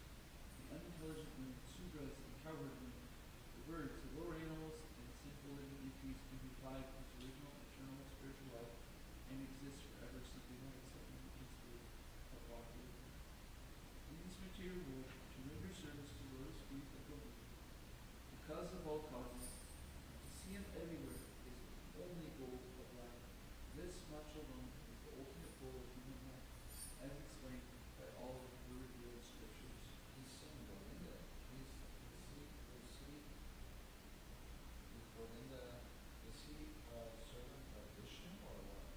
the unintelligent women, sudras and cowherd women, the birds, the lower animals, and sinful living entities can be applied to its original, eternal, spiritual life and exist forever simply by accepting the principles of bhakti. In this material world, to render service to those feet that believe, because of all causes, to see him everywhere is the only goal of life. This much alone is the ultimate goal of human life, as explained by all of the revealed scriptures. He's saying Govinda, is Govinda, is he a servant of Vishnu or what?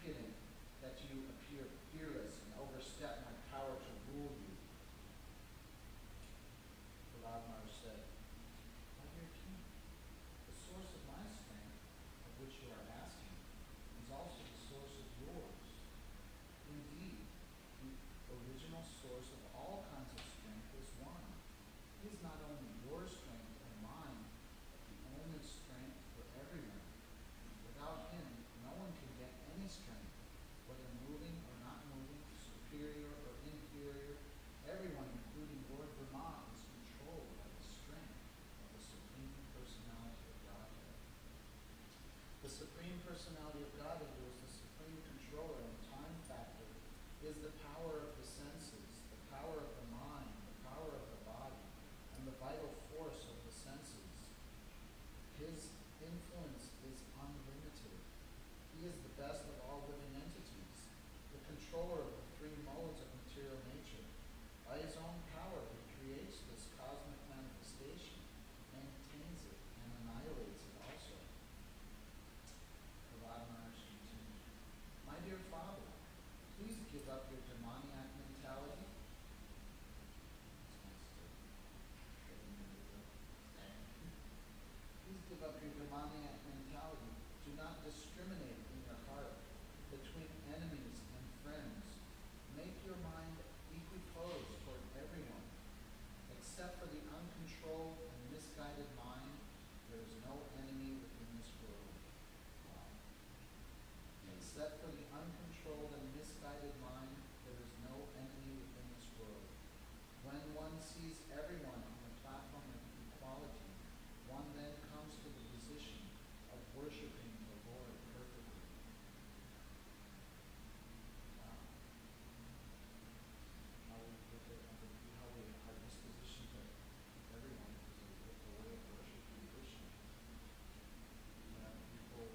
impudent that you appear fearless and overstep my power to rule you. Prahlad said, my dear king, the source of my strength, of which you are asking, is also the source of yours. Indeed, the original source of all kinds of strength is one. He is not only your strength and mine, but the only strength for everyone. Without him, no one can get any strength, whether moving or not moving, superior or inferior. Everyone, including Lord Brahma, is controlled by the strength of the Supreme Personality of Godhead. The Supreme Personality of Godhead, who is the supreme controller and time factor, is the power of the senses, the power of the mind, the power of the body, and the vital force of the senses. His influence is unlimited. He is the best of all living entities, the controller of the three modes of material nature. By his own power, he creates this cosmic manifestation, maintains it, and annihilates it also. Prahlad continued, my dear father, please give up your demoniac mentality. Please give up your demoniac mentality. Do not discriminate in your heart between enemies and friends. Make your mind equiposed toward everyone. Except for the uncontrolled and misguided mind, there is no enemy within this world. Except for the uncontrolled and misguided mind, there is no enemy within this world. When one sees everyone on the platform of equality, one then comes to the position of worshiping the Lord perfectly. How we look at how we our disposition to everyone is a way of worshiping Krishna. People,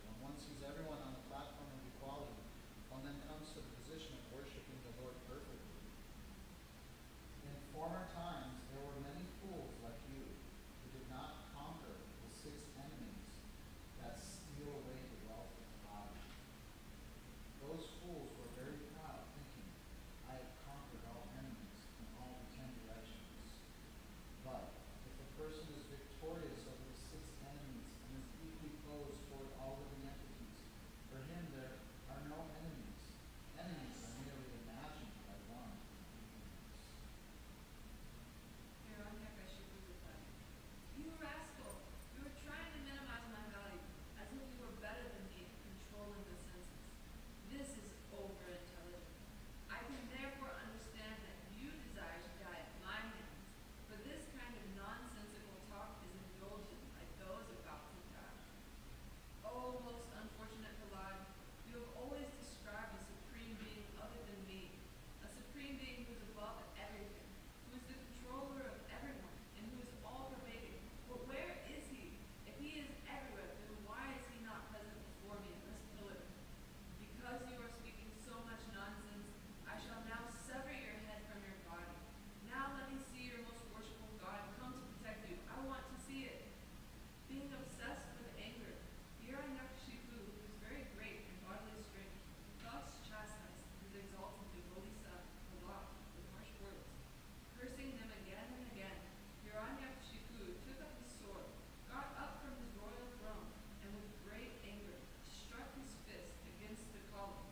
when one sees everyone on the platform of equality, one then comes to the position of worshiping the Lord perfectly. In former times, there were many fools like you who did not conquer the 6 enemies that steal away the wealth of the body. Those fools were very proud, thinking, I have conquered all enemies in all the 10 directions. But if a person is victorious over the 6 enemies and is equiposed toward all living entities, for him there are no enemies. Enemies are merely imagined by one. You rascal! You were trying to minimize my value, as if you were better than me at controlling the senses. This is over-intelligent. I can therefore understand that you desire to die at my hands, but this kind of nonsensical talk is indulgent by those about to die. Oh, most unfortunate Prahlad, you have always described a supreme being other than me, a supreme being who is above everything, who is the controller of everyone, and who is all-pervading. But where is he? If he is everywhere, then why is he not present before me in this pillar? Because you are speaking so much nonsense, I shall now sever your head from your body. Now let me see your most worshipful God come to protect you. I want to see it. Being obsessed with anger, Hiranyakashipu, who is very great in bodily strength, thus chastised his exalted devotee son, Prahlad, with harsh words. Cursing him again and again, Hiranyakashipu took up his sword, got up from his royal throne, and with great anger struck his fist against the column.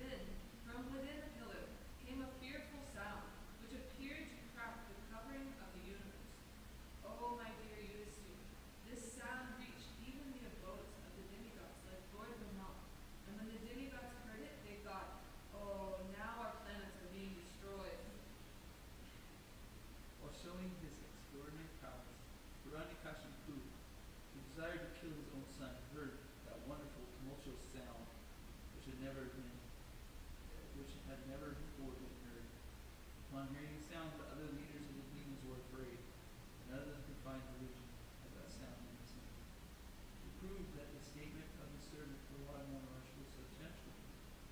Then, from within the pillar, came a fearful sound, which appeared to crack the covering of the universe. Oh, my dear Yudhisthira, this sound reached even the abodes of the demigods like Lord Brahma, and when the demigods heard it, they thought, oh, now our planets are being destroyed. While showing his extraordinary prowess, Hiranyakashipu, who desired to kill his own son, heard that wonderful tumultuous sound which had never before been heard. Upon hearing the sound, the other leaders of the demons were afraid, and none of them could find religion as that sound made seem. To prove that the statement of the servant Prahlad was substantial,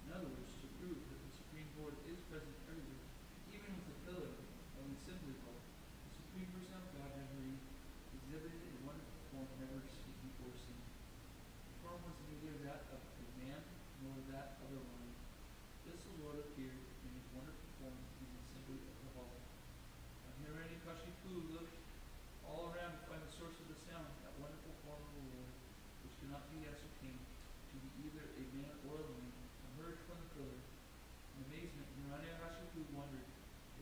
in other words, to prove that the Supreme Lord is present everywhere, even with the pillar, only simply called, the Supreme Person of God has exhibited a wonderful form never before seen. form was neither that of a man nor that of a lion. This the Lord appeared in his wonderful form in the assembly of the hall. When Hiranyakashipu looked all around to find the source of the sound, that wonderful form of the Lord, which could not be ascertained to be either a man or a lion, emerged from the pillar. In amazement, Hiranyakashipu wondered,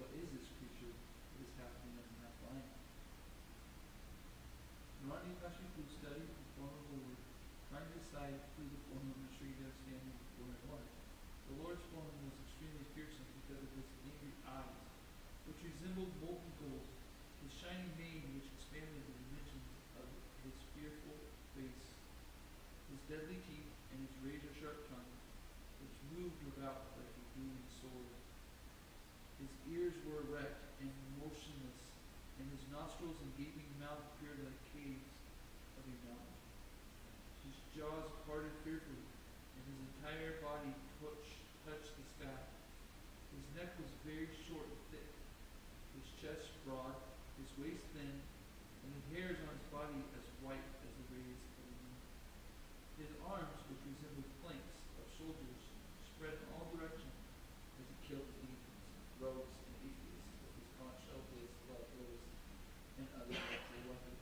what is this creature that is half man and half lion? Hiranyakashipu studied the form of the Lord, trying to decide who the form of the Shrita standing before him was. The Lord's form was extremely fearsome because of his angry eyes, which resembled molten gold, his shining mane, which expanded the dimensions of his fearful face, his deadly teeth, and his razor-sharp tongue, which moved about like a gleaming sword. His ears were erect and motionless, and his nostrils and gaping mouth appeared like caves of a mountain. His jaws parted fearfully, and his entire body touched the sky. His neck was very short and thick, his chest broad, his waist thin, and the hairs on his body as white as the rays of the moon. His arms, which resembled planks of soldiers, spread in all directions as he killed demons, rogues, and atheists with his conch shell-faced blows and other deadly weapons.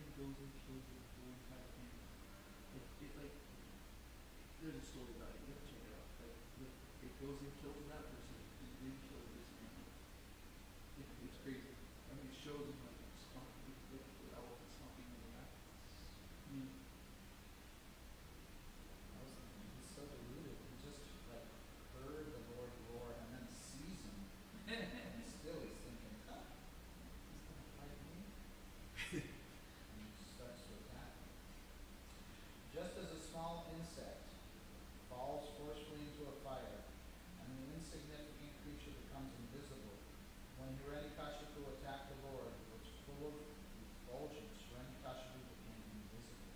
then goes and kills the whole entire family. Like, there's a story about it. You have to check it out. Like, it goes and kills that person, and then kills this family. It's crazy. I mean, it shows him like stomping, like the elephant stomping on the back. I mean, I was thinking, he's so deluded. He just like heard the Lord roar and then sees him. And still he's thinking, huh, he's going to fight me? And he starts to attack him. Just as a small insect falls forcefully into a fire, and the insignificant creature becomes invisible, when Hiranyakashipu attacked the Lord, which was full of effulgence, Hiranyakashipu became invisible.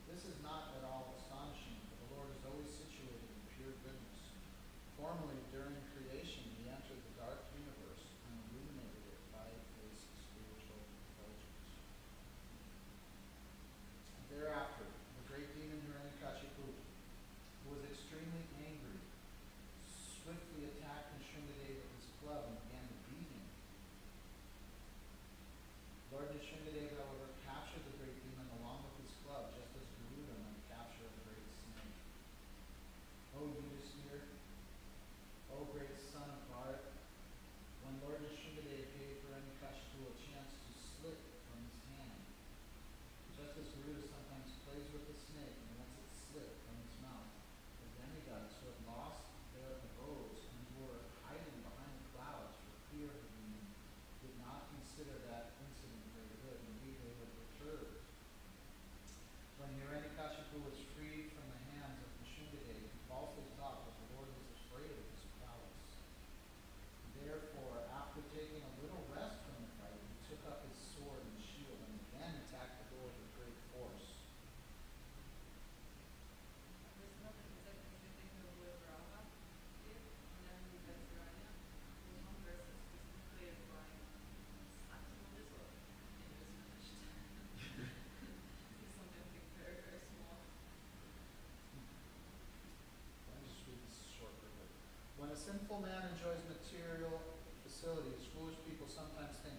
This is not at all astonishing, for the Lord is always situated in pure goodness. Formerly, during creation, he entered the dark universe and illuminated it by his spiritual effulgence. Thereafter, the great demon Hiranyakashipu, who was extremely angry, swiftly attacked Nishringadev with his club and began to beat him. Lord Nishringadev, however, captured the great demon along with his club, just as Garuda might capture a great snake. O Yudhisthira, O great son of Bharat, when Lord Nishringadev gave Hiranyakashipu a chance to slip from his hand, just as Garuda sometimes plays with the snake and lets it slip from his mouth, the demigods who had lost their abodes and who were hiding behind the clouds for fear of the demon did not consider that incident very good. Indeed, they were perturbed. When Hiranyakashipu was freed from the hands of Nishringadev, he falsely thought that the Lord was afraid of his prowess. Therefore, after taking a little rest from the fight, he took up his sword and shield and again attacked the Lord with great force. Verse 11 is like makes me think of what Raha did whenever he met Rania. There's one verse that specifically is like, slaps him with his sword, and he was finished. It's something very, very small. Let me just read this short riddle. When a sinful man enjoys material facilities, foolish people sometimes think,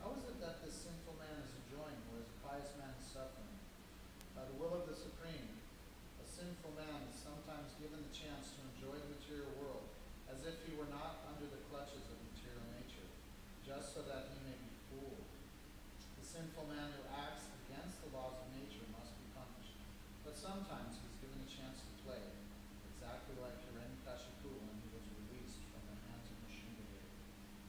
how is it that this sinful man is enjoying, whereas a pious man is suffering? By the will of the Supreme, a sinful man is sometimes given the chance to enjoy the material world, as if he were not under the clutches of material nature, just so that he may be fooled. The sinful man who acts against the laws of nature must be punished, but sometimes he is given a chance to play, exactly like Hiranyakashipu when he was released from the hands of Nishringadev.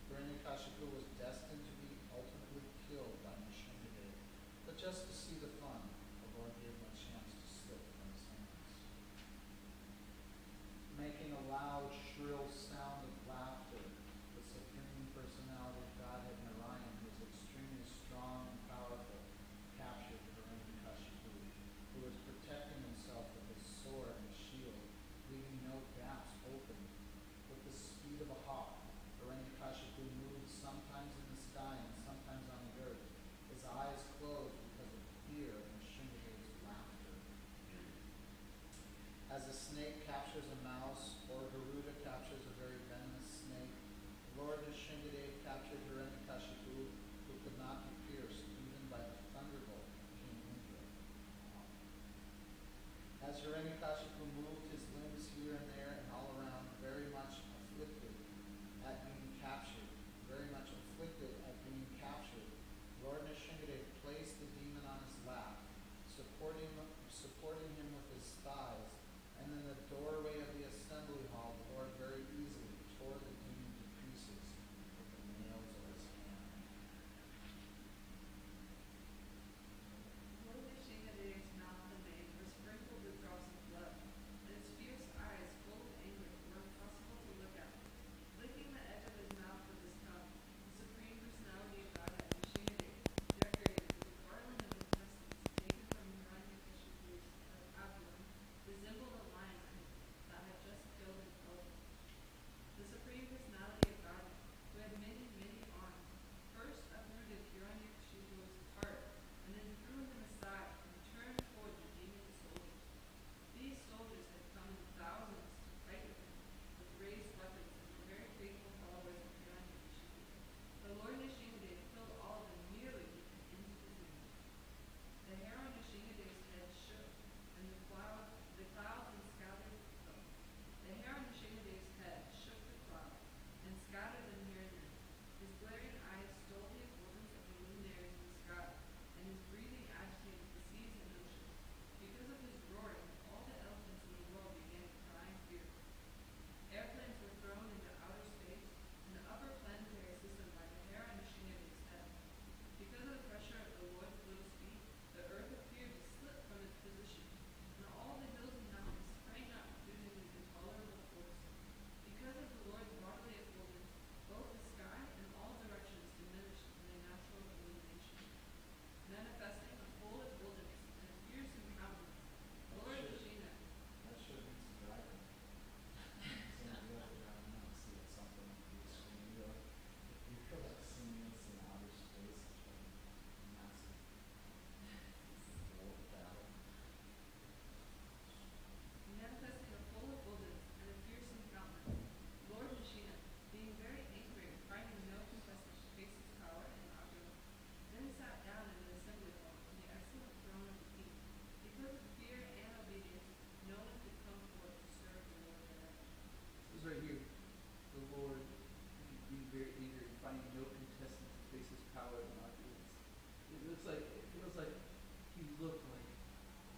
Hiranyakashipu was destined to be ultimately killed by Nishringadev, but just to see the fun, the Lord gave him a chance to slip from his hands. Making a loud, shrill sound of laughter, the Supreme Personality of Godhead Narayan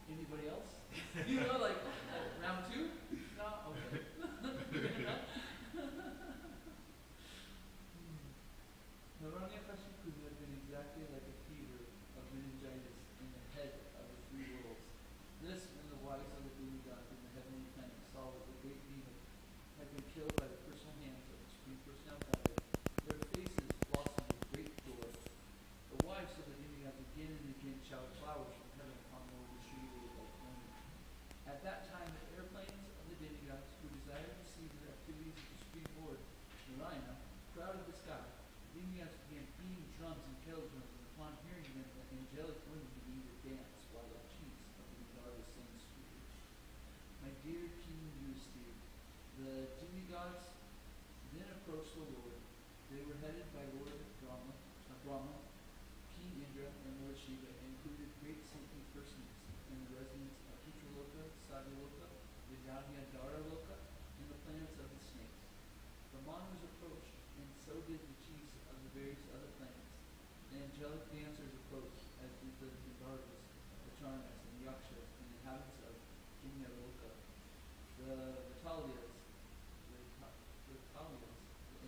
Anybody else? You know, like round two? No? Okay. Hiranyakashipu had been exactly like a fever of meningitis in the head of the three worlds. This, when the wives of the demigods in the heavenly planet saw that the great demon had been killed by the personal hands of the Supreme Personality of Godhead, their faces blossomed with great joy. The wives of the demigods again and again showered flowers from heaven upon Lord Vishnu like rain. At that time, the airplanes of the demigods, who desired to see the activities of the Supreme Lord, Narayana, crowded the sky. The demigods began beating drums and kettle drums, and upon hearing them, the angelic women began to dance, while the chiefs of the Nagardas sang sweetly. My dear King Yudhisthira, the demigods then approached the Lord. They were headed by Lord Brahma, King Indra, and Lord Shiva, and included great saintly persons in the residence of Chitraloka, Satyaloka, Vidyadharaloka, and the planets of the snakes. The monarchs approached, and so did the chiefs of the various other planets. The angelic dancers approached, as did the Gandharvas, the Charnas, and the Yakshas, and the inhabitants of Kinnaraloka, the Vitalias, the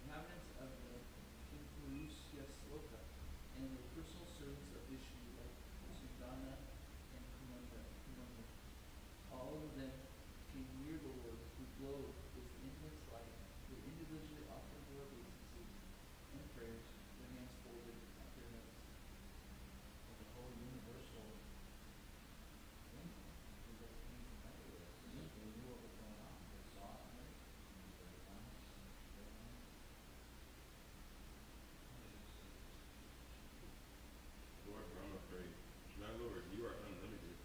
inhabitants of the Kimpurusya and the personal servants of Vishnu like Sudana and Kumanda. All of them came near the Lord, who glowed with intense light. They individually offered their obeisances and prayers, their hands folded at their heads. The whole universal thing is what came from everywhere. It's like they knew what was going on. They saw it, right? It was very nice. Very nice. Lord Brahma prayed, My Lord, you are unlimited,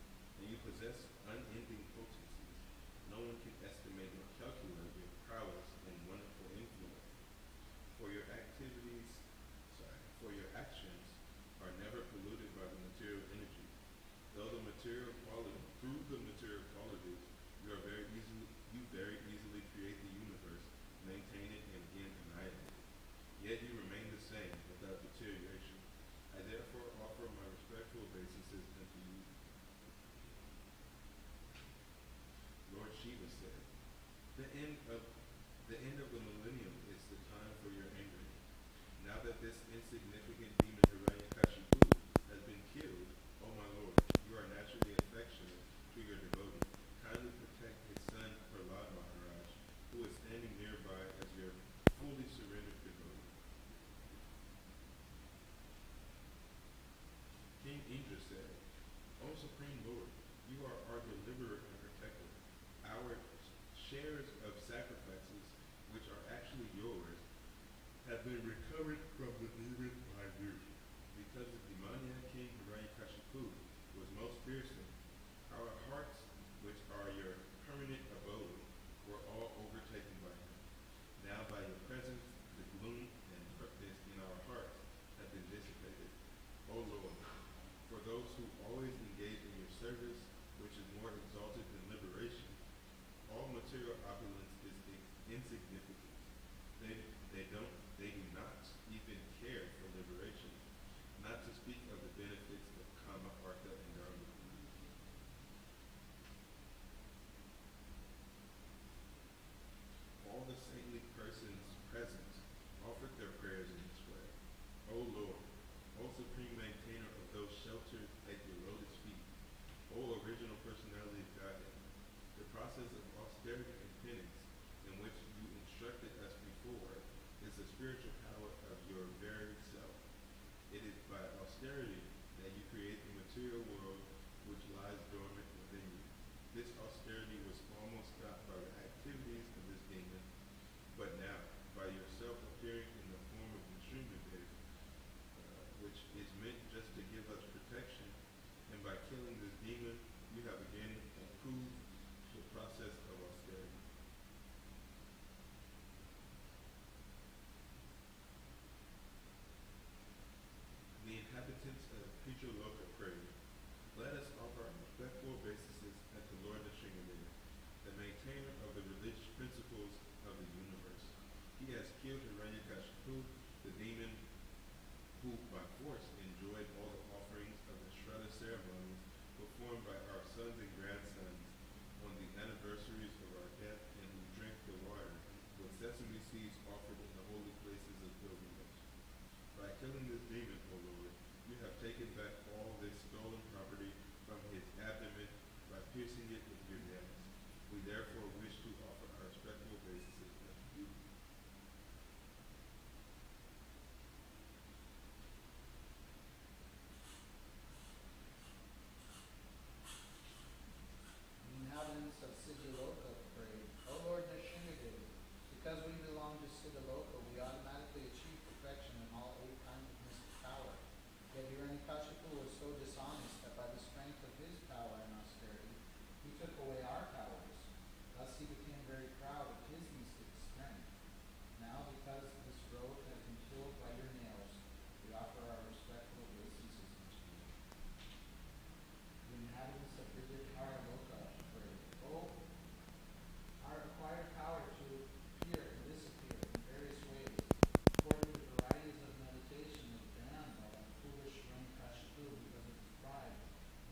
and you possess unending potencies. No one can estimate or calculate your prowess and wonderful influence. For your actions are never polluted by the material energy. Through the material qualities, you very easily create the universe, maintain it, and again annihilate it. Yet you remain the same without deterioration. I therefore offer my respectful obeisances unto you. Lord Shiva said, The end of the millennium is the time for your anger. Now that this insignificant demon Hiranyakashipu has been killed, O my Lord, you are naturally affectionate to your devotee. Kindly protect his son Prahlad Maharaj, who is standing nearby as your fully surrendered devotee. King Indra said, O Supreme Lord, you are our deliverer and protector. Our shares of sacrifices, which are actually yours, have been recovered from the demon by you. Because the demoniac king Hiranyakashipu was most fearsome, our hearts, which are your permanent abode, were all overtaken by him. Now by your presence, the gloom and darkness in our hearts have been dissipated. O Lord, for those who always engage in your service, which is more exalted than liberation, all material opulence is insignificant. They do not even care for liberation, not to speak of the benefits of Kama, Artha, and Dharma. All the saintly persons present offered their prayers in this way. O Lord, O Supreme Maintainer of those sheltered at your lotus feet, O Original Personality of Godhead, the process of austerity and penance in which you instructed us before is the spiritual power of your very self. It is by austerity that you create the material world which lies dormant within you. This austerity was almost stopped by the activities of this demon, but now, by yourself appearing in the form of the Srimad, which is meant just to give us protection, and by killing this demon, you have again approved the process of austerity. The inhabitants of Pitraloka prayed, Let us offer our respectful obeisances unto Lord Nrsimhadev, the maintainer of the religious principles of the universe. He has killed Hiranyakashipu, the demon who by force enjoyed all the offerings of the Shraddha ceremonies performed by our sons and grandsons on the anniversaries of our death, and who drank the water with sesame seeds offered in the holy places of pilgrimage. By killing this demon, O Lord, you have taken back all this stolen property from his abdomen by piercing it with your nails. We therefore wish to offer our respectful obeisances unto you. The inhabitants of Siddhaloka prayed, O Lord Nrsimhadev, because we belong to Siddhaloka, we automatically achieve perfection in all 8 kinds of mystic power. Yet Hiranyakashipu was so dishonest that by the strength of his power and austerity, he took away our powers. Thus he became very proud of his mystic strength. Now, because this road has been killed by your nails, we offer our respectful obeisances unto you. The inhabitants of Vidyakara-loka prayed, O our acquired power to appear and disappear in various ways, according to varieties of meditation, is banned by that foolish Hiranyakashipu because of his pride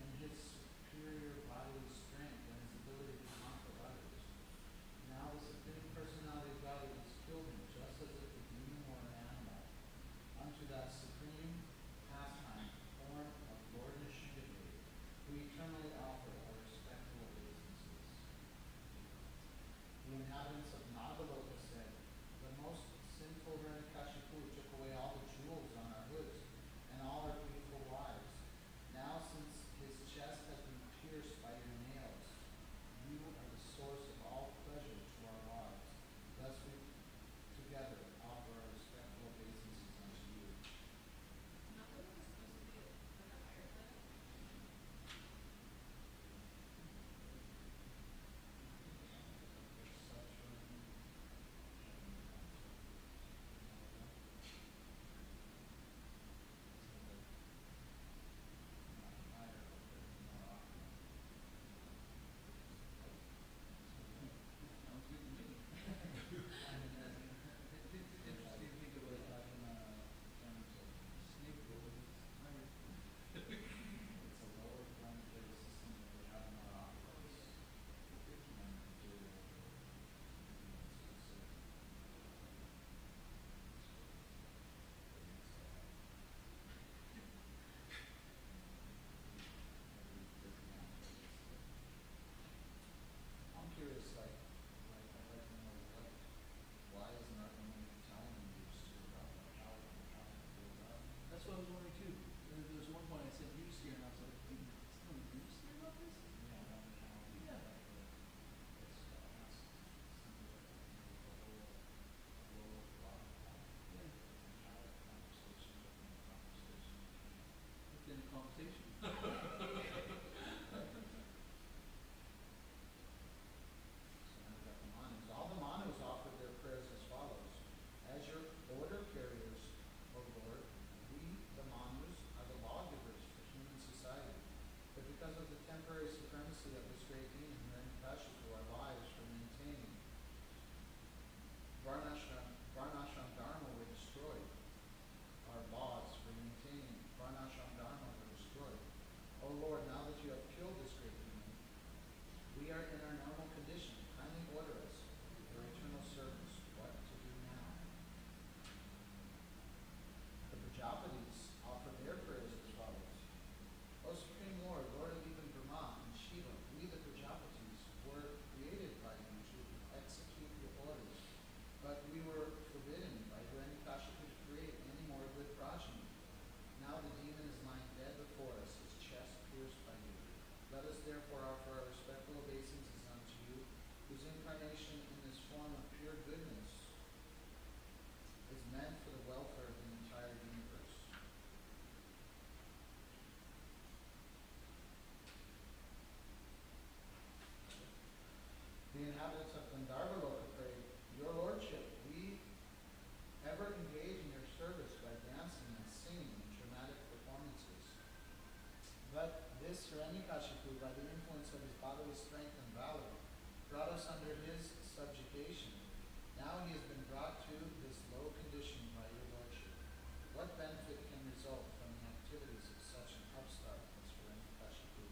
and his superior bodily strength and his ability to conquer others. Now the Supreme Personality of God has killed him, just as if the demon were an animal. Unto that supreme pastime, form of Lord Nrsimhadev, we eternally offer our respectful obeisances. The inhabitants of Nagaloka said, the most sinful Hiranyakashipu took away all the jewels on our hoods and all our beautiful wives. Now, since his chest has been pierced by your nails, you are the source of all pleasure to our lives. Thus we together offer our respectful obeisances unto you. Sounds good to me. Interesting to think about that in terms of snake oil. It's a lower planetary system that we have in our office. And I'm curious, like I'd like to know why isn't our community telling them about how to build up? That's what I was wondering too. There was one point I said news here, and I was like, wait, it's no news here about this? Yeah, I don't know how we Yeah. it's something like a lower block Yeah. and how that conversation within the conversation. Within the conversation. So now we've got the Manus. All the Manus offered their prayers as follows. As your order carriers, O Lord, we, the Manus, are the lawgivers for human society. But because of the temporary supremacy of this great demon, Hiranyakashipu, our lives for maintaining Varnashram Dharma were destroyed. Our laws for maintaining Varnashram Dharma were destroyed. O Lord, now that you have killed this great demon, we are in our normal condition. Kindly order us for eternal service. What to do now? The Prajapatis offer their prayers as follows. O Supreme Lord, Lord of even Brahma and Shiva, we the Prajapatis were created by you to execute your orders, but we were forbidden by Hiranyakashipu to create any more good progeny. Now the demon is lying dead before us, his chest pierced by you. Let us therefore offer our respectful obeisances unto you, whose incarnation in this form of pure goodness is meant for the welfare of the entire universe. The inhabitants of Gandharva-loka prayed, Your Lordship, we ever engage in your service by dancing and singing in dramatic performances. But this Hiranyakashipu, by the influence of his bodily strength and valor, brought us under his subjugation. Now he has been brought to this low condition by your Lordship. What benefit can result from the activities of such an upstart as Hiranyakashipu?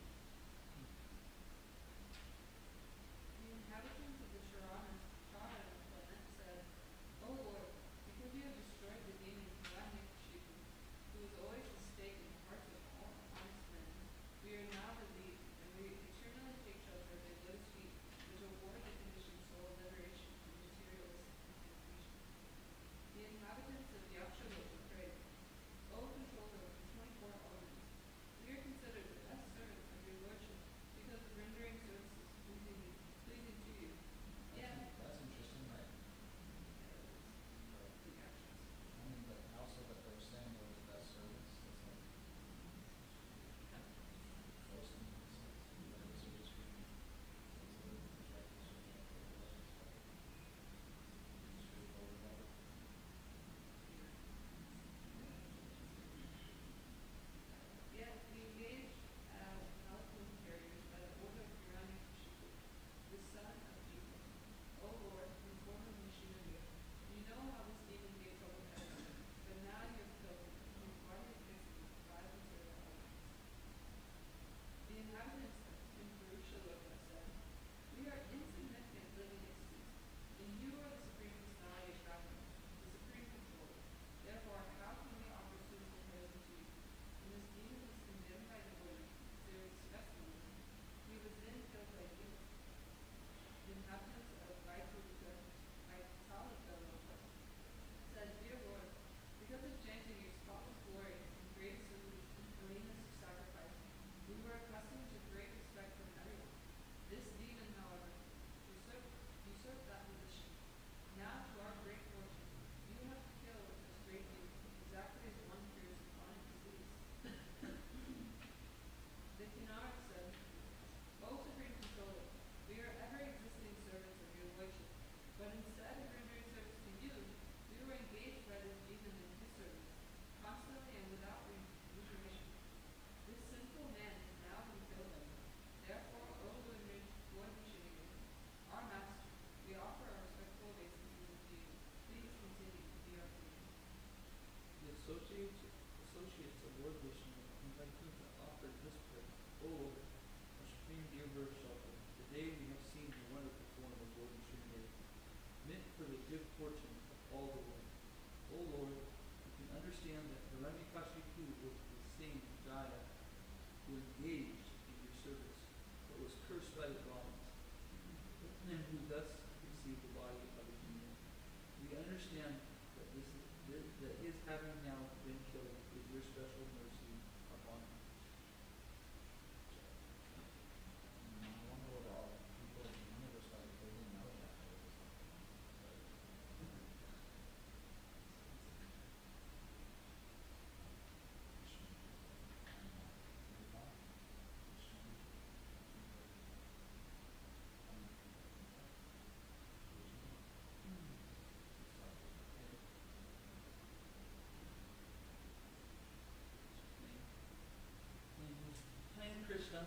understand that Hiranyakashipu was the same Jaya who engaged in your service, but was cursed by the gods, and who thus received the body of a demon. We understand that that his having now been killed is your special mercy upon him. I wonder what all people in the universe, like, they didn't know that. Hare Krishna.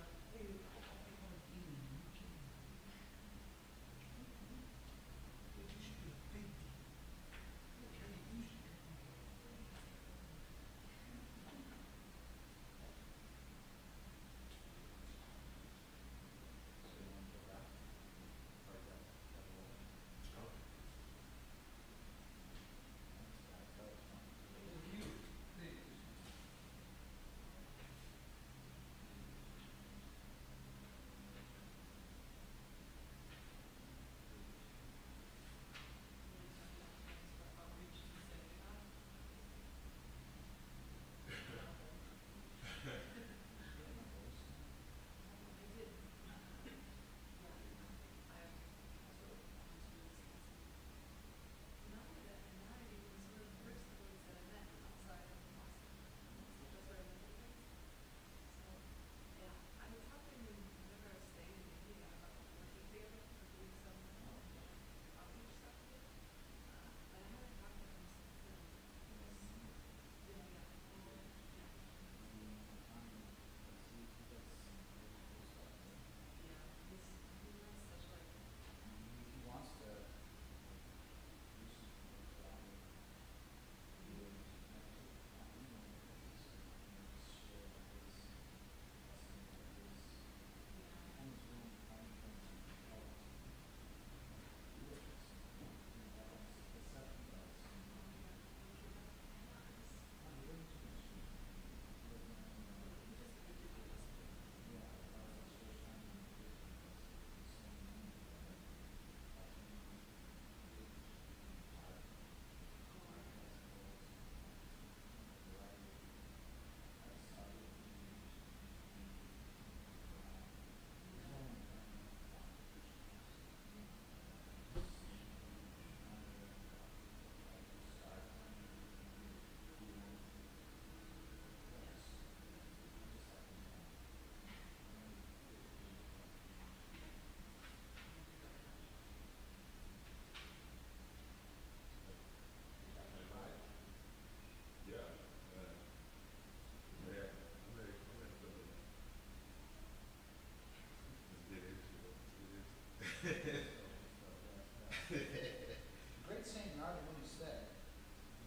Great Saint Nardamuni said,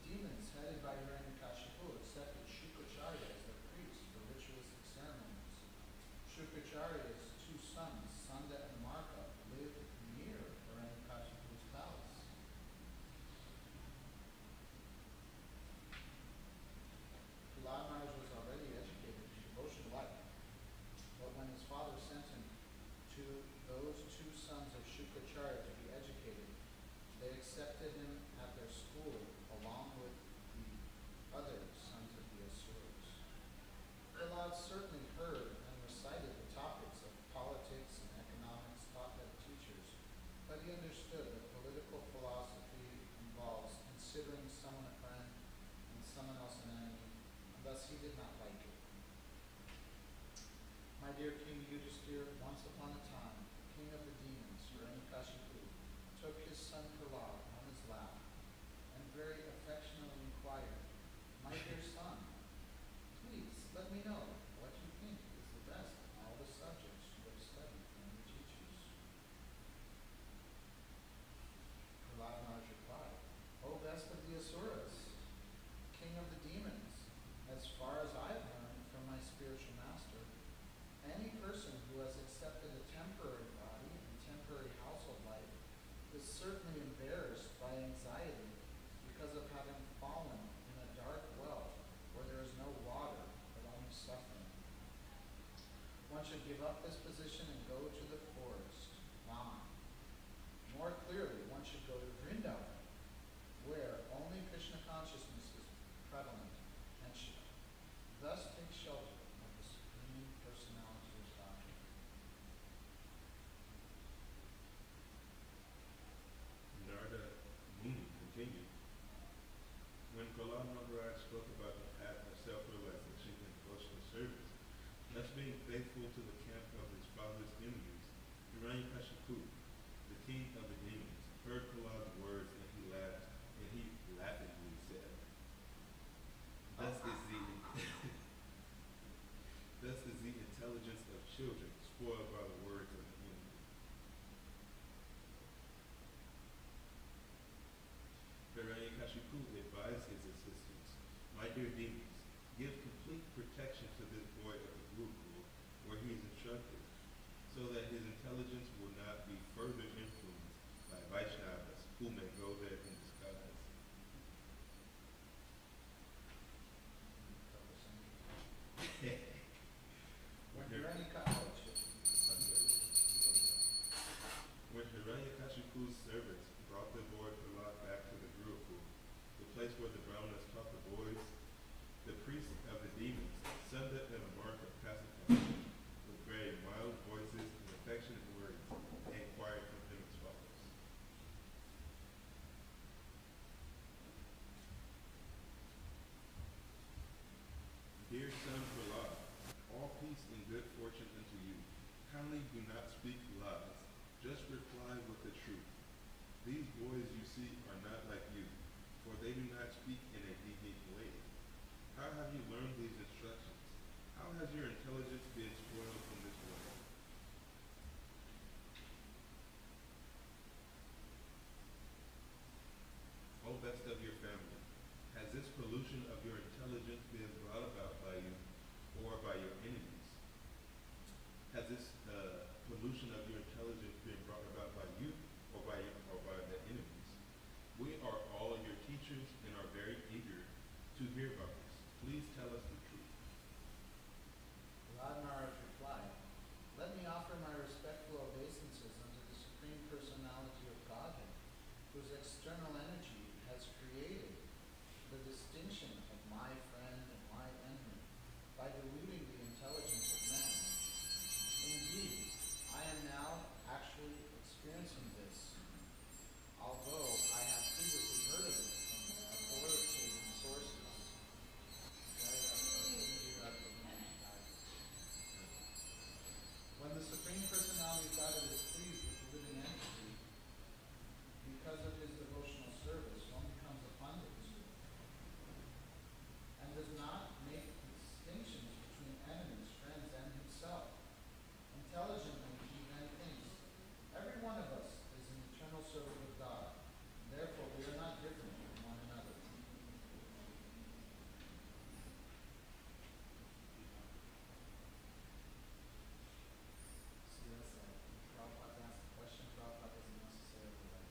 demons headed by Hiranyakashipu accepted Shukracharya as their priest for ritualistic ceremonies. Shukracharya's two sons, Sanda and Marka, lived near Hiranyakashipu's palace. Prahlad Maharaj was already educated in devotional life, but when his father sent him to those two sons of Shukracharya to be educated, they accepted him at their school along with the other sons of the Asuras. Prahlad certainly heard and recited the topics of politics and economics taught by the teachers, but he understood that political philosophy involves considering someone a friend and someone else an enemy, and thus he did not like it. My dear King Yudhisthira, once upon a time, king of the demons, Hiranyakashipu, took his son Prahlad on his lap and very affectionately inquired, "My dear son, please let me know what you think is the best of all the subjects you have studied from your teachers." Prahlad Maharaj replied, "O best of the Asuras, king of the demons, as far as I have learned from my spiritual master, any person who has accepted a temporary body and temporary household life is certainly embarrassed by anxiety because of having fallen in a dark well should give up this position and go to the forest, Rama. More clearly, one should go to Vrindavan, where only Krishna consciousness is prevalent and should thus take shelter of the Supreme Personality of Godhead. Narada Muni continued. When Prahlad Maharaj spoke about the path of self-realization and devotional service, thus being faithful to the camp of his father's enemies, Hiranyakashipu, the king of the demons, heard Prahlad's words and he laughingly said, Thus is the intelligence of children spoiled by the words of the enemy. Hiranyakashipu advised his assistants, My dear demons, give complete protection to this boy of the Gurukul, where he is instructed, so that his intelligence will not be further influenced by Vaishnavas who may go there in disguise. When Hiranyakashipu's servants brought the boy Prahlad back to the Gurukul, the place where the Brahmanas taught the boys, the priests of the demons summed up in a mark of pacification with very mild voices and affectionate words, and inquired from him as follows. Dear son Prahlad, all peace and good fortune unto you. Kindly do not speak lies. Just reply with the truth. These boys you see are not like you, for they do not speak in a deviant way. How have you learned these instructions? How has your intelligence been spoiled from this world? O best of your family, has this pollution of your intelligence been brought about by you or by your enemies? Has this pollution of your intelligence been brought about by you or by the enemies? We are all your teachers and are very eager to hear about this. Please tell us the truth. Prahlad Maharaj replied, Let me offer my respectful obeisances unto the Supreme Personality of Godhead, whose external energy has created the distinction of my friend and my enemy by deluding the intelligence of man. Indeed, I am now actually experiencing this, although I have previously heard of it from authoritative sources. When the Supreme Personality of Godhead is pleased with the living entity, because of his devotional service, one becomes a pandit and does not make distinctions between enemies, friends, and himself. Intelligently, he then thinks, every one of us is an eternal servant of God, and therefore we are not different from one another. See, that's Prabhupada asked the question. Prabhupada doesn't necessarily know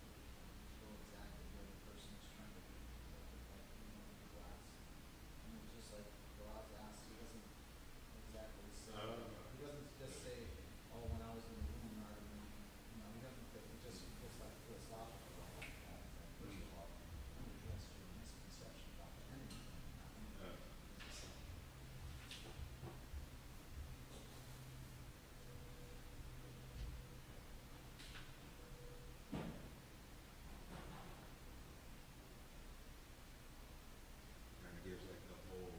exactly where the person is trying to be. The glass. And it's just like Prabhupada asked, he doesn't exactly say, he doesn't just say, oh, when I was in the room, I remember, he doesn't, he just gets like philosophical about that. First of all, let me address your misconception about the enemy. Kind of gives like the whole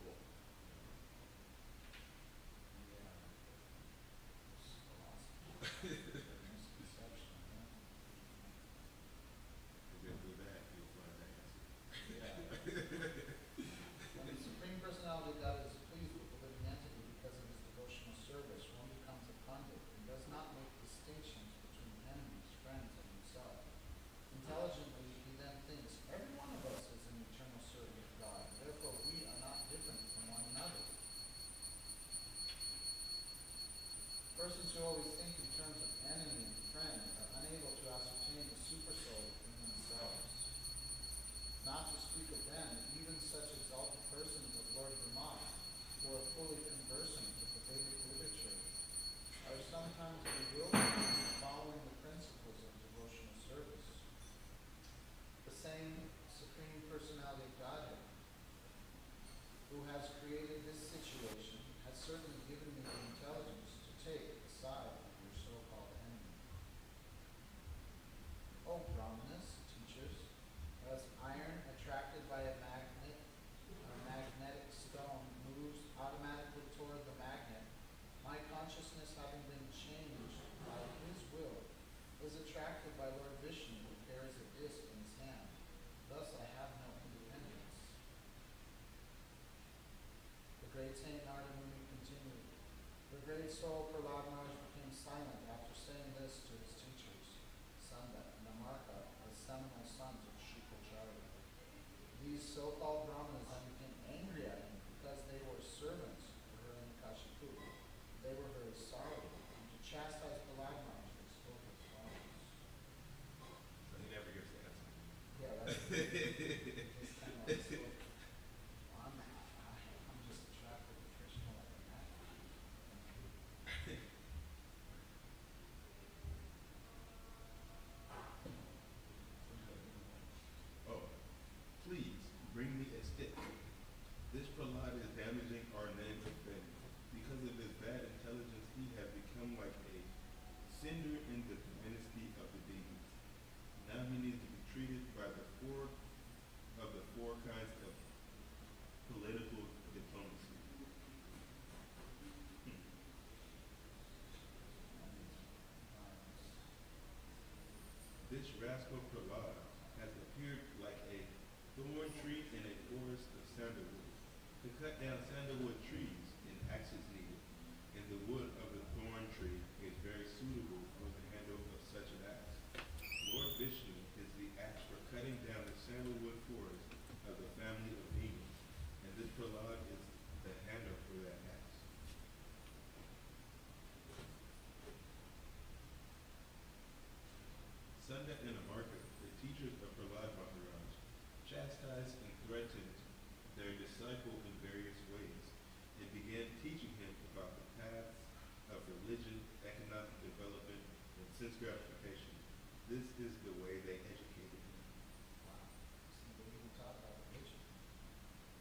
Misconception. if you do that, you'll find the answer. When the Supreme Personality of God is pleased with the living entity because of his devotional service, one becomes a pandit and does not make distinctions between enemies, friends, and himself. Intelligently, he then thinks, every one of us is an eternal servant of God, therefore we are not different from one another. Persons who always think in terms of enemy and friend are unable to ascertain the supersoul within themselves. Not to speak of them, even such exalted persons as Lord Brahma, who are fully conversant with the Vedic literature, by Lord Vishnu, who carries a disc in his hand. Thus I have no independence. The great Saint Narada Muni continued. The great soul Prahlad Maharaj became silent after saying this to his teachers, Sanda and Amarka, as seminal sons of Shukracharya. These so-called Brahmanas then became angry at him because they were servants for Hiranyakashipu. They were very sorry, and to chastise Prahlad Maharaj, they spoke as follows. So he never gives the answer. Yeah, that's just kind of like, so, I'm just attracted to Krishna like a magnet. Oh, please bring me a stick. This Prahlad is damaging our name of fame. Because of his bad intelligence, he has become like a cinder in the dynasty of the demons. Now he needs to be treated by the four kinds of political diplomacy. This rascal Prahlad has appeared like a thorn tree in a forest of sandalwood. To cut down sandalwood trees, an axe is needed, and the wood of the thorn tree is very suitable for the handle of such an axe. Lord Vishnu is the axe for cutting down the sandalwood forest of the family of demons, and this Prahlad is the handle for that axe. Sunda and Amarka, the teachers of Prahlad Maharaj, chastised and threatened their disciple in various ways, and began teaching him about the paths of religion, economic development, and sense gratification. This is the way they educated him. Wow. So they even talk about religion.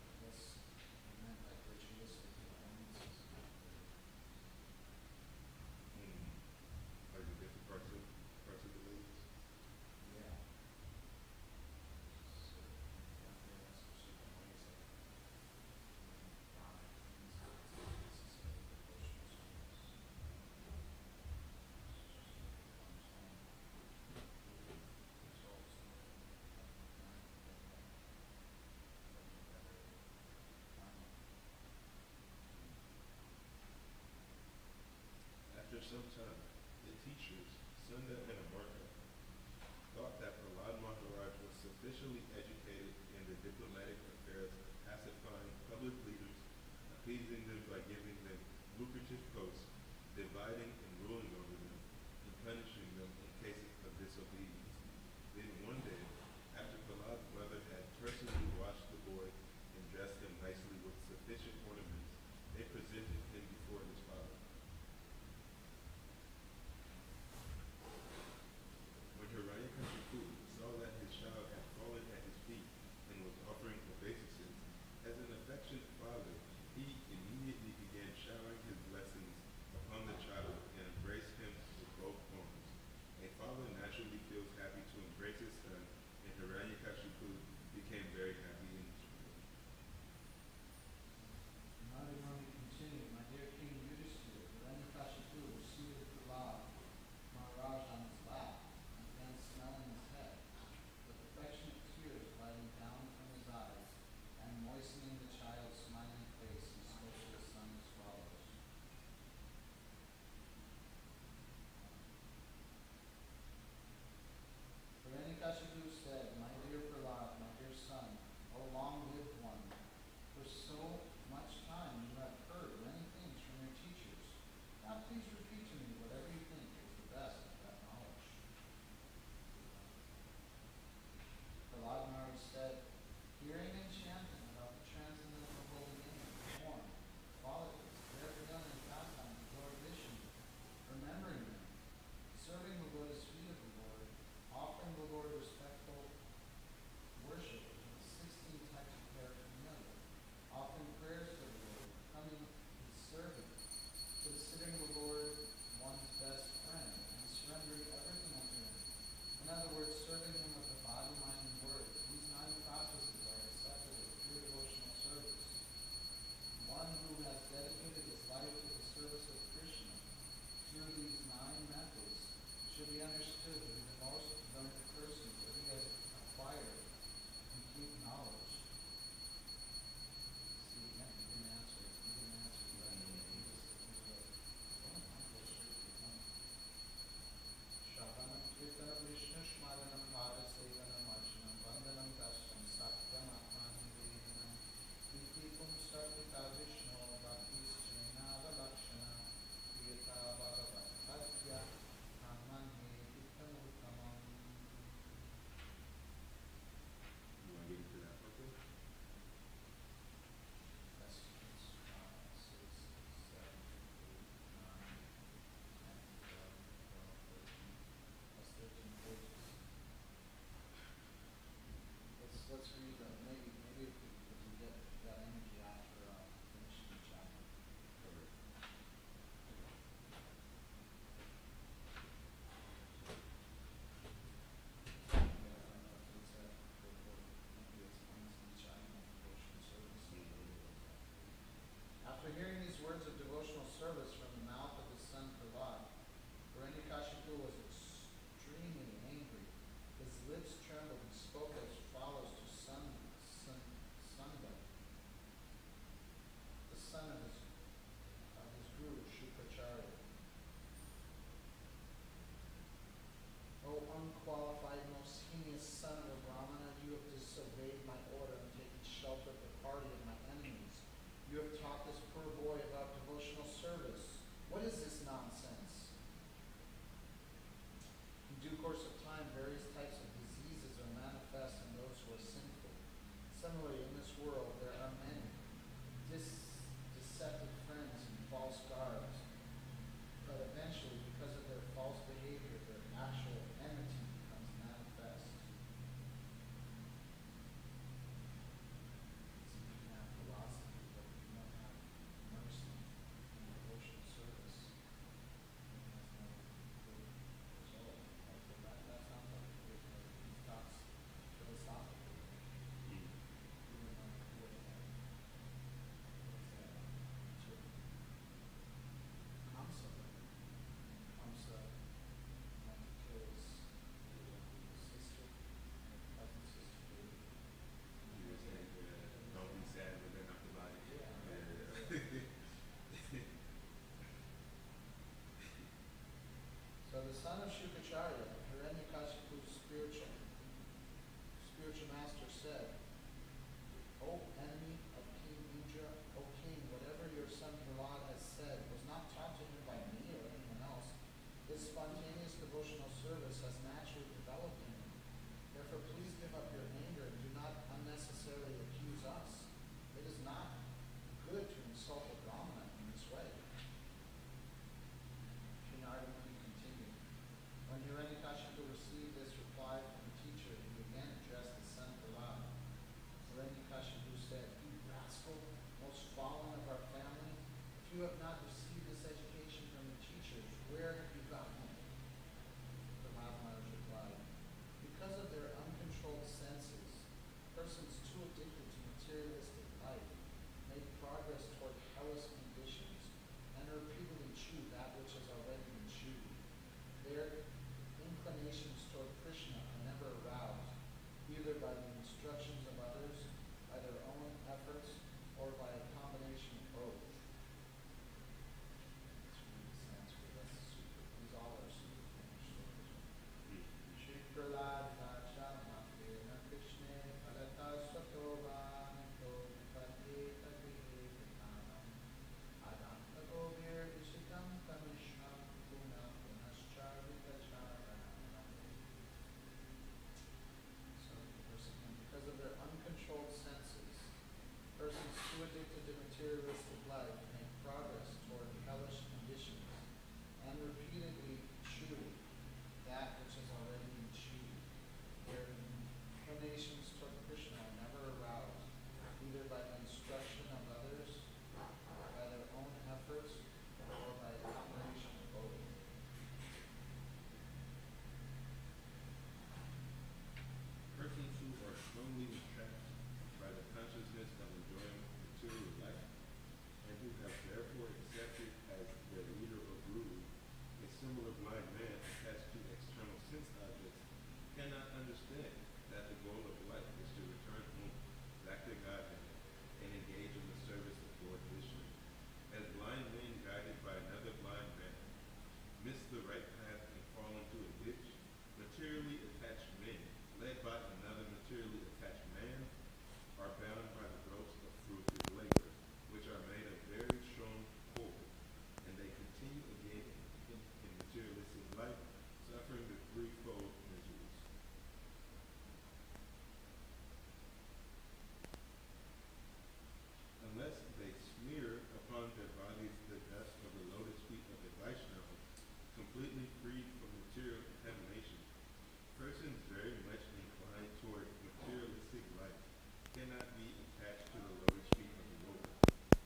I guess they meant like ritualistic performances. Like the different parts of the ladies. Yeah. So, yeah, that's super amazing. After some time, the teachers, Sunda and Amarka, thought that Prahlad Maharaj was sufficiently educated in the diplomatic affairs of pacifying public leaders, appeasing them by giving them lucrative posts, dividing and ruling over them, and punishing them in cases of disobedience. Then one day, after Prahlad's mother had personally washed the boy and dressed him nicely with sufficient ornaments, they presented him before his father. When Hiranyakashipu saw that his child had fallen at his feet and was offering obeisances, as an affectionate father, he immediately began son of Shukacharya, Hiranyakashipu's spiritual master, said, O enemy of King Indra, O king, whatever your son Prahlad has said was not taught to him by me or anyone else. His spontaneous devotional service has naturally developed in him. Therefore, please give up your anger and do not unnecessarily accuse us. It is not good to insult a Brahmana in this way. Sri Narada Muni continued. When Hiranyakashipu received this reply from the teacher, he again addressed his son Prahlad. Hiranyakashipu said, You rascal, most fallen of our family, if you have not received this education from the teachers, where have you gotten it? Prahlad Maharaj replied, Because of their uncontrolled senses, persons too addicted to materialistic life make progress toward hellish conditions and repeatedly chew that which has already been chewed. Their inclinations toward Krishna are never aroused, either by the instructions of others, by their own efforts, or by a combination of both. Let's read the Sanskrit. That's super. These all are super finished. Shri Prahlad Vajamapena Krishne Palata Swato Vanito Vipati Tavihe Vitanam Adanta Govir Ishikam Kamishram Puna Punaschar Vitacharanam. So the verse again, because of their uncontrolled senses, persons too addicted to materialistic life make progress toward hellish conditions and repeatedly chew that which has already been chewed. Their inclinations toward Krishna are never aroused, either by the instruction of others, by their own efforts, or by a combination of both. Persons who are strongly entrapped by the consciousness of enjoying material life, and who have therefore accepted as their leader or guru a similar blind man attached to external sense objects, cannot understand that the goal of life is to return home, back to Godhead, and engage in the service of Lord Vishnu. As blind men guided by another blind man miss the right path and fall into a ditch, materially attached men, led by another materially attached man, are bound by the ropes of fruitive labor, which are made of very strong cord, and they continue again in materialistic life, suffering the threefold miseries. Unless they smear upon their bodies the dust of the lotus feet of a Vaishnava, completely freed from material contamination, persons very much inclined toward materialistic life cannot be attached to the lotus feet of the Lord,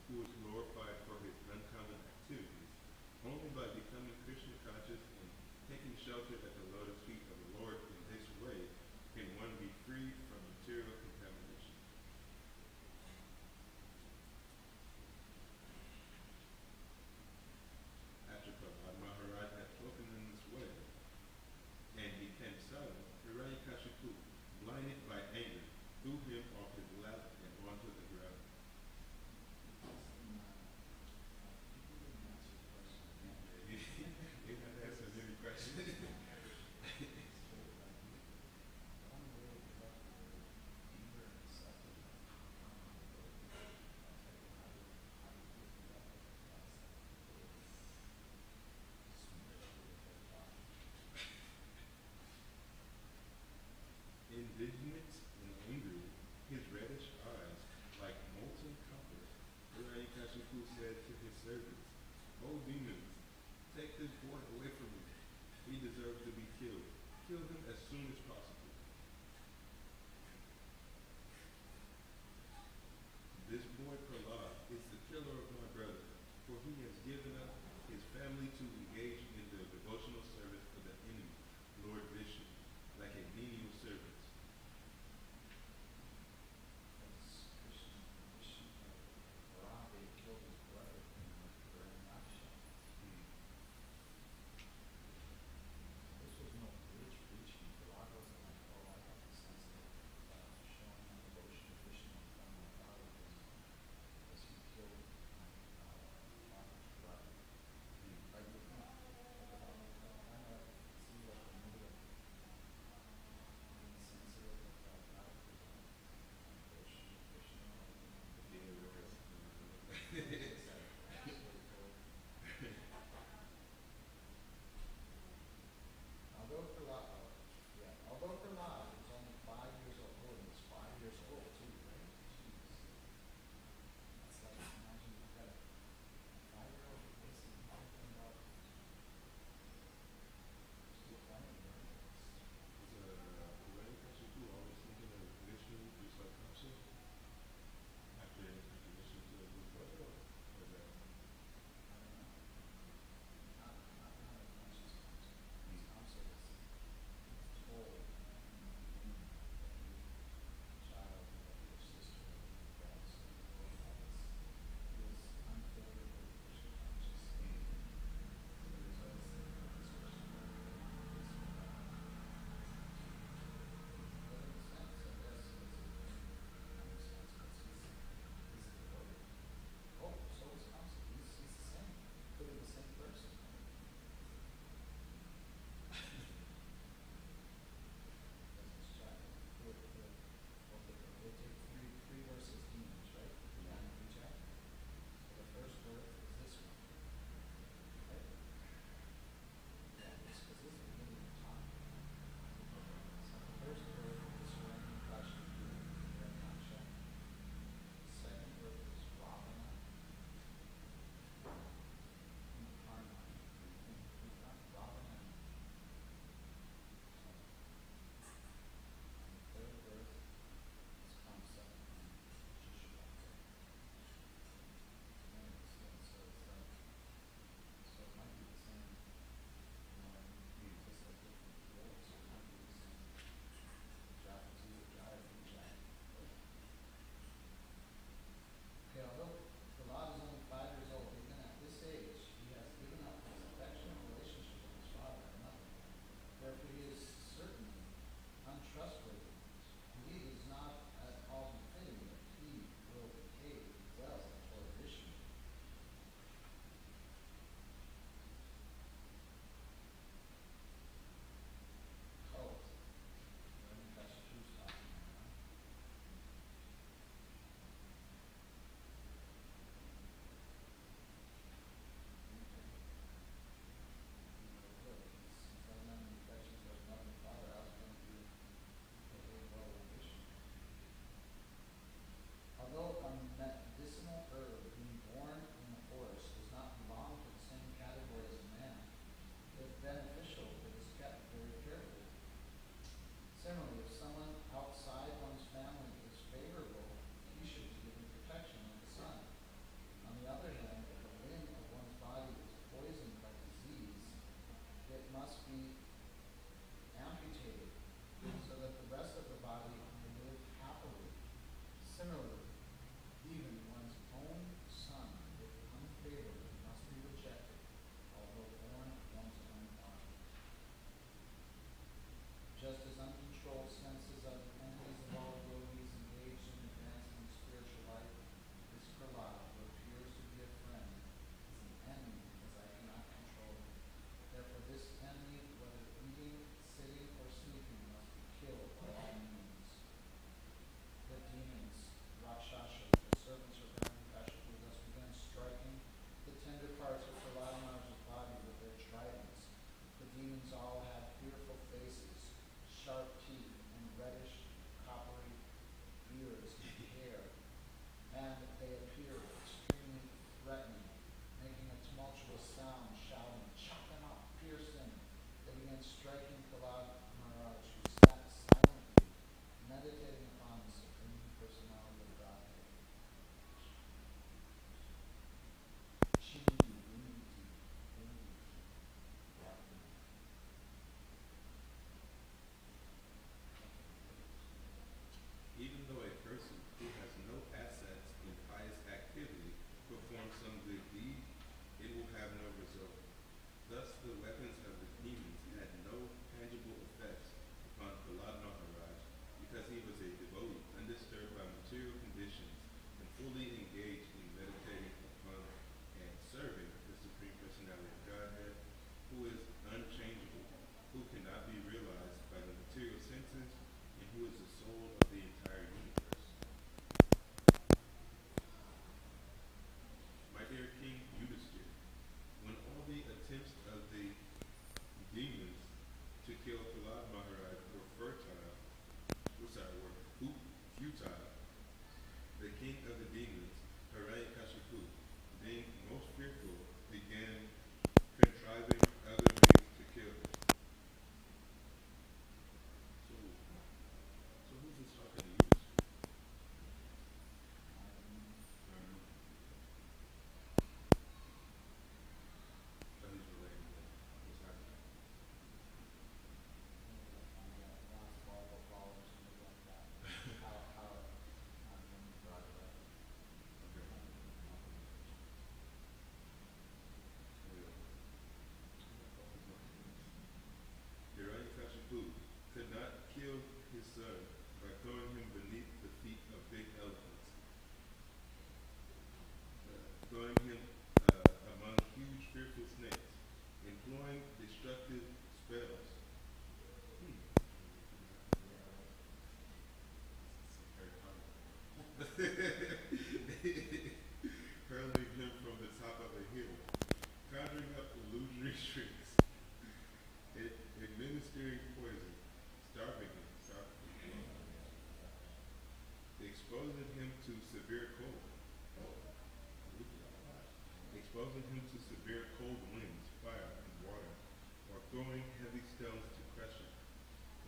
who is glorified for his uncommon activities. Only by becoming Krishna conscious and taking shelter at the lotus feet of the Lord in this way can one be freed from material contamination. After Prahlad Maharaj had spoken in this way and became silent, Hiranyakashipu, blinded by anger, threw him off his lap and onto the ground. You have to answer any question. Indignant and angry, his reddish eyes like molten copper, Hiranyakashipu said to his servants, O demons, take this boy away from me. He deserves to be killed. Kill him as soon as possible. This boy Prahlad is the killer of my brother, for he has given up his family to engage in the devotional service of the enemy, Lord Vishnu, like a menial servant. employing destructive spells. Harry Potter. Hurling him from the top of a hill, conjuring up illusory shrieks, administering poison, exposing him to severe cold, winds, fire, and water, or throwing heavy stones to crush him.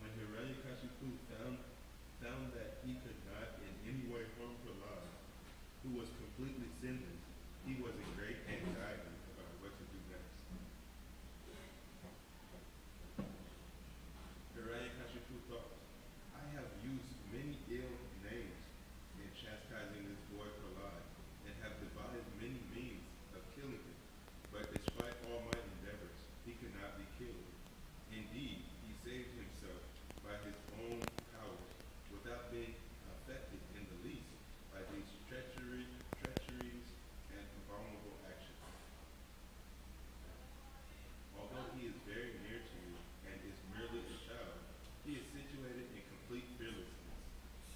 When Hiranyakashipu found that he could not in any way harm Prahlad, who was completely sinless, he was in great anxiety about what to do next. Hiranyakashipu thought, I have used many ill names in chastising this boy Prahlad, and have devised many means of killing him. But despite all my endeavors, he could not be killed. Indeed, he saved himself by his own powers, without being affected in the least by these treacheries and abominable actions. Although he is very near to you and is merely a child, he is situated in complete fearlessness.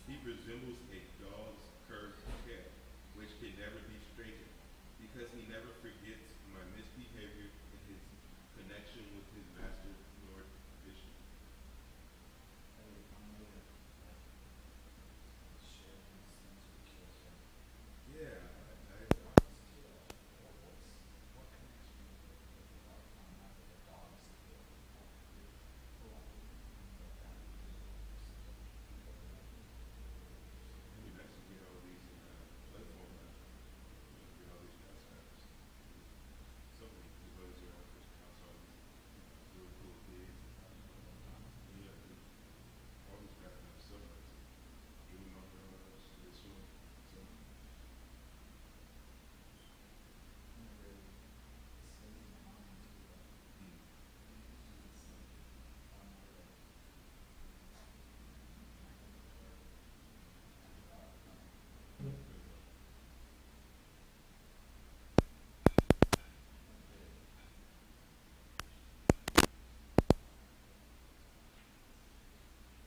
He resembles a dog's curved tail, which can never be straightened, because he never forgets my misbehavior in his connection with his master, Lord Vishnu. Yeah, you can actually get all these in web format. You know, get all these pastimes. Some of the brothers are out there house all these really cool things. Yeah, all these pastimes so nice. Dream umbrellas, this one, so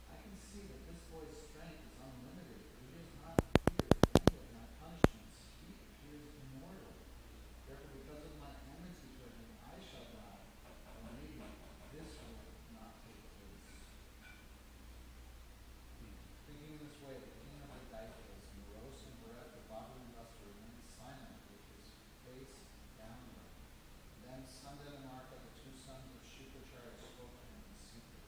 I can see that this boy's strength is unlimited, for he does not fear any of my punishments. He appears immortal. Therefore, because of my enmity toward him, I shall die. Or maybe this will not take place. Thinking in this way, the king of the Daityas, morose and bereft of bodily luster, remained silent with his face downward. Then Sunda and Marka, the two sons of Shukracharya, spoke to him in secret.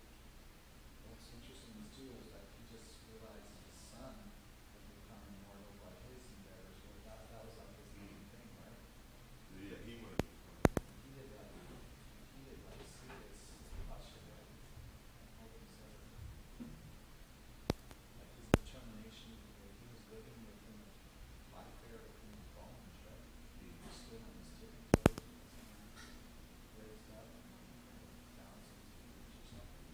What's interesting too is that he just realized his son had become immortal by his endeavors, but that was like his main thing, right? yeah, he wanted to He did like see his posture, right? Hold himself. Like his determination, like he was living within the life air within his bones, right? He stood on his tippy toes and raised up and thousands of years or something.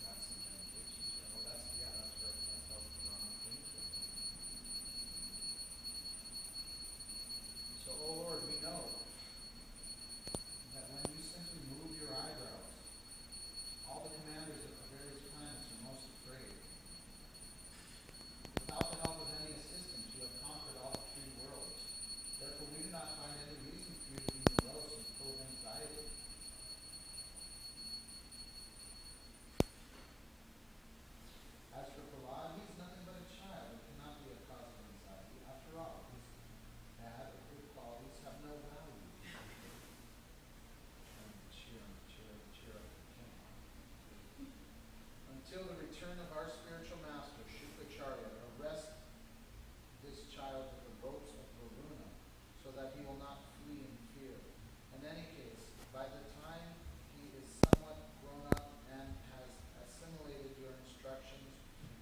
That's some limitations, right? Oh, that's right. That's how Rama came to him. So, oh Lord, we know that when you simply move your eyebrows, all the commanders of the various planets are most afraid. Without the help of any assistance, you have conquered all the three worlds. Therefore, we do not find any reason for you to be morose and full of anxiety. As for Prahlad, he is nothing but a child and cannot be a cause of anxiety. After all, his bad or good qualities have no value. And cheer up the king. Until the return of our spiritual master, Shukracharya, arrest this child with the ropes of Varuna, so that he will not flee in fear. In any case, by the time he is somewhat grown up and has assimilated your instructions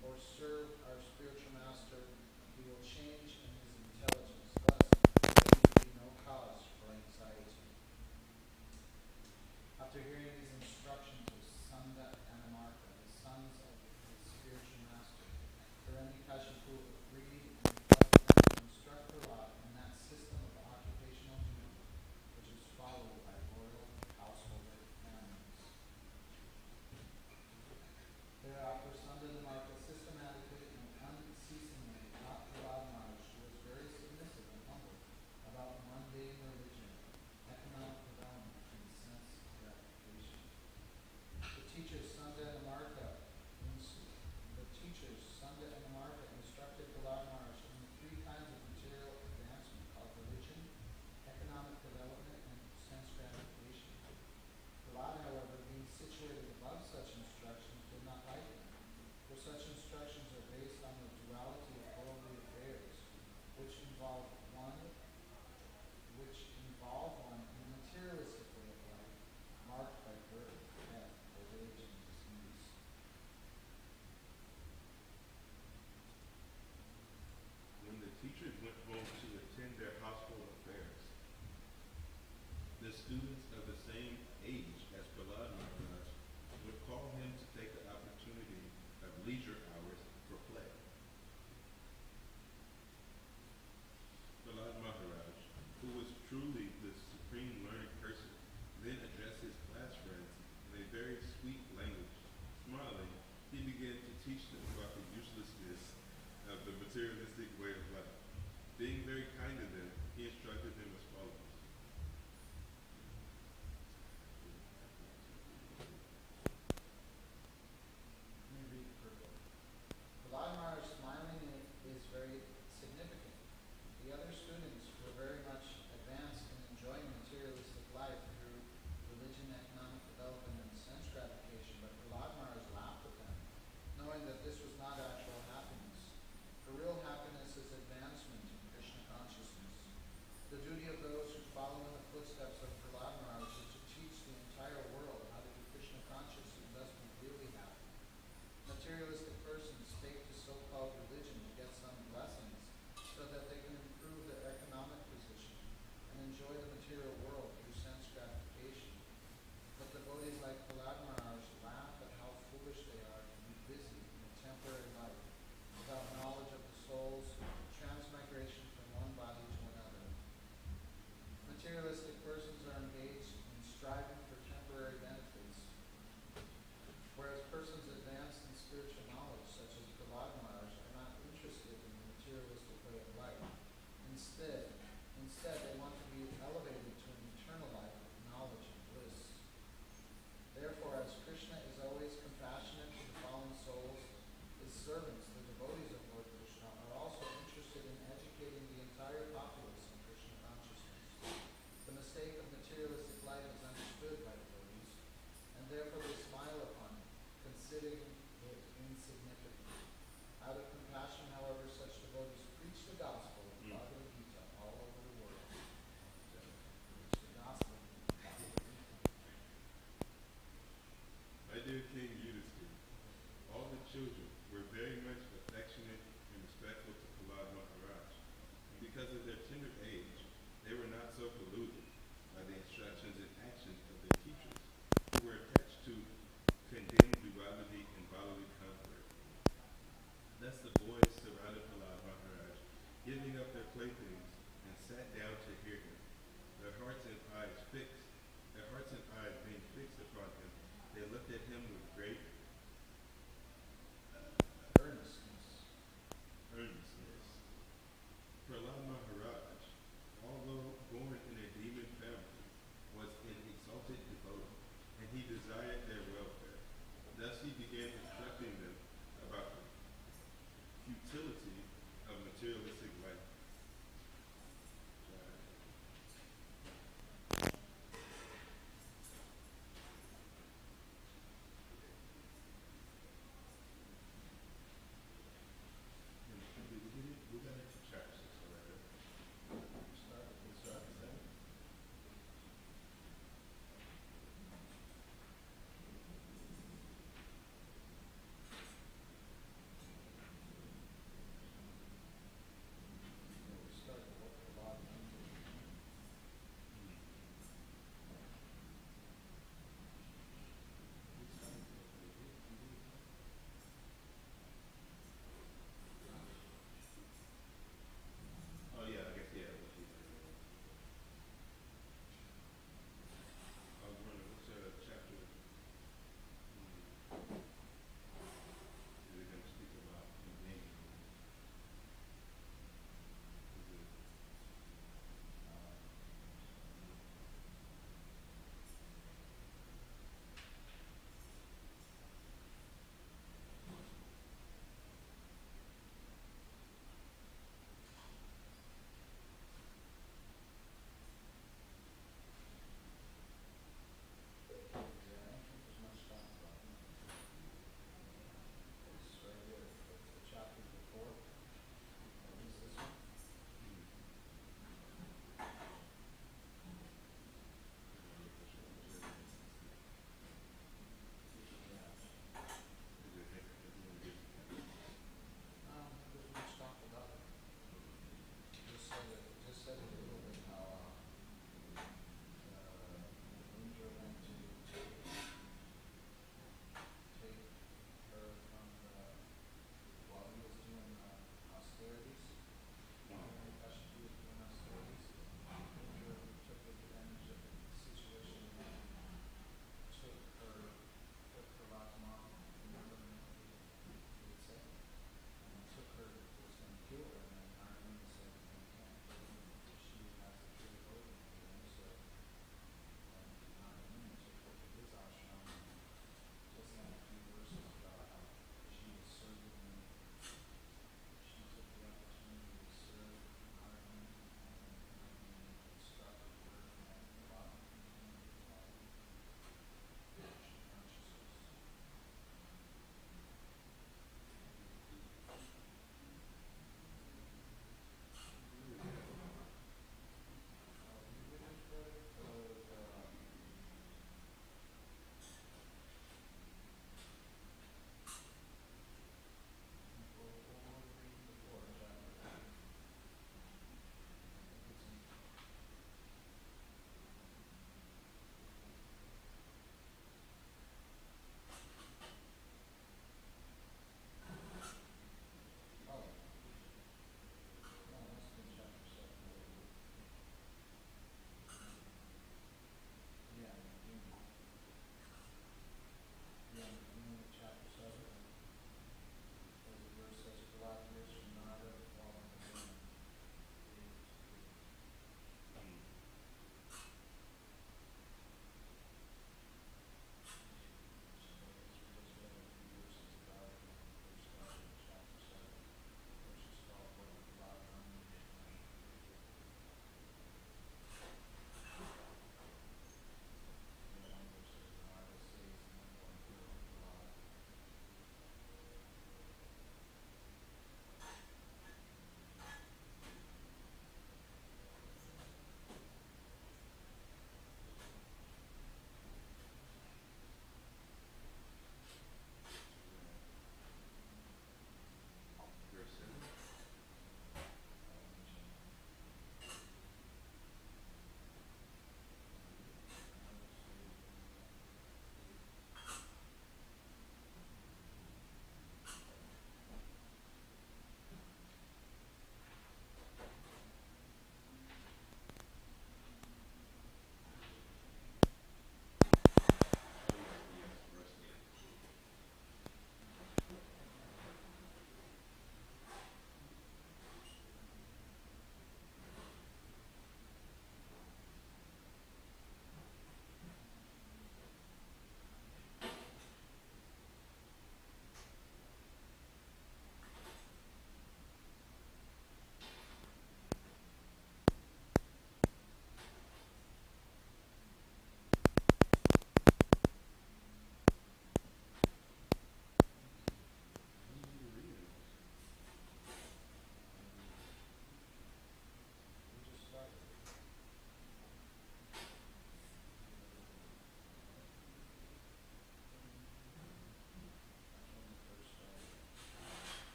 or served our spiritual master, he will change in his intelligence. Thus, there need be no cause for anxiety. After hearing these instructions of Sunda and Amarka, the sons of his spiritual master, Hiranyakashipu agreed and requested them to instruct Prahlad in that system of occupational duty which is followed by Truly, the supreme learned person then addressed his class friends in a very sweet language. Smiling, he began to teach them about the uselessness of the materialistic way of life. Being very kind to them, he instructed them as follows. Let me read further. Vladimir smiling is very significant. The other students were very much advanced in enjoying materialistic life through religion, economic development, and sense gratification, but Vladimir laughed at them, knowing that this was not actual happiness. For real happiness is advancement in Krishna consciousness. The duty of those who follow in the footsteps of Vladimir is to teach the entire world how to be Krishna conscious and thus be really happy. Materialistic persons take to so-called religion to get some blessings so that they can improve their economic position and enjoy the material world through sense gratification. But devotees like Vladimir laugh at how foolish they are to be busy in a temporary life without knowledge of the soul's transmigration from one body to another. Materialistic persons are engaged in striving for temporary benefits, whereas persons advanced in spiritual knowledge, such as Vladimir, are not interested in the materialistic way of life. Instead, they want to be elevated to an eternal life of knowledge and bliss. Therefore, as Krishna is always compassionate to the fallen souls, his servants, the devotees of Lord Krishna, are also interested in educating the entire populace in Krishna consciousness. The mistake of materialistic life is understood by devotees, and therefore they smile upon it, considering it insignificant. Out of compassion, however, such devotees preach the gospel of Bhagavad Gita all over the world.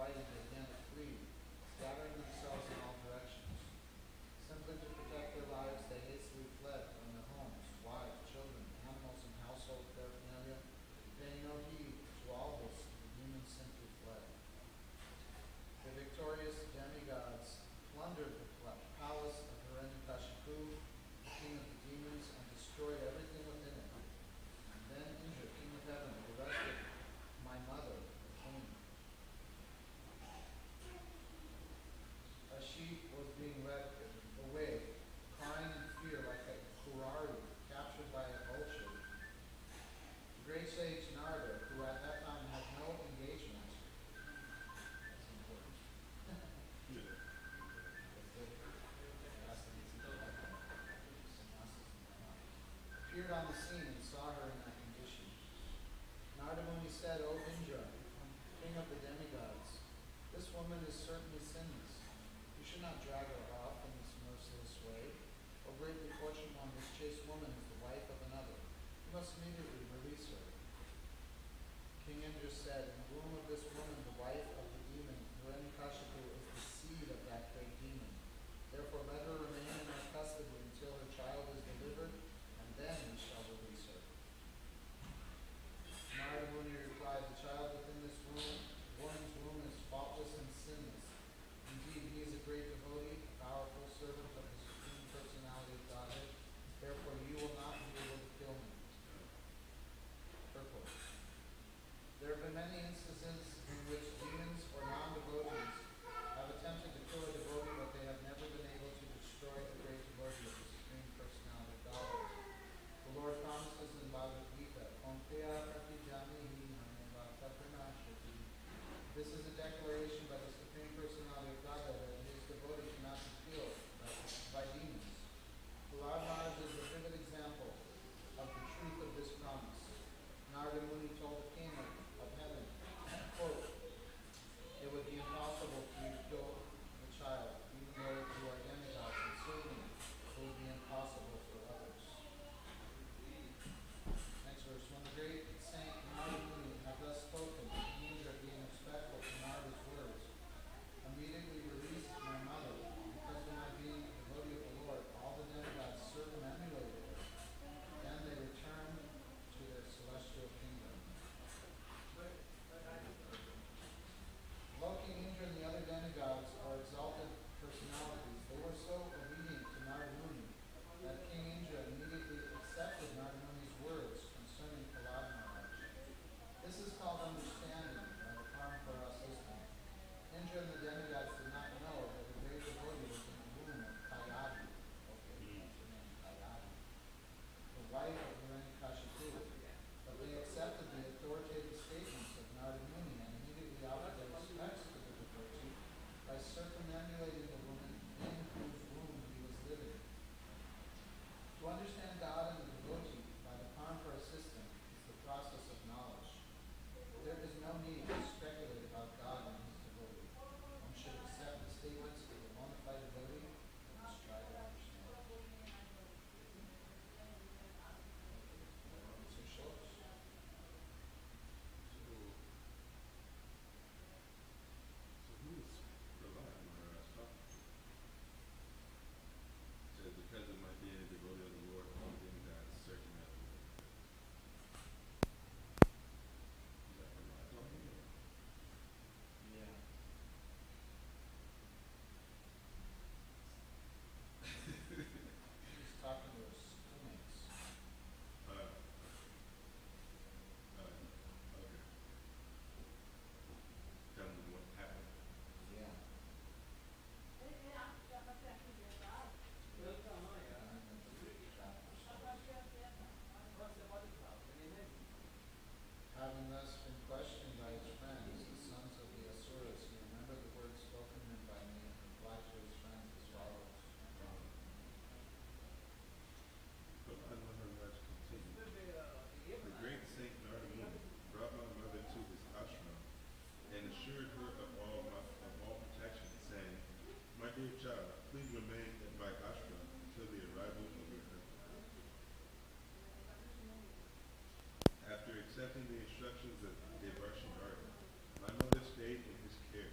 fighting began to flee, scattering themselves in all directions. Simply to protect their lives, they hastily fled from their homes, wives, children, animals, and household paraphernalia. Paying no heed to all this, the demons simply fled. The victorious demigods plundered the palace of Hiranyakashipu, the king of the demons, and destroyed everything within it. And then Indra, king of heaven, arrested my mother, the queen. As she was being led away, crying in fear like a kurari captured by a vulture, the great sage Narada, who at that time had no engagement, that's important, appeared on the scene and saw her in that condition. Narada Muni said, O Indra, king of the demigods, this woman is certainly sinless. You should not drag her off in this merciless way. O greatly fortunate one, this chaste woman is the wife of another. You must immediately release her. King Indra said, in the womb of this woman, the wife of the demon, Hiranyakashipu, is the seed of that great demon. Therefore let her remain in our custody until her child is delivered, and then we shall release her. Narada Muni replied, the child within this woman's womb is faultless and sinless. Indeed, he is a great devotee, a powerful servant of the Supreme Personality of Godhead. Therefore, you will not be able to kill him. Purport. There have been many instances in which demons or non-devotees have attempted to kill a devotee, but they have never been able to destroy a great devotee of the Supreme Personality of Godhead. The Lord promises in Bhagavad Gita, this is a declaration by the Supreme Personality of Godhead that his devotee cannot be killed by demons. Prahlad Maharaj is a vivid example of the truth of this promise. Narada Muni told the king of heaven, quote, it would be impossible for you to kill the child, even though you are demigods, and certainly it would be impossible for others. Next verse. When the great saint Narada Muni had thus spoken, King Indra, being respectful to Narada's words, immediately released my mother, because of my being a devotee of the Lord. All the demigods circumambulated her. Then they returned to their celestial kingdom. Although King Indra and the other demigods are exalted personalities, they were so obedient to Narada Muni that King Indra immediately accepted Narada Muni's words concerning Prahlad Maharaj. This is called understanding by the Parampara system. Indra and the demigods did not know that the great devotee was in the womb of Kayadi, okay, that's her name, Kayadi, the wife of Hiranyakashipu, but they accepted the authoritative statements of Narada Muni and immediately offered their respects to the devotee by circumambulating the woman in whose womb he was living. To understand God and the devotee by the Parampara system is the process of knowledge. There is no need to speculate about God and his devotee. One should accept the statements of the bona fide devotee and must try to understand. Six shlokas. So who is Prahlad Maharaj talking to? It says, because of my being a devotee of the Lord, all demigods circumambulate. Is that Prahlad talking? Or? Yeah. He's talking to his schoolmates. Okay. Tell them what happened. Yeah. Having thus been questioned by his friends, the sons of the Asuras, he remembered the words spoken to him by me and replied to his friends as follows. Prahlad Maharaj continued. The great Saint Narada Muni brought my mother to his ashram and assured her of all protection, saying, my dear child, please remain in my ashram until the arrival of your husband. After accepting the instructions of Devarshi Narada, my mother stayed in his care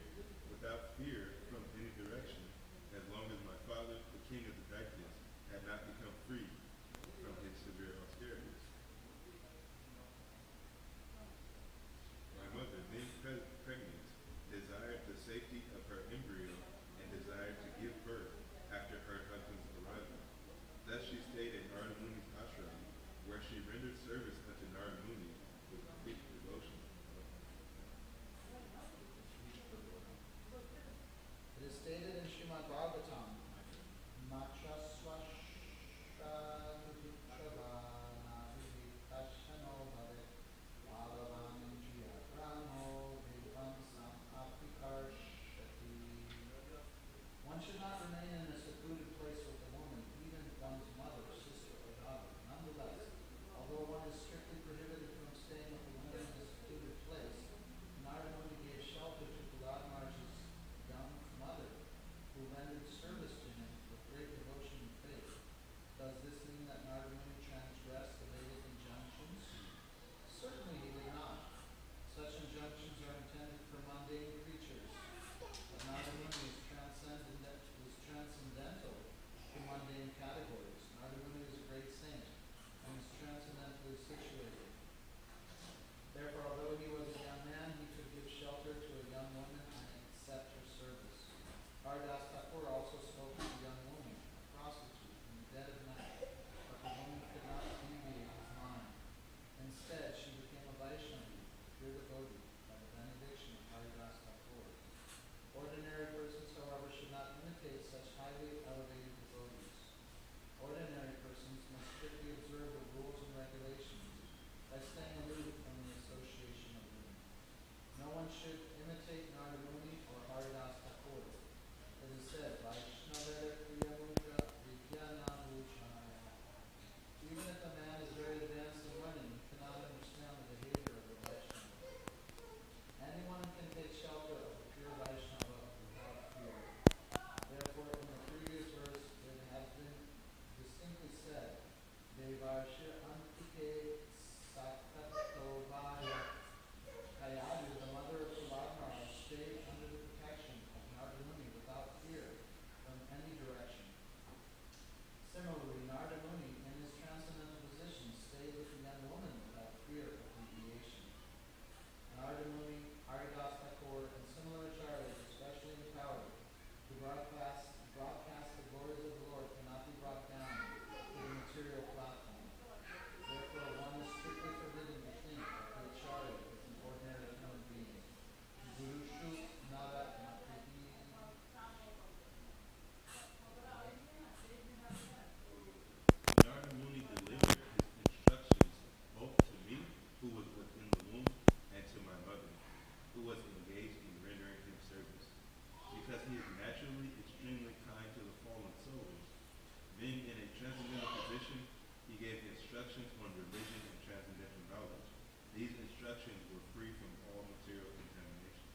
instructions on religion and transcendental knowledge. These instructions were free from all material contamination.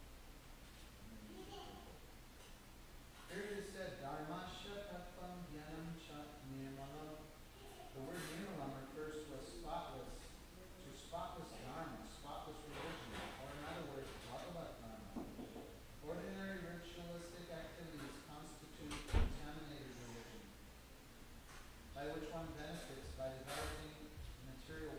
Here it is said, Dharmasya Tattvam Jnanam Chat Nirmalam. The word nirmalam refers to a spotless, to spotless dharma, spotless religion, or in other words, Bhagavat dharma. Ordinary ritualistic activities constitute contaminated religion, by which one benefits by developing material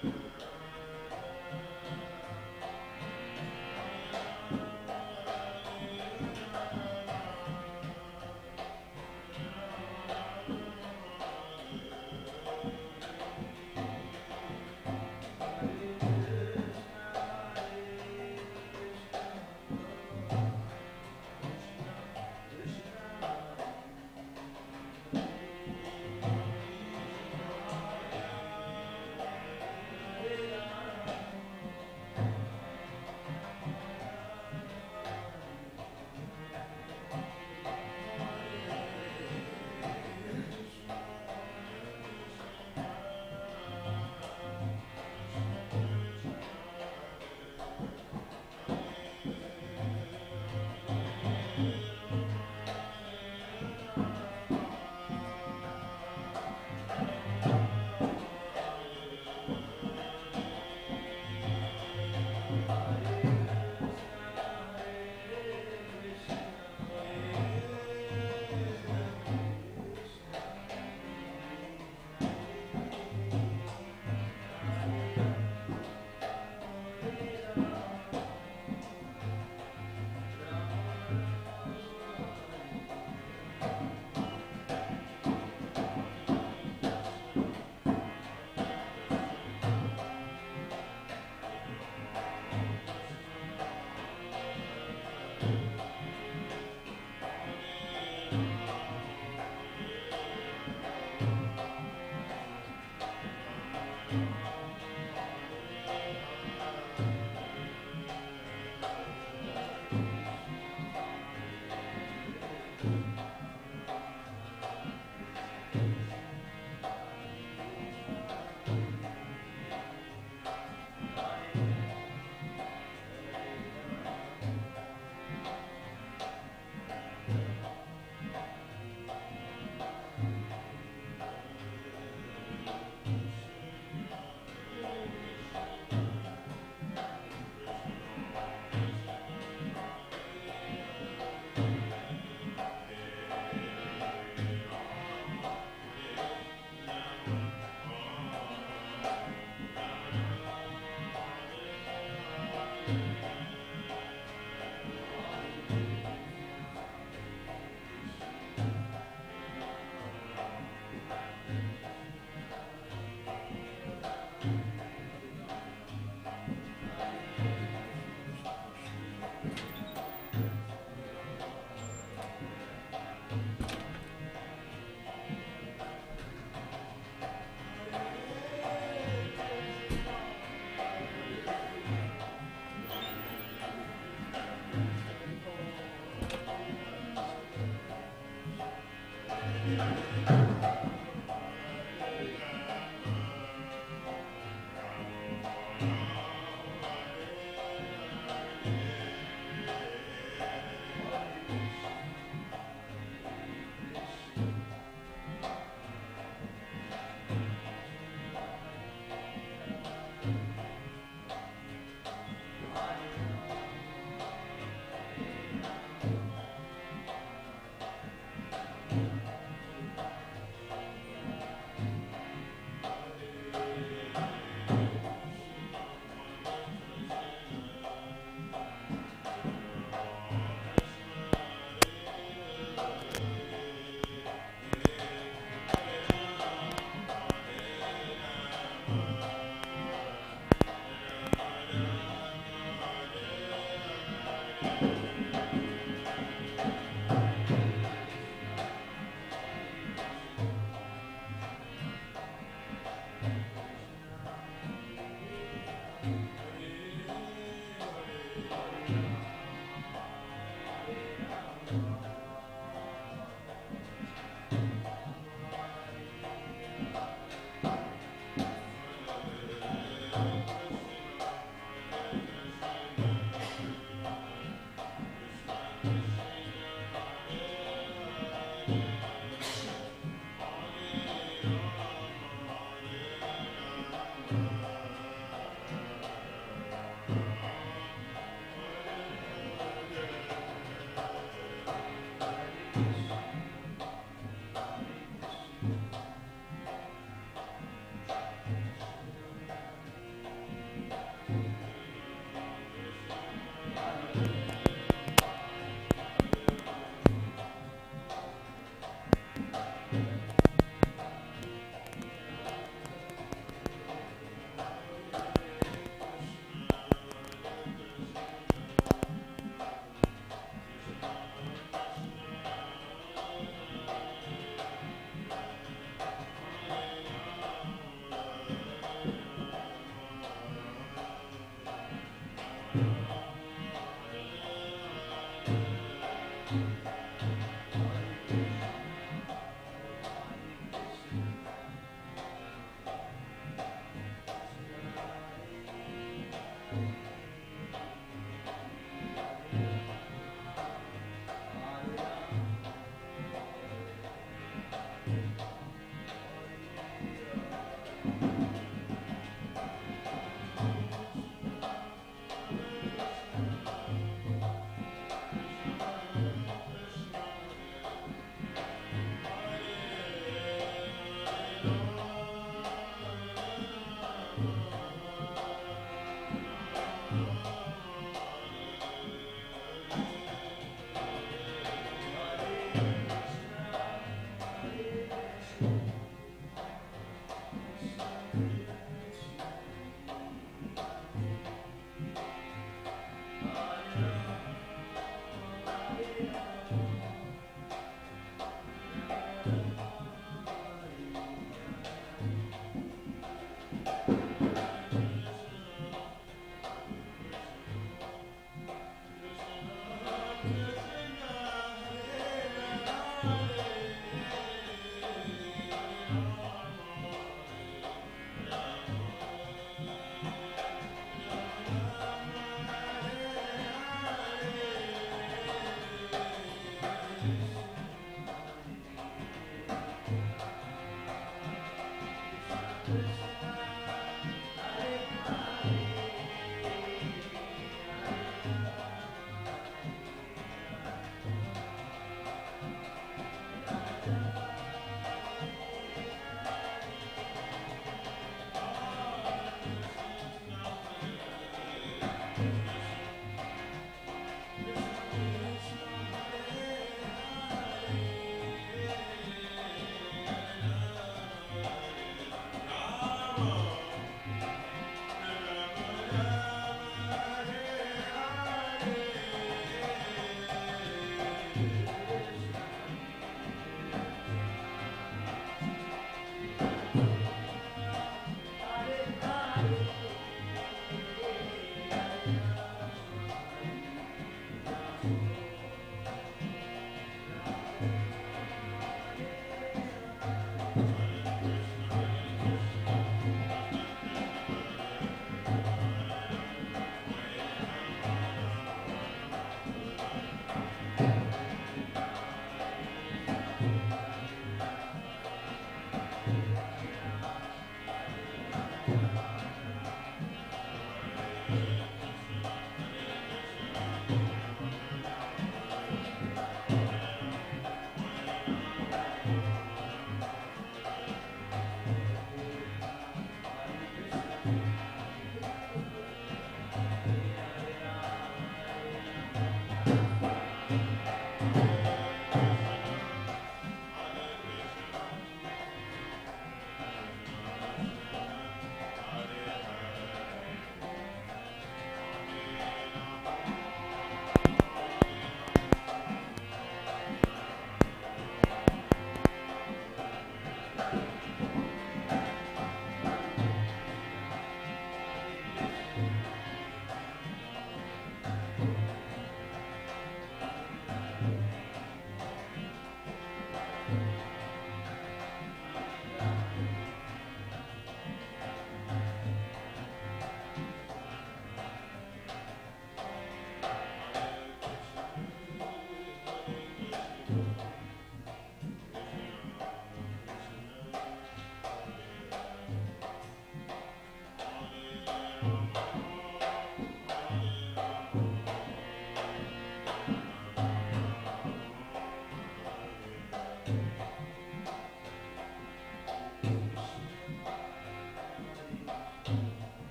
Krishna.